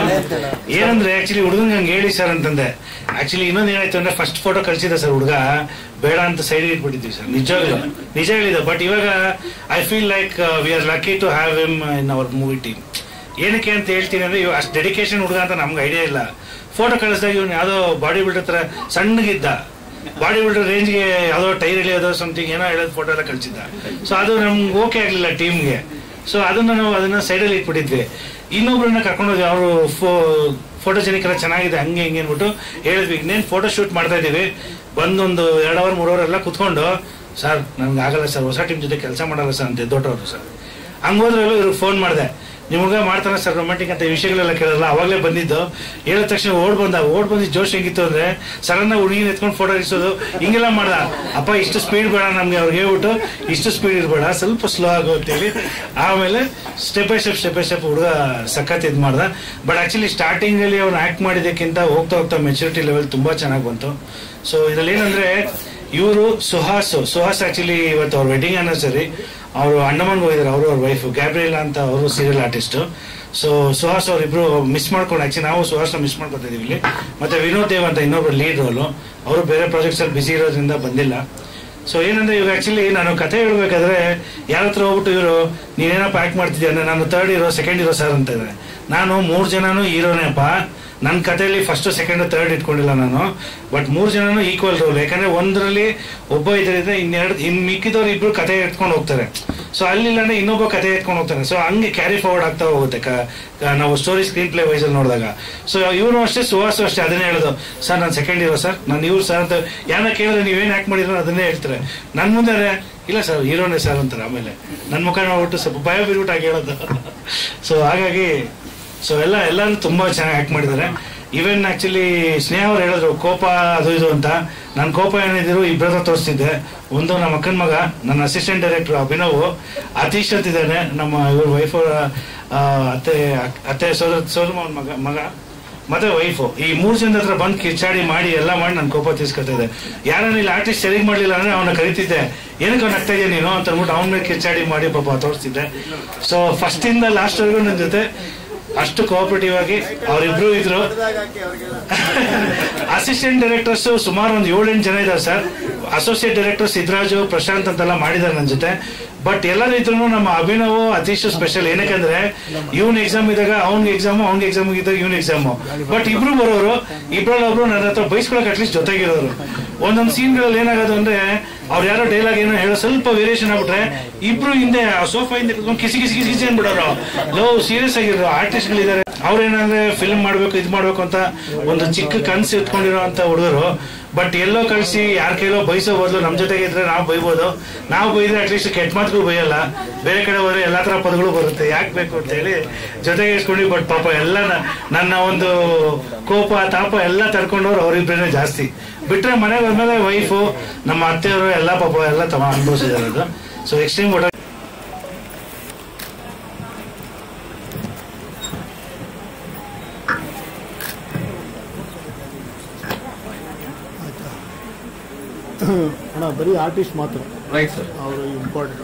ಏನಂದ್ರೆ ಆಕ್ಚುಲಿ ಹುಡುಗಂಗೆ ಹಂಗೆ ಹೇಳಿ ಸರ್ ಅಂತಂದೆ. ಆಕ್ಚುಲಿ ಇನ್ನೊಂದು ಏನಾಯ್ತು ಅಂದ್ರೆ ಫಸ್ಟ್ ಫೋಟೋ ಕಳ್ಸಿದ ಸರ್ ಹುಡುಗ, ಬೇಡ ಅಂತ ಸೈಡ್ ಇಟ್ಬಿಟ್ಟಿದ್ವಿ ಸರ್. ನಿಜ ಹೇಳಿದ. ಬಟ್ ಇವಾಗ I feel like we are lucky to have him in our movie team. ಏನಕ್ಕೆ ಅಂತ ಹೇಳ್ತೀನಿ ಅಂದ್ರೆ ಅಷ್ಟು ಡೆಡಿಕೇಶನ್ ಹುಡುಗ ಅಂತ ನಮ್ಗೆ ಐಡಿಯಾ ಇಲ್ಲ. ಫೋಟೋ ಕಳಿಸಿದಾಗ ಇವ್ನು ಯಾವ್ದೋ ಬಾಡಿ ಬಿಲ್ಡರ್ ಹತ್ರ ಸಣ್ಣಗಿದ್ದ, ಬಾಡಿ ಬಿಲ್ಡರ್ ರೇಂಜ್ಗೆ ಯಾವ್ದೋ ಟೈರ್ ಎಳೆಯೋದೋ ಸಮಥಿಂಗ್ ಏನೋ ಹೇಳೋದು ಫೋಟೋ ಎಲ್ಲ ಕಳಿಸಿದ್ದ. ಸೊ ಅದು ನಮ್ಗೆ ಓಕೆ ಆಗ್ಲಿಲ್ಲ ಟೀಮ್ಗೆ. ಸೊ ಅದನ್ನ ಸೈಡಲ್ಲಿ ಇಟ್ಬಿಟ್ಟಿದ್ವಿ. ಇನ್ನೊಬ್ರನ್ನ ಕರ್ಕೊಂಡೋಗಿ ಅವರು ಫೋಟೋಜೆನಿಕ್ ಎಲ್ಲ ಚೆನ್ನಾಗಿದೆ ಹಂಗೆ ಹಿಂಗೆ ಅಂದ್ಬಿಟ್ಟು ಹೇಳಿದ್ವಿ. ಇನ್ನೇನು ಫೋಟೋ ಶೂಟ್ ಮಾಡ್ತಾ ಇದೀವಿ, ಬಂದೊಂದು 2 ಅವರ್ 3 ಅವರ್ ಎಲ್ಲ ಕುತ್ಕೊಂಡು, ಸರ್ ನಮ್ಗೆ ಆಗಲ್ಲ ಸರ್, ಹೊಸ ಟೀಮ್ ಜೊತೆ ಕೆಲಸ ಮಾಡಲ್ಲ ಸರ್ ಅಂತ ದೊಡ್ಡವರು ಸರ್. ಹಂಗೋದ್ರಲ್ಲೂ ಇವ್ರಿಗೆ ಫೋನ್ ಮಾಡಿದೆ, ನಿಮ್ಗೆ ಮಾಡ್ತಾನೆ ಸರ್ ರೊಮ್ಯಾಂಟಿಕ್ ಅಂತ ವಿಷಯಗಳೆಲ್ಲ ಕೇಳಲ್ಲ. ಅವಾಗಲೇ ಬಂದಿದ್ದು, ಹೇಳಿದ ತಕ್ಷಣ ಓಡ್ ಬಂದು ಜೋಶ್ ಹೆಂಗಿತ್ತು ಅಂದ್ರೆ ಸಡನ್ ಹುಡುಗಿನ ಎತ್ಕೊಂಡು ಫೋಟೋ ಇರಿಸೋದು ಹಿಂಗೆಲ್ಲ ಮಾಡ್ದ. ಅಪ್ಪ ಇಷ್ಟು ಸ್ಪೀಡ್ ಬೇಡ ನಮ್ಗೆ, ಅವ್ರಿಗೆ ಹೇಳ್ಬಿಟ್ಟು ಇಷ್ಟು ಸ್ಪೀಡ್ ಇರಬೇಡ, ಸ್ವಲ್ಪ ಸ್ಲೋ ಆಗು ಅಂತೇಳಿ. ಆಮೇಲೆ ಸ್ಟೆಪ್ ಬೈ ಸ್ಟೆಪ್ ಹುಡುಗ ಸಖತ್ ಇದು ಮಾಡ್ದ. ಬಟ್ ಆಕ್ಚುಲಿ ಸ್ಟಾರ್ಟಿಂಗ್ ಅಲ್ಲಿ ಅವ್ನು ಆಕ್ಟ್ ಮಾಡಿದಕ್ಕಿಂತ ಹೋಗ್ತಾ ಮೆಚುರಿಟಿ ಲೆವೆಲ್ ತುಂಬಾ ಚೆನ್ನಾಗಿ ಬಂತು. ಸೊ ಇದ್ರಲ್ಲಿ ಏನಂದ್ರೆ ಇವರು ಸುಹಾಸ್ ಆಕ್ಚುಲಿ ಇವತ್ತು ಅವ್ರ ವೆಡ್ಡಿಂಗ್ ಆನಿವರ್ಸರಿ. ಅವರು ಅಂಡಮಾನ್ಗೆ ಹೋಗಿದ್ದಾರೆ, ಅವ್ರ ವೈಫ್ ಗ್ಯಾಬ್ರಿಯೆಲಾ ಅಂತ, ಅವರು ಸೀರಿಯಲ್ ಆರ್ಟಿಸ್ಟ್. ಸೊ ಸುಹಾಸ್ ಅವರಿಬ್ರು ಮಿಸ್ ಮಾಡ್ಕೊಂಡು, ಆಕ್ಚುಲಿ ನಾವು ಸುಹಾಸ್ನ ಮಿಸ್ ಮಾಡ್ಕೊತಿದೀವಿ ಇಲ್ಲಿ. ಮತ್ತೆ ವಿನೋದ್ ದೇವ್ ಅಂತ ಇನ್ನೊಬ್ರು ಲೀಡ್ ರೋಲು, ಅವರು ಬೇರೆ ಪ್ರಾಜೆಕ್ಟ್ಸ್ ಅಲ್ಲಿ ಬಿಸಿ ಇರೋದ್ರಿಂದ ಬಂದಿಲ್ಲ. ಸೊ ಏನಂದ್ರೆ ಇವಾಗ ಆಕ್ಚುಲಿ ನಾನು ಕಥೆ ಹೇಳ್ಬೇಕಾದ್ರೆ ಯಾರ ಹತ್ರ ಹೋಗ್ಬಿಟ್ಟು ಇವರು ನೀನೇನಪ್ಪ ಆಕ್ಟ್ ಮಾಡ್ತಿದ್ಯಾ ಅಂದ್ರೆ ನಾನು 3rd hero 2nd hero sir ಅಂತ ಇದ್ದಾರೆ. ನಾನು 3 ಜನನು ಹೀರೋನೇಪ್ಪ. ನನ್ನ ಕಥೆಯಲ್ಲಿ 1st, 2nd, 3rd ಇಟ್ಕೊಂಡಿಲ್ಲ ನಾನು. ಬಟ್ 3 ಜನನು ಈಕ್ವಲ್ ರೋಲ್. ಯಾಕಂದ್ರೆ ಒಂದರಲ್ಲಿ ಒಬ್ಬ ಇದರಿಂದ ಇನ್ನು ಮಿಕ್ಕಿದವ್ರು ಇಬ್ರು ಕಥೆ ಎತ್ಕೊಂಡು ಹೋಗ್ತಾರೆ. ಸೊ ಅಲ್ಲಿಲ್ಲಾಂದ್ರೆ ಇನ್ನೊಬ್ಬ ಕತೆ ಎತ್ಕೊಂಡು ಹೋಗ್ತಾನೆ. ಸೊ ಹಂಗೆ ಕ್ಯಾರಿ ಫಾರ್ವರ್ಡ್ ಆಗ್ತಾ ಹೋಗುತ್ತೆ ನಾವು ಸ್ಟೋರಿ ಸ್ಕ್ರೀನ್ ಪ್ಲೇ ವೈಸ್ ಅಲ್ಲಿ ನೋಡಿದಾಗ. ಸೊ ಇವನು ಅಷ್ಟೇ, ಸುಹಾಸು ಅಷ್ಟೇ ಅದನ್ನೇ ಹೇಳೋದು, ಸರ್ ನಾನು ಸೆಕೆಂಡ್ ಹೀರೋ ಸರ್, ನಾನು ಇವ್ರು ಸರ್ ಅಂತ ಯಾರನ್ನ ಕೇಳಿದ್ರೆ ನೀವೇನು ಆಕ್ಟ್ ಮಾಡಿರೋ ಅದನ್ನೇ ಹೇಳ್ತಾರೆ. ನನ್ನ ಮುಂದೆ ಇಲ್ಲ ಸರ್ ಹೀರೋನೇ ಸರ್ ಅಂತಾರೆ. ಆಮೇಲೆ ನನ್ನ ಮುಖ ನೋಡ್ಬಿಟ್ಟು ಸ್ವಲ್ಪ ಭಯ ಬಿಟ್ಬಿಟ್ಟು ಆಗಿ ಹೇಳೋದು. ಸೊ ಹಾಗಾಗಿ ಸೊ ಎಲ್ಲರೂ ತುಂಬಾ ಚೆನ್ನಾಗಿ ಆಕ್ಟ್ ಮಾಡಿದ್ದಾರೆ. ಈವನ್ ಆಕ್ಚುಲಿ ಸ್ನೇಹ ಅವ್ರು ಹೇಳಿದ್ರು ಕೋಪ ಅದು ಇದು ಅಂತ. ನಾನು ಕೋಪ ಏನಿದ್ರು ಇಬ್ಬರ ತೋರಿಸ್ತಿದ್ದೆ. ಒಂದು ನಮ್ಮ ಅಕ್ಕನ ಮಗ, ನನ್ನ ಅಸಿಸ್ಟೆಂಟ್ ಡೈರೆಕ್ಟರ್ ಅಭಿನವ್, ಅತೀಶ್ ಅಂತಿದ್ದಾನೆ, ನಮ್ಮ ಇವ್ರ ವೈಫ್ ಅತ್ತೆ ಸೋದರ ಮಗ ಮತ್ತೆ ವೈಫು. ಈ 3 ಜನದ ಹತ್ರ ಬಂದು ಕಿಚ್ಚಾಡಿ ಮಾಡಿ ಎಲ್ಲ ಮಾಡಿ ನನ್ನ ಕೋಪ ತೀರ್ಸ್ಕೊತಾ ಇದೆ. ಯಾರನ್ನ ಇಲ್ಲಿ ಆರ್ಟಿಸ್ಟ್ ಸರಿಗ್ ಮಾಡ್ಲಿಲ್ಲ ಅಂದ್ರೆ ಅವನ್ನ ಕರಿತಿದ್ದೆ, ಏನಕ್ಕೆ ಅವ್ನು ಆಗ್ತಾ ಇದೆಯಾ ನೀನು ಅಂತ ಅಂದ್ಬಿಟ್ಟು ಅವನ ಮೇಲೆ ಕಿಚ್ಚಾಡಿ ಮಾಡಿ ಪಾಪ ತೋರಿಸ್ತಿದ್ದೆ. ಸೊ ಫಸ್ಟ್ ಇಂದ ಲಾಸ್ಟ್ ವರೆಗೂ ನನ್ನ ಜೊತೆ ಅಷ್ಟು ಕೋಆಪರೇಟಿವ್ ಆಗಿ ಅವರಿಬ್ರು ಇದ್ರು. ಅಸಿಸ್ಟೆಂಟ್ ಡೈರೆಕ್ಟರ್ಸ್ ಸುಮಾರು ಒಂದು 7-8 ಜನ ಇದ್ದಾರೆ sir. Associate director Siddaraju, Prashanth ಅಂತೆಲ್ಲ ಮಾಡಿದ್ದಾರೆ ನನ್ನ ಜೊತೆ. ಬಟ್ ಎಲ್ಲರೂ ಇದ್ರು ನಮ್ಮ ಅಭಿನವ್ ಅತೀಶ್ ಸ್ಪೆಷಲ್. ಏನಕ್ಕಂದ್ರೆ ಇವ್ನ ಎಕ್ಸಾಮ್ ಇದ್ದಾಗ ಅವ್ನಿಗೆ ಎಕ್ಸಾಮು, ಅವ್ನಿಗೆ ಎಕ್ಸಾಮ್ ಇದ್ದಾಗ ಇವ್ನ ಎಕ್ಸಾಮು. ಬಟ್ ಇಬ್ರು ಬರೋರು, ಇಬ್ರಲ್ಲೊಬ್ರು ನನ್ನ ಹತ್ರ ಬೈಸ್ಕೊಳಕ್ ಅಟ್ಲೀಸ್ಟ್ ಜೊತೆಗಿರೋರು. ಒಂದೊಂದು ಸೀನ್ಗಳಲ್ಲಿ ಏನಾಗೋದು ಅಂದ್ರೆ ಅವ್ರು ಯಾರೋ ಡೈಲಾಗ್ ಏನೋ ಹೇಳೋ ಸ್ವಲ್ಪ ವೇರಿಯೇಷನ್ ಆಗ್ಬಿಟ್ರೆ ಇಬ್ರು ಹಿಂದೆ ಸೋಫಾ ಹಿಂದೆ ಕುತ್ಕೊಂಡು ಕಿಸಿ ಕಿಸಿ ಕಿಸಿ ಕಿಸಿ ಅನ್ಬಿಡೋರು. ಸೀರಿಯಸ್ ಆಗಿರೋ ಆರ್ಟಿಸ್ಟ್ಗಳಿದ್ದಾರೆ. ಅವ್ರೇನಂದ್ರೆ ಫಿಲ್ಮ್ ಮಾಡ್ಬೇಕು ಇದು ಮಾಡ್ಬೇಕು ಅಂತ ಒಂದು ಚಿಕ್ಕ ಕನ್ಸು ಇಟ್ಕೊಂಡಿರೋ ಅಂತ ಹುಡುಗರು. ಬಟ್ ಎಲ್ಲೋ ಕಳಿಸಿ ಯಾರ ಕೈಲೋ ಬೈಸೋ ಬದಲು ನಮ್ಮ ಜೊತೆಗೆ ಇದ್ರೆ ನಾವು ಬೈಬೋದು. ನಾವು ಬೈದ್ರೆ ಅಟ್ಲೀಸ್ಟ್ ಕೆಟ್ಟ ಮಾತುಗಳು ಬೈಯಲ್ಲ. ಬೇರೆ ಕಡೆ ಹೋದ್ರೆ ಎಲ್ಲಾ ತರ ಪದಗಳು ಬರುತ್ತೆ, ಯಾಕೆ ಬೇಕು ಅಂತ ಹೇಳಿ ಜೊತೆಗೆ ಇಸ್ಕೊಂಡು. ಬಟ್ ಪಾಪ ಎಲ್ಲ ನನ್ನ ಒಂದು ಕೋಪ ತಾಪ ಎಲ್ಲ ತರ್ಕೊಂಡವ್ರು ಅವರಿಬ್ರೇನೆ ಜಾಸ್ತಿ. ಬಿಟ್ರೆ ಮನೆಗೆ ಬಂದ್ಮೇಲೆ ವೈಫು, ನಮ್ಮ ಅತ್ತೆಯವರು ಎಲ್ಲ ಪಾಪ ಎಲ್ಲ ತಮ್ಮ ಅನುಭವಿಸಿದ್ದಾರೆ. ಅದು ಸೊ ಎಕ್ಸ್ಟ್ರೀಮ್ ಊಟ. ಅಣ್ಣ ಬರೀ ಆರ್ಟಿಸ್ಟ್ ಮಾತ್ರ ರೈಟ್ ಸರ್, ಅವರು ಇಂಪಾರ್ಟೆಂಟ್.